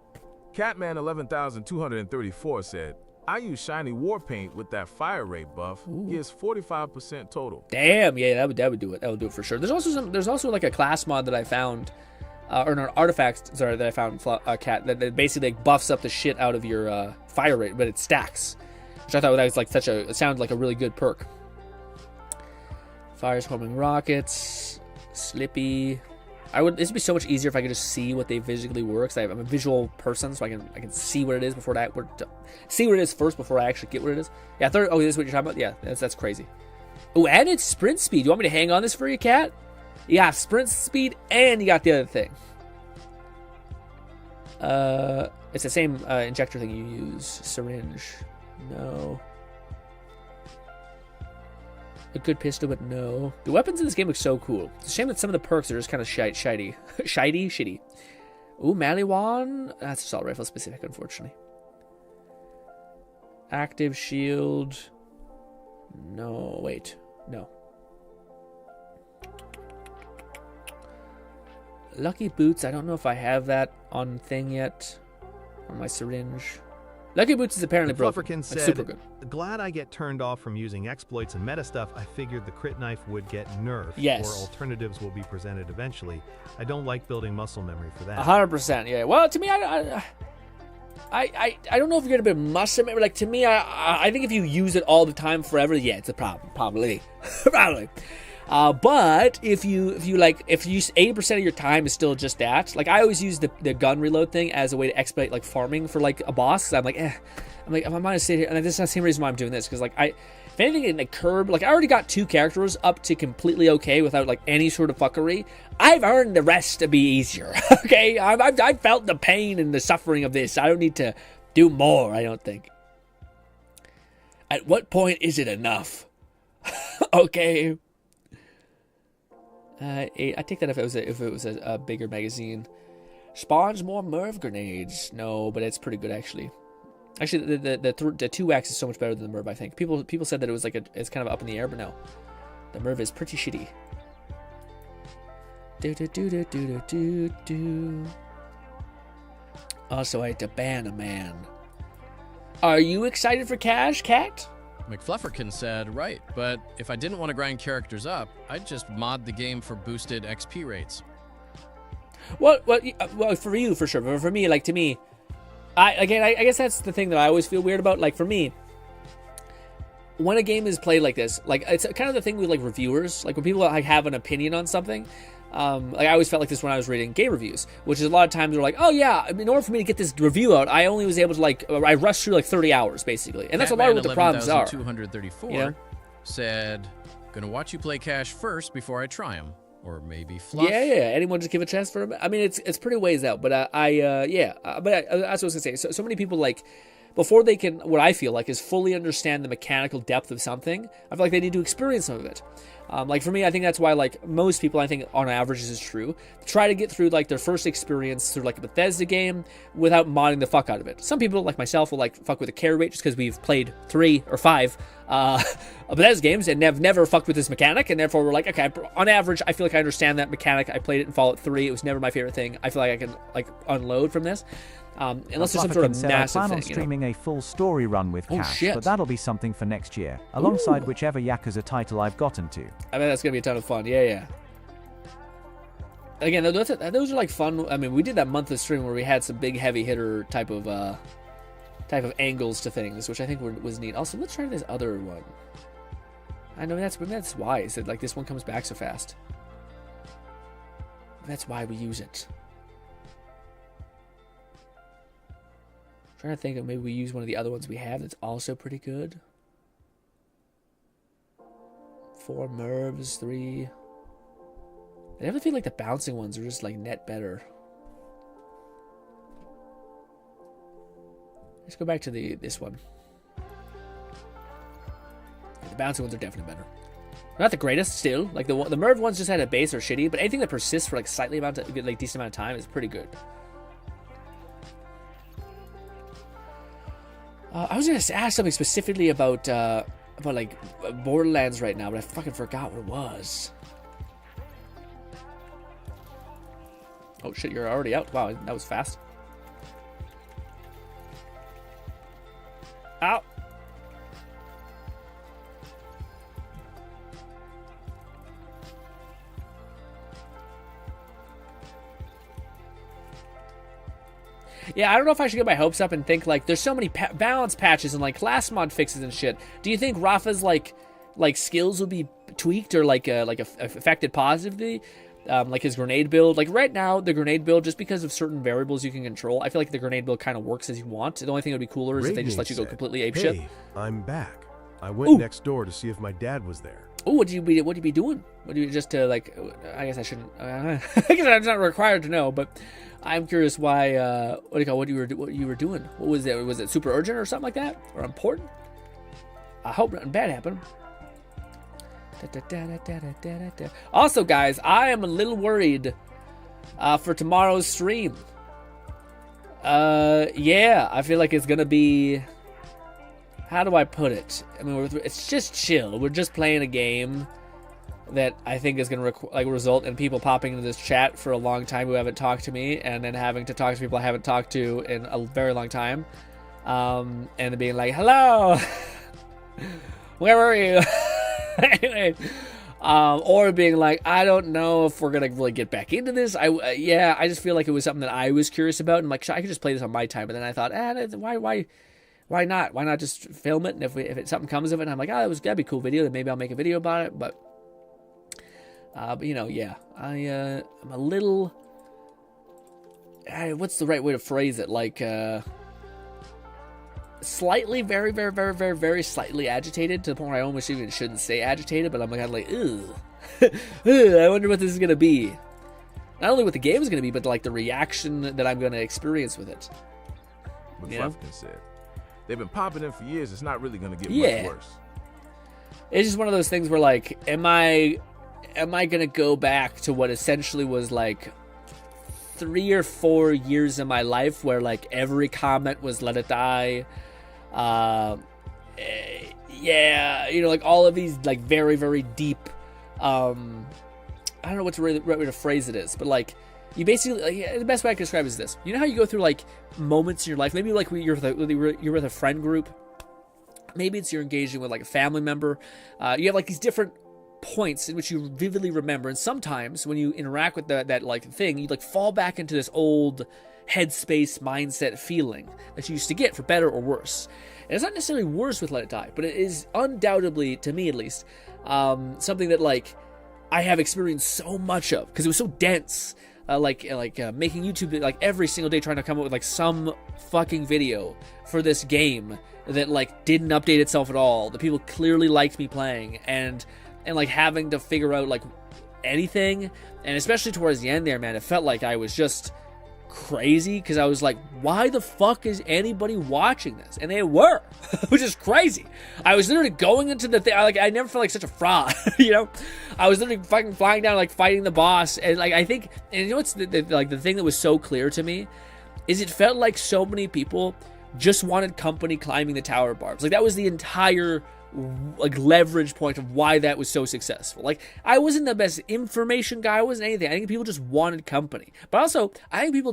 Catman 11,234 said, I use shiny war paint with that fire rate buff. Gives 45% total. Damn, yeah, that would do it. That would do it for sure. There's also like a class mod that I found, or an artifact, sorry, that I found cat that basically like buffs up the shit out of your fire rate, but it stacks, which I thought that was like it sounded like a really good perk. Fires homing rockets, Slippy. This would be so much easier if I could just see what they visually were, because I'm a visual person, so I can see what it is see what it is first before I actually get what it is. Yeah, this is what you're talking about? Yeah, that's crazy. Oh, and it's sprint speed. You want me to hang on this for you, cat? You got sprint speed, and you got the other thing. It's the same injector thing you use. Syringe. No. A good pistol, but no. The weapons in this game look so cool. It's a shame that some of the perks are just kind of shitty. Shitty. Ooh, Maliwan. That's assault rifle specific, unfortunately. Active shield. No, wait. No. Lucky boots. I don't know if I have that on thing yet. On my syringe. Lucky Boots is apparently broken. Flufferkin said, super good. Glad I get turned off from using exploits and meta stuff. I figured the crit knife would get nerfed, yes, or alternatives will be presented eventually. I don't like building muscle memory for that. 100%, yeah. Well, to me, I don't know if you're gonna be muscle memory. Like, to me, I think if you use it all the time forever, yeah, it's a problem. Probably. Probably. But if you use 80% of your time is still just that. Like, I always use the gun reload thing as a way to expedite like farming for like a boss. I'm like, I'm gonna sit here, and this is the same reason why I'm doing this, because like if anything in the curb, like I already got 2 characters up to completely okay without like any sort of fuckery. I've earned the rest to be easier. Okay, I've felt the pain and the suffering of this. I don't need to do more. I don't think. At what point is it enough? Okay. I take that if it was a bigger magazine. Spawns more Merv grenades. No, but it's pretty good actually. Actually, the 2x is so much better than the Merv. I think people said that it was like it's kind of up in the air, but no, the Merv is pretty shitty. Also, I had to ban a man. Are you excited for Cash, Cat? McFlufferkin said, right, but if I didn't want to grind characters up, I'd just mod the game for boosted XP rates. Well, for you, for sure. But for me, like, to me, I guess that's the thing that I always feel weird about. Like, for me, when a game is played like this, like, it's kind of the thing with, like, reviewers. Like, when people, like, have an opinion on something, like, I always felt like this when I was reading game reviews, which is a lot of times they're like, oh, yeah, in order for me to get this review out, I only was able to, like, I rushed through, like, 30 hours, basically. And that's a lot of what the problems are. 234 you know? Said, gonna watch you play Cash first before I try him. Or maybe Fluff. Yeah. Anyone just give a chance for him? I mean, it's pretty ways out, but that's what I was gonna say. So many people, like, before they can, what I feel like is fully understand the mechanical depth of something, I feel like they need to experience some of it. Like, for me, I think that's why, like, most people, I think on average this is true, try to get through, like, their first experience through, like, a Bethesda game without modding the fuck out of it. Some people, like myself, will, like, fuck with the carry rate just because we've played 3 or 5 Bethesda games and have never fucked with this mechanic, and therefore we're like, okay, on average, I feel like I understand that mechanic. I played it in Fallout 3. It was never my favorite thing. I feel like I can, like, unload from this. Unless there's some sort of said, massive I plan on thing, streaming a full story run with Cash, shit. but that'll be something for next year, alongside whichever Yakuza title I've gotten to. I bet that's gonna be a ton of fun. Yeah. Again, those are like fun. I mean, we did that monthly stream where we had some big heavy hitter type of angles to things, which I think was neat. Also, let's try this other one. I know that's why I said, like, this one comes back so fast. That's why we use it. Trying to think of maybe we use one of the other ones we have that's also pretty good. 4 Mervs, 3. I never feel like the bouncing ones are just, like, net better. Let's go back to this one. Yeah, the bouncing ones are definitely better. Not the greatest still. Like, the Merv ones just had a base or shitty, but anything that persists for, like, decent amount of time is pretty good. I was gonna ask something specifically about like Borderlands right now, but I fucking forgot what it was. Oh shit, you're already out. Wow, that was fast. Ow. Yeah, I don't know if I should get my hopes up and think, like, there's so many balance patches and, like, class mod fixes and shit. Do you think Rafa's, like skills will be tweaked or, like affected positively? Like his grenade build. Like, right now, the grenade build, just because of certain variables you can control, I feel like the grenade build kind of works as you want. The only thing that would be cooler is if they just let you go completely apeshit. Hey, I'm back. I went next door to see if my dad was there. Oh, what'd you be doing? Would you just like? I guess I shouldn't. I guess I'm not required to know, but I'm curious why. What you were doing? What was it? Was it super urgent or something like that, or important? I hope nothing bad happened. Also, guys, I am a little worried for tomorrow's stream. Yeah, I feel like it's gonna be. How do I put it? I mean, it's just chill. We're just playing a game that I think is going to result in people popping into this chat for a long time who haven't talked to me, and then having to talk to people I haven't talked to in a very long time, and being like, "Hello, where are you?" Anyway, or being like, "I don't know if we're gonna really get back into this." I just feel like it was something that I was curious about, and like, I could just play this on my time. But then I thought, why not? Why not just film it? And if something comes of it, and I'm like, that'd be a cool video, then maybe I'll make a video about it. But you know, yeah, I'm a little. What's the right way to phrase it? Like, slightly, very, very, very, very, very slightly agitated, to the point where I almost even shouldn't say agitated, but I'm kind of like, ugh. I wonder what this is gonna be. Not only what the game is gonna be, but like the reaction that I'm gonna experience with it. But Fluffkin said, they've been popping in for years. It's not really going to get much worse. It's just one of those things where, like, am I am I gonna go back to what essentially was like 3 or 4 years of my life where like every comment was let it die? Yeah, you know, like all of these like very, very deep, I don't know what the right way to phrase it is, but like you basically, like, the best way I can describe it is this. You know how you go through like moments in your life, maybe like you're with a friend group, maybe it's you're engaging with like a family member, you have like these different points in which you vividly remember, and sometimes when you interact with that like thing, you like fall back into this old headspace mindset feeling that you used to get, for better or worse. And it's not necessarily worse with Let It Die, but it is undoubtedly, to me at least, something that like I have experienced so much of because it was so dense. Making YouTube like every single day, trying to come up with like some fucking video for this game that like didn't update itself at all. The people clearly liked me playing, and like having to figure out like anything, and especially towards the end there, man, it felt like I was just crazy because I was like, why the fuck is anybody watching this? And they were, which is crazy. I was literally going into the thing, like I never felt like such a fraud, you know. I was literally fucking flying down, like fighting the boss, and like I think, and you know what's the thing that was so clear to me is it felt like so many people just wanted company climbing the tower barbs. Like that was the entire like leverage point of why that was so successful. Like I wasn't the best information guy, I wasn't anything. I think people just wanted company. But also I think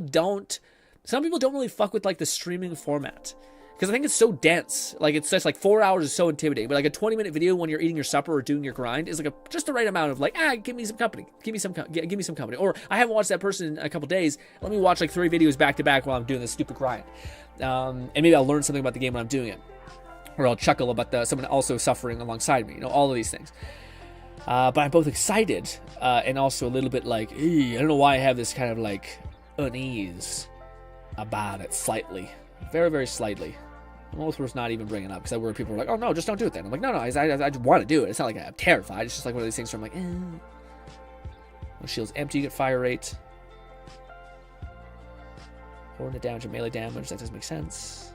some people don't really fuck with like the streaming format, because I think it's so dense. Like it's just like 4 hours is so intimidating, but like a 20-minute video when you're eating your supper or doing your grind is like just the right amount of like, give me some company, give me some company. Or I haven't watched that person in a couple days, let me watch like 3 videos back to back while I'm doing this stupid grind, and maybe I'll learn something about the game when I'm doing it. Or I'll chuckle about someone also suffering alongside me. You know, all of these things. But I'm both excited and also a little bit like, I don't know why I have this kind of like unease about it slightly. Very, very slightly. Most worth not even bringing up, because I worry people are like, oh no, just don't do it then. I'm like, no, I just want to do it. It's not like I'm terrified. It's just like one of these things where I'm like, When shield's empty, you get fire rate. Ordinate damage and melee damage. That doesn't make sense.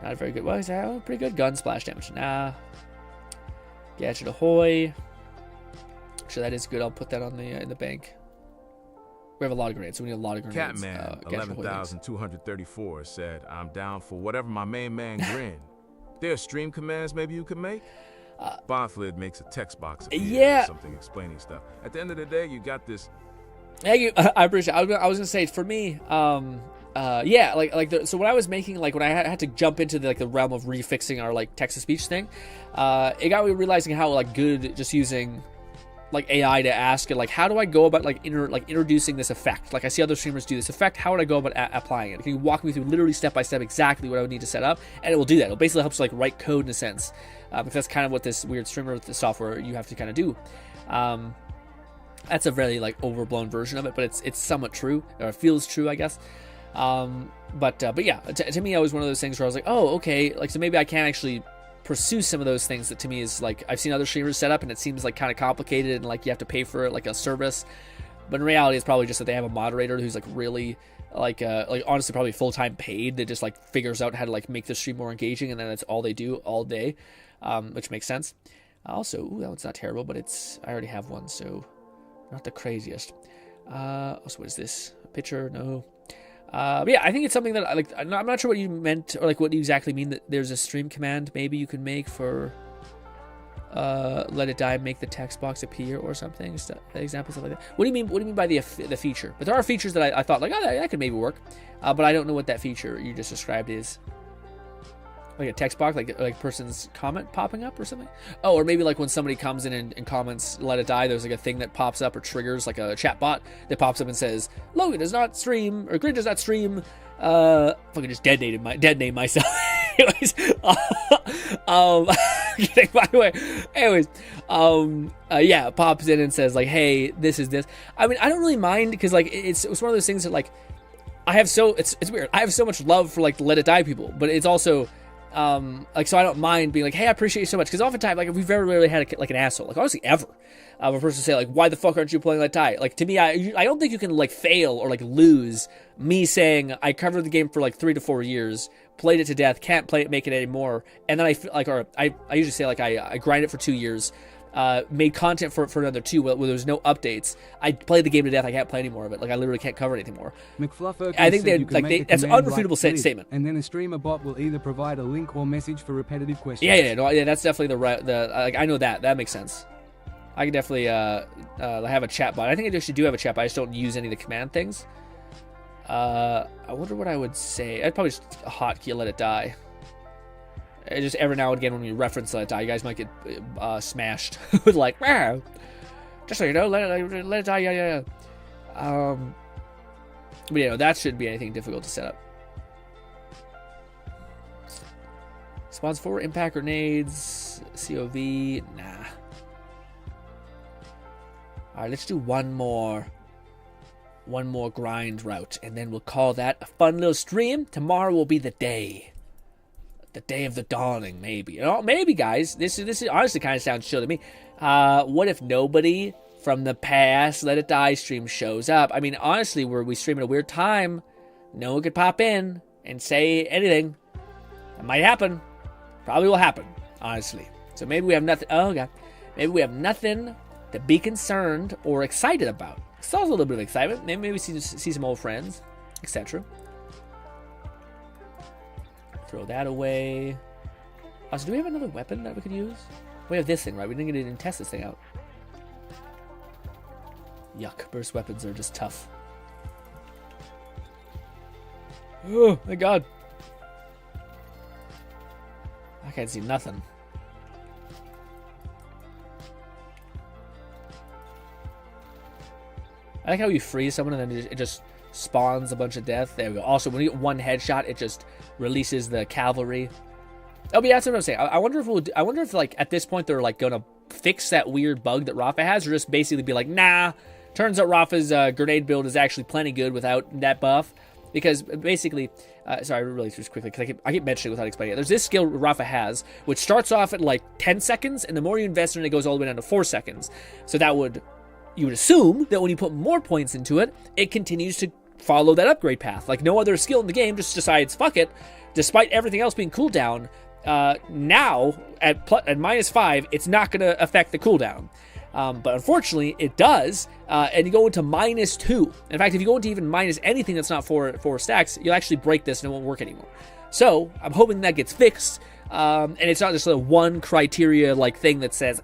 Not a very good. Well, he's pretty good gun splash damage. Nah. Gadget ahoy. Actually, that is good. I'll put that on the in the bank. We have a lot of grenades, so we need a lot of grenades. Catman 11,234 said, "I'm down for whatever my main man GRINN. There are stream commands maybe you could make." Bonflid makes a text box. Yeah. Something explaining stuff. At the end of the day, you got this. Thank you. I appreciate it. I was gonna say, for me, so when I was making, like, when I had to jump into the realm of refixing our like text to speech thing, it got me realizing how like good just using like AI to ask it, like, how do I go about introducing this effect? Like I see other streamers do this effect. How would I go about applying it? Can you walk me through literally step by step exactly what I would need to set up? And it will do that. It'll basically help you like write code in a sense, because that's kind of what this weird streamer with the software you have to kind of do. That's a very like overblown version of it, but it's somewhat true, or it feels true, I guess. But yeah, to me, it was one of those things where I was like, oh, okay, like, so maybe I can actually pursue some of those things that to me is like, I've seen other streamers set up and it seems like kind of complicated and like you have to pay for it like a service, but in reality it's probably just that they have a moderator who's like really like honestly probably full-time paid that just like figures out how to like make the stream more engaging, and then that's all they do all day, which makes sense. Also, that one's not terrible, but I already have one, so not the craziest. Also, what is this? A picture? No. But yeah, I think it's something that I'm not sure what you meant, or like what you exactly mean, that there's a stream command maybe you can make for let it die, make the text box appear or something, examples of like that. What do you mean by the feature? But there are features that I thought like, oh, that could maybe work, but I don't know what that feature you just described is. Like a text box, like person's comment popping up or something. Oh, or maybe like when somebody comes in and comments "Let It Die," there's like a thing that pops up or triggers, like a chat bot that pops up and says, "Logan does not stream," or "GRINN does not stream." Fucking just dead name myself. Anyways, by the way. Anyways, yeah, it pops in and says like, "Hey, this is this." I mean, I don't really mind, because like it's one of those things that like it's weird. I have so much love for like Let It Die people, but it's also like, so I don't mind being like, hey, I appreciate you so much, because oftentimes like we very rarely had like an asshole, like honestly ever, a person say like, why the fuck aren't you playing Let It Die? Like, to me, I don't think you can like fail or like lose me saying I covered the game for like 3 to 4 years, played it to death, can't play it, make it anymore, and then I feel like, or I usually say like I grind it for 2 years, made content for another 2 where there's no updates. I played the game to death, I can't play any more of it. Like I literally can't cover it anymore. I think that's an unrefutable statement. And then a streamer bot will either provide a link or message for repetitive questions. Yeah, that's definitely like I know that makes sense. I can definitely have a chat bot. I think I actually do have a chat bot. I just don't use any of the command things. I wonder what I would say. I'd probably just hotkey let it die. Just every now and again when we reference let it die, you guys might get smashed with like, just so you know, let it die, yeah. But that shouldn't be anything difficult to set up. Spawns 4 impact grenades, COV, nah. All right, let's do one more grind route, and then we'll call that a fun little stream. Tomorrow will be the day of the dawning, maybe. Maybe, guys. This is honestly kind of sounds chill to me. What if nobody from the past Let It Die stream shows up? I mean, honestly, we stream at a weird time. No one could pop in and say anything. It might happen. Probably will happen, honestly. So maybe we have nothing. Oh god. Maybe we have nothing to be concerned or excited about. It's also a little bit of excitement. Maybe we see some old friends, etc. Throw that away. So do we have another weapon that we could use? We have this thing, right? We didn't even test this thing out. Yuck. Burst weapons are just tough. Oh, my god. I can't see nothing. I like how you freeze someone and then it just spawns a bunch of death. There we go. Also, when you get one headshot, it just releases the cavalry. Oh, but yeah, that's what I'm saying. I wonder if like at this point they're like gonna fix that weird bug that Rafa has, or just basically be like, nah. Turns out Rafa's grenade build is actually plenty good without that buff, because basically, sorry, really just quickly because I keep mentioning it without explaining it. There's this skill Rafa has, which starts off at like 10 seconds, and the more you invest in it, it goes all the way down to 4 seconds. So you would assume that when you put more points into it, it continues to follow that upgrade path. Like no other skill in the game just decides, fuck it, despite everything else being cooldown, now at -5, it's not going to affect the cooldown. But unfortunately, it does, and you go into -2. In fact, if you go into even minus anything that's not 4 stacks, you'll actually break this and it won't work anymore. So I'm hoping that gets fixed. And it's not just a one criteria like thing that says,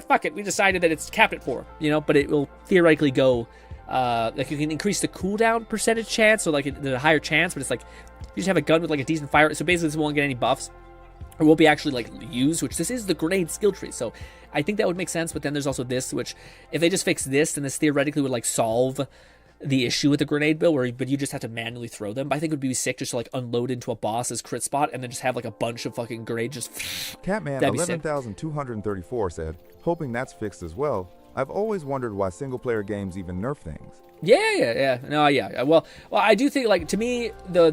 fuck it, we decided that it's capped at 4, but it will theoretically go, like you can increase the cooldown percentage chance, so like there's a higher chance, but it's like, you just have a gun with like a decent fire, so basically this won't get any buffs, or won't be actually like used, which this is the grenade skill tree, so I think that would make sense, but then there's also this, which, if they just fix this, then this theoretically would like solve the issue with the grenade build, but you just have to manually throw them. But I think it would be sick just to like unload into a boss's crit spot and then just have like a bunch of fucking grenades just. Catman 11,234 said, hoping that's fixed as well. I've always wondered why single player games even nerf things. Yeah. No, yeah. Well, I do think, like, to me, the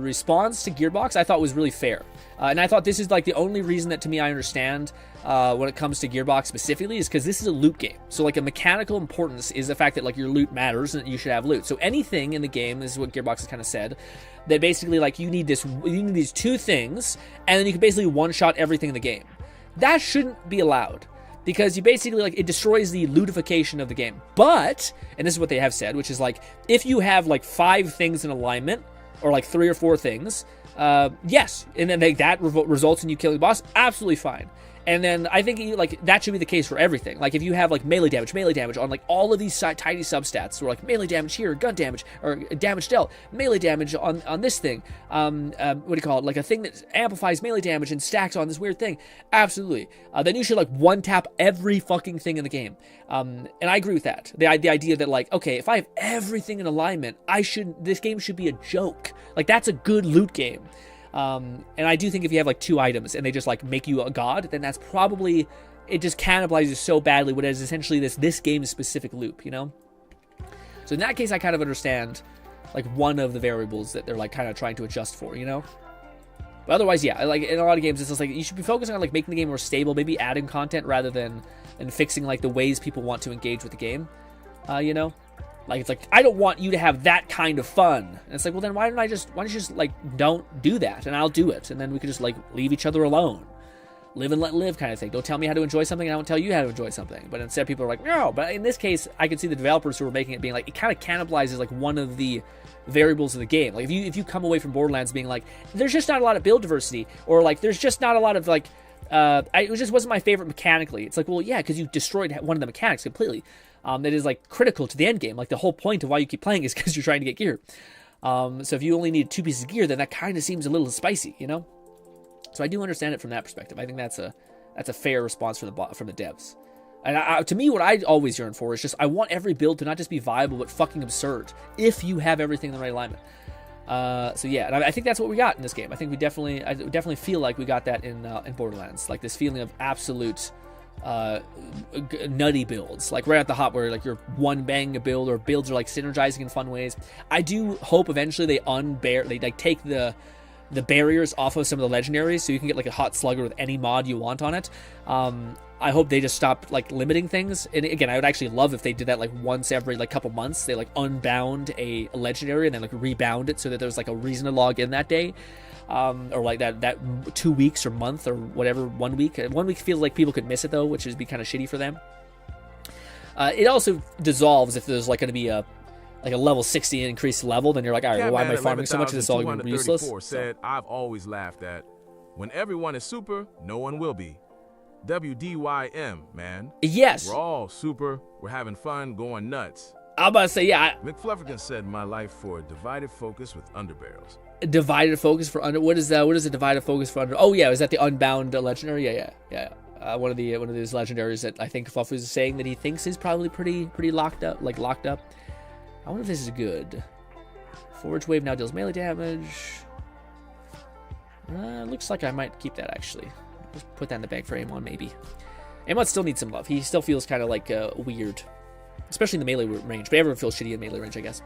response to Gearbox I thought was really fair, and I thought this is like the only reason that to me I understand when it comes to Gearbox specifically is because this is a loot game. So like a mechanical importance is the fact that like your loot matters and that you should have loot. So anything in the game, this is what Gearbox has kind of said, that basically like you need these 2 things, and then you can basically one-shot everything in the game. That shouldn't be allowed, because you basically, like, it destroys the lootification of the game. But, and this is what they have said, which is, like, if you have, like, 5 things in alignment, or, like, 3 or 4 things, yes, and then that results in you killing the boss, absolutely fine. And then I think like that should be the case for everything. Like if you have like melee damage on like all of these tiny substats, or like melee damage here, gun damage, or damage dealt, melee damage on this thing, what do you call it? Like a thing that amplifies melee damage and stacks on this weird thing. Absolutely. Then you should like one tap every fucking thing in the game. And I agree with that. The idea that like, okay, if I have everything in alignment, this game should be a joke. Like that's a good loot game. And I do think if you have like 2 items and they just like make you a god, then that's probably, it just cannibalizes so badly what is essentially this game's specific loop, So in that case, I kind of understand like one of the variables that they're like kind of trying to adjust for, But otherwise, yeah, like in a lot of games, it's just like you should be focusing on like making the game more stable, maybe adding content rather than fixing like the ways people want to engage with the game, Like, it's like, I don't want you to have that kind of fun. And it's like, well, then why don't you just, like, don't do that, and I'll do it. And then we could just, like, leave each other alone. Live and let live kind of thing. Don't tell me how to enjoy something, and I won't tell you how to enjoy something. But instead, people are like, no. But in this case, I can see the developers who are making it being like, it kind of cannibalizes, like, one of the variables of the game. Like, if you come away from Borderlands being like, there's just not a lot of build diversity, or, like, there's just not a lot of, like, it just wasn't my favorite mechanically. It's like, well, yeah, because you destroyed one of the mechanics completely. That is, like, critical to the end game. Like, the whole point of why you keep playing is because you're trying to get gear. So if you only need 2 pieces of gear, then that kind of seems a little spicy, you know? So I do understand it from that perspective. I think that's a fair response from the devs. And to me, what I always yearn for is just, I want every build to not just be viable, but fucking absurd, if you have everything in the right alignment. So yeah, and I think that's what we got in this game. I think I definitely feel like we got that in Borderlands, like this feeling of absolute nutty builds, like right at the hop, where like you're one bang a build, or builds are like synergizing in fun ways. I do hope eventually they like take the barriers off of some of the legendaries, so you can get like a hot slugger with any mod you want on it. I hope they just stop like limiting things. And again, I would actually love if they did that like once every like couple months. They like unbound a legendary and then like rebound it so that there's like a reason to log in that day. Or like that 2 weeks or month or whatever, 1 week. 1 week feels like people could miss it though, which would be kind of shitty for them. It also dissolves if there's like going to be a level 60 increased level, then you're like, all right, well, why am I farming so much? This is all going to be useless. Said, I've always laughed at, when everyone is super, no one will be. WDYM, man. Yes. We're all super. We're having fun, going nuts. I'm about to say, yeah. McFlufferkin said, my life for a divided focus with underbarrels. Divided focus for under. What is that? What is a divided focus for under? Oh yeah, is that the unbound legendary? Yeah. One of these legendaries that I think Fluff was saying that he thinks is probably pretty locked up. I wonder if this is good. Forge Wave now deals melee damage. Looks like I might keep that, actually. Just put that in the bag for Amon, maybe. Amon still needs some love. He still feels kind of like weird. Especially in the melee range. But everyone feels shitty in melee range, I guess.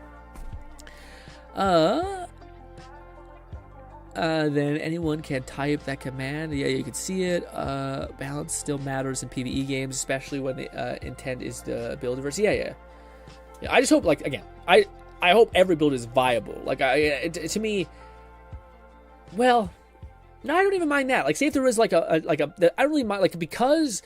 Then anyone can type that command. Yeah, you can see it. Balance still matters in PvE games, especially when the intent is the build diversity. Yeah. I just hope, like, again, I hope every build is viable. Like, to me, well, no, I don't even mind that. Like, say if there is I don't really mind, like, because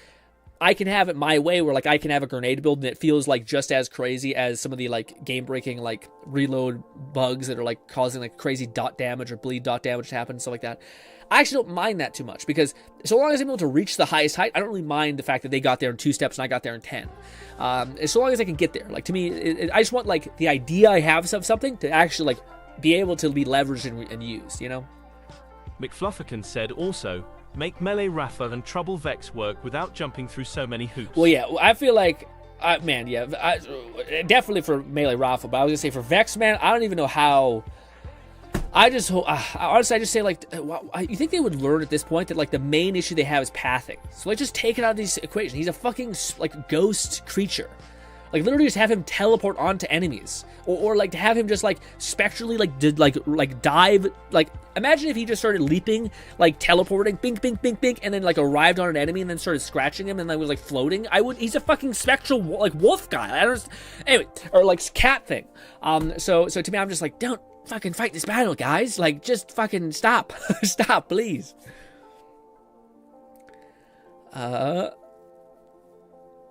I can have it my way, where like I can have a grenade build and it feels like just as crazy as some of the like game breaking like reload bugs that are like causing like crazy dot damage or bleed dot damage to happen and stuff like that. I actually don't mind that too much, because so long as I'm able to reach the highest height, I don't really mind the fact that they got there in 2 steps and I got there in 10. So long as I can get there. Like, to me, I just want like the idea I have of something to actually like be able to be leveraged and used, you know? McFlufferkin said also, make Melee Rafa and Trouble Vex work without jumping through so many hoops. Well, yeah, I feel like, definitely for Melee Rafa, but I was going to say for Vex, man, I don't even know how. I just hope, honestly, I just say, like, you think they would learn at this point that, like, the main issue they have is pathing. So, like, just take it out of this equation. He's a fucking, like, ghost creature. Like, literally just have him teleport onto enemies. Or like, to have him just, like, spectrally, like, dive, like, imagine if he just started leaping, like, teleporting, bink, bink, bink, bink, and then, like, arrived on an enemy and then started scratching him and, like, was, like, floating. He's a fucking spectral, like, wolf guy. I don't, anyway, or, like, cat thing. So to me, I'm just like, don't fucking fight this battle, guys. Like, just fucking stop. Stop, please.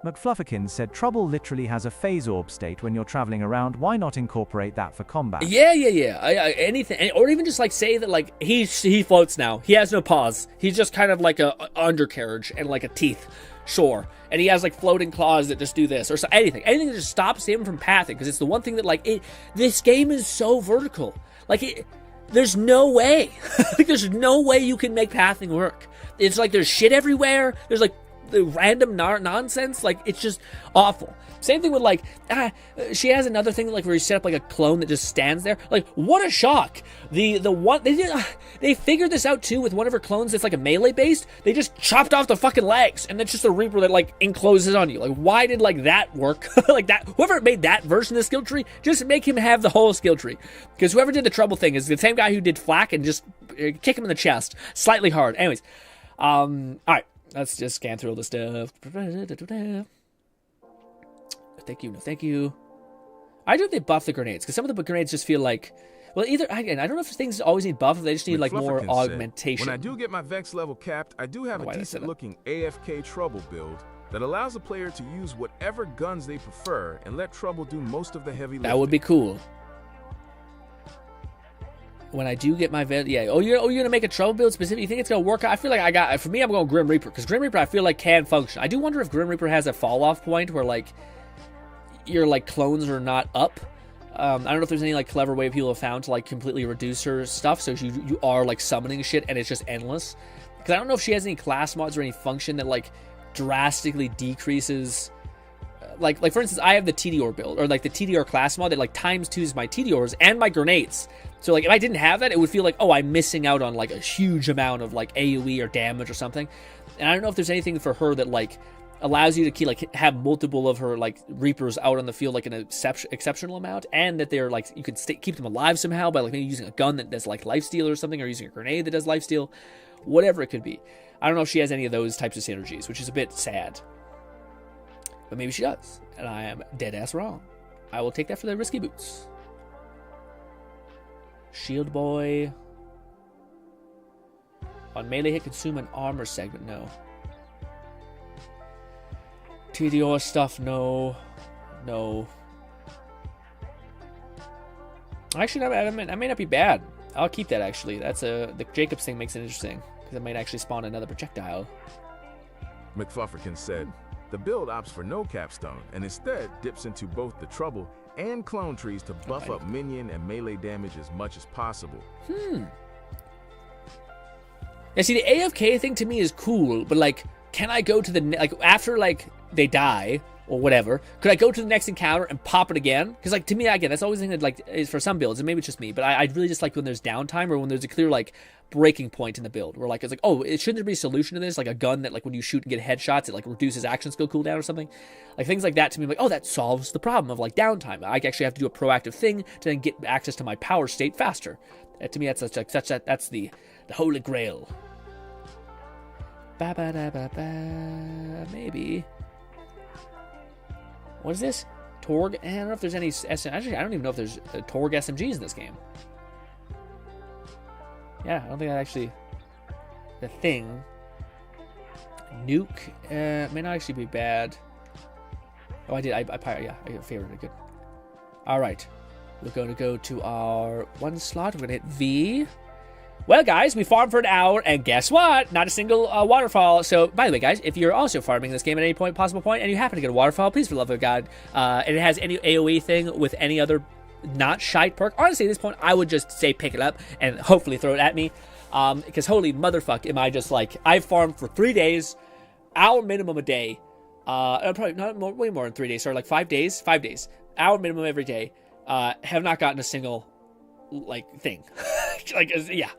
McFlufferkin said Trouble literally has a phase orb state when you're traveling around. Why not incorporate that for combat? Yeah. Anything, or even just like say that like he floats now. He has no paws. He's just kind of like a undercarriage and like a teeth. Sure. And he has like floating claws that just do this or so, anything that just stops him from pathing, because it's the one thing that like this game is so vertical. Like there's no way. Like there's no way you can make pathing work. It's like there's shit everywhere. There's like the random nonsense, like it's just awful. Same thing with like she has another thing like where you set up like a clone that just stands there. Like, what a shock. The one they figured this out too with one of her clones that's like a melee based. They just chopped off the fucking legs and it's just a Reaper that like encloses on you. Like, why did like that work? Like that, whoever made that version of the skill tree, just make him have the whole skill tree, because whoever did the Trouble thing is the same guy who did Flak, and just kick him in the chest slightly hard. Anyways, all right. Let's just scan through all the stuff. Thank you. I do think they buff the grenades, because some of the grenades just feel like, well, either, again, I don't know if things always need buff, or they just need like more augmentation. When I do get my Vex level capped, I do have a decent looking AFK Trouble build that allows the player to use whatever guns they prefer and let Trouble do most of the heavy lifting. That would be cool. When I do get my yeah. Oh, you're gonna make a Trouble build specific? You think it's gonna work out? I feel like for me, I'm going Grim Reaper, because Grim Reaper I feel like can function. I do wonder if Grim Reaper has a fall off point where like your like clones are not up. I don't know if there's any like clever way people have found to like completely reduce her stuff, so you are like summoning shit and it's just endless. Because I don't know if she has any class mods or any function that like drastically decreases. Like for instance, I have the TDR build, or like the TDR class mod that like ×2s my TDRs and my grenades. So like if I didn't have that, it would feel like, oh, I'm missing out on like a huge amount of like AoE or damage or something. And I don't know if there's anything for her that like allows you to like have multiple of her like Reapers out on the field like an exceptional amount, and that they're like you can keep them alive somehow by like maybe using a gun that does like lifesteal or something, or using a grenade that does lifesteal, whatever it could be. I don't know if she has any of those types of synergies, which is a bit sad. But maybe she does, and I am dead ass wrong. I will take that for the risky boots. Shield Boy. On melee hit, consume an armor segment. No. TDR stuff. No. No. Actually, that may not be bad. I'll keep that, actually. That's the Jacobs thing makes it interesting, because it might actually spawn another projectile. McFlufferkin said, the build opts for no capstone, and instead dips into both the Trouble and clone trees to buff up minion and melee damage as much as possible. Now, see, the AFK thing to me is cool, but like, can I go to the like after like they die or whatever? Could I go to the next encounter and pop it again? Because like to me, again, that's always the thing that like is for some builds, and maybe it's just me, but I really just like when there's downtime or when there's a clear like breaking point in the build where like it's like, oh, shouldn't there be a solution to this? Like a gun that like when you shoot and get headshots, it like reduces action skill cooldown or something. Like things like that to me, I'm like, oh, that solves the problem of like downtime. I actually have to do a proactive thing to then get access to my power state faster. To me, that's that's the holy grail. Maybe. What is this? Torg? I don't know if there's any actually, I don't even know if there's Torg SMGs in this game. Yeah, I don't think that actually the thing. Nuke may not actually be bad. Oh, I did. I favored it. Good. All right, we're going to go to our one slot. We're going to hit V. Well, guys, we farmed for an hour, and guess what? Not a single waterfall. So, by the way, guys, if you're also farming this game at any possible point, and you happen to get a waterfall, please, for the love of God, and it has any AoE thing with any other not shite perk, honestly, at this point, I would just say pick it up and hopefully throw it at me. Because holy motherfuck, am I just like, I've farmed for 3 days, hour minimum a day. Probably not more, way more than 3 days. Sorry, like 5 days. 5 days. Hour minimum every day. Have not gotten a single like thing. Like, yeah.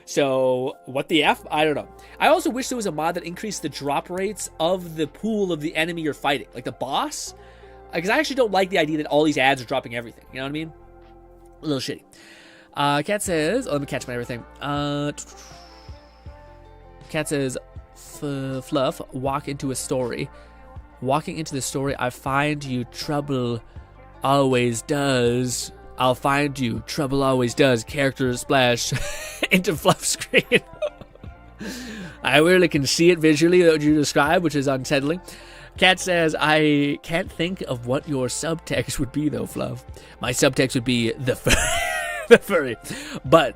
So what the F? I don't know. I also wish there was a mod that increased the drop rates of the pool of the enemy you're fighting, like the boss. Because I actually don't like the idea that all these ads are dropping everything. You know what I mean? A little shitty. Cat says, let me catch my everything. Cat says, Fluff, walk into a story. Walking into the story, I find you, trouble always does. I'll find you, trouble always does. Character splash into Fluff screen. I really can see it visually, what you describe, which is unsettling. Cat says, I can't think of what your subtext would be, though, Fluff. My subtext would be the furry. But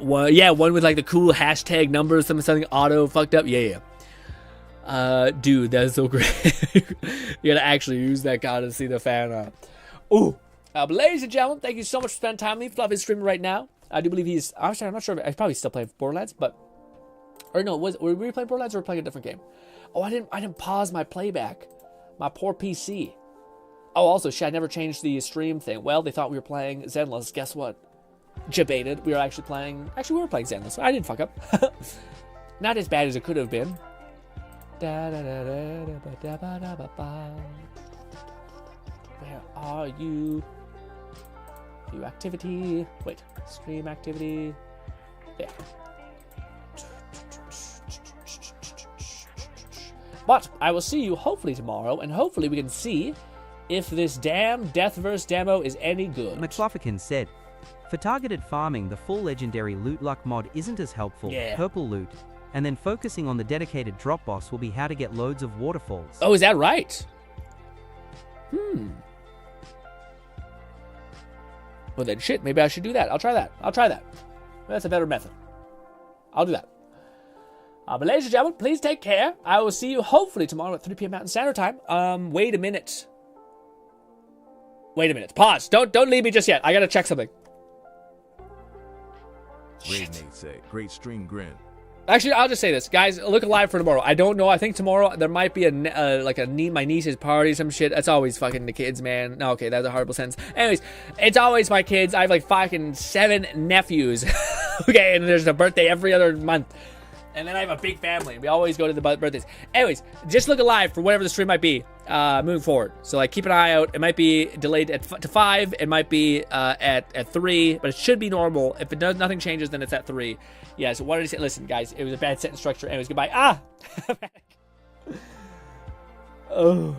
one, yeah, one with like the cool hashtag numbers, something auto fucked up. Yeah. Dude, that's so great. You gotta actually use that card to see the fan. Ooh. But ladies and gentlemen, thank you so much for spending time with me. Fluff is streaming right now. I do believe he's, I'm not sure, he's probably still playing Borderlands, but, or no, were we playing Borderlands or were we playing a different game? Oh, I didn't pause my playback. My poor PC. Oh, also, shit, I never changed the stream thing. Well, they thought we were playing Zenless. Guess what? Jebaited. We were actually playing Zenless. I didn't fuck up. Not as bad as it could have been. Where are you? View activity. Wait, stream activity. There. But I will see you hopefully tomorrow, and hopefully we can see if this damn Deathverse demo is any good. McFluffican said, for targeted farming, the full legendary loot luck mod isn't as helpful. Yeah. Purple loot. And then focusing on the dedicated drop boss will be how to get loads of waterfalls. Oh, is that right? Well then, shit, maybe I should do that. I'll try that. That's a better method. I'll do that. But ladies and gentlemen, please take care. I will see you hopefully tomorrow at 3 p.m. Mountain Standard Time. Wait a minute. Pause. Don't leave me just yet. I gotta check something. Nate said, great stream, Grin. Actually, I'll just say this, guys. Look alive for tomorrow. I don't know. I think tomorrow there might be my niece's party, some shit. That's always fucking the kids, man. No, okay, that's a horrible sentence. Anyways, it's always my kids. I have like fucking 7 nephews. Okay, and there's a birthday every other month. And then I have a big family. We always go to the birthdays. Anyways, just look alive for whatever the stream might be moving forward. So, like, keep an eye out. It might be delayed to 5. It might be at 3. But it should be normal. If it does, nothing changes, then it's at 3. Yeah, so what did I say? Listen, guys, it was a bad sentence structure. Anyways, goodbye. Ah! Oh.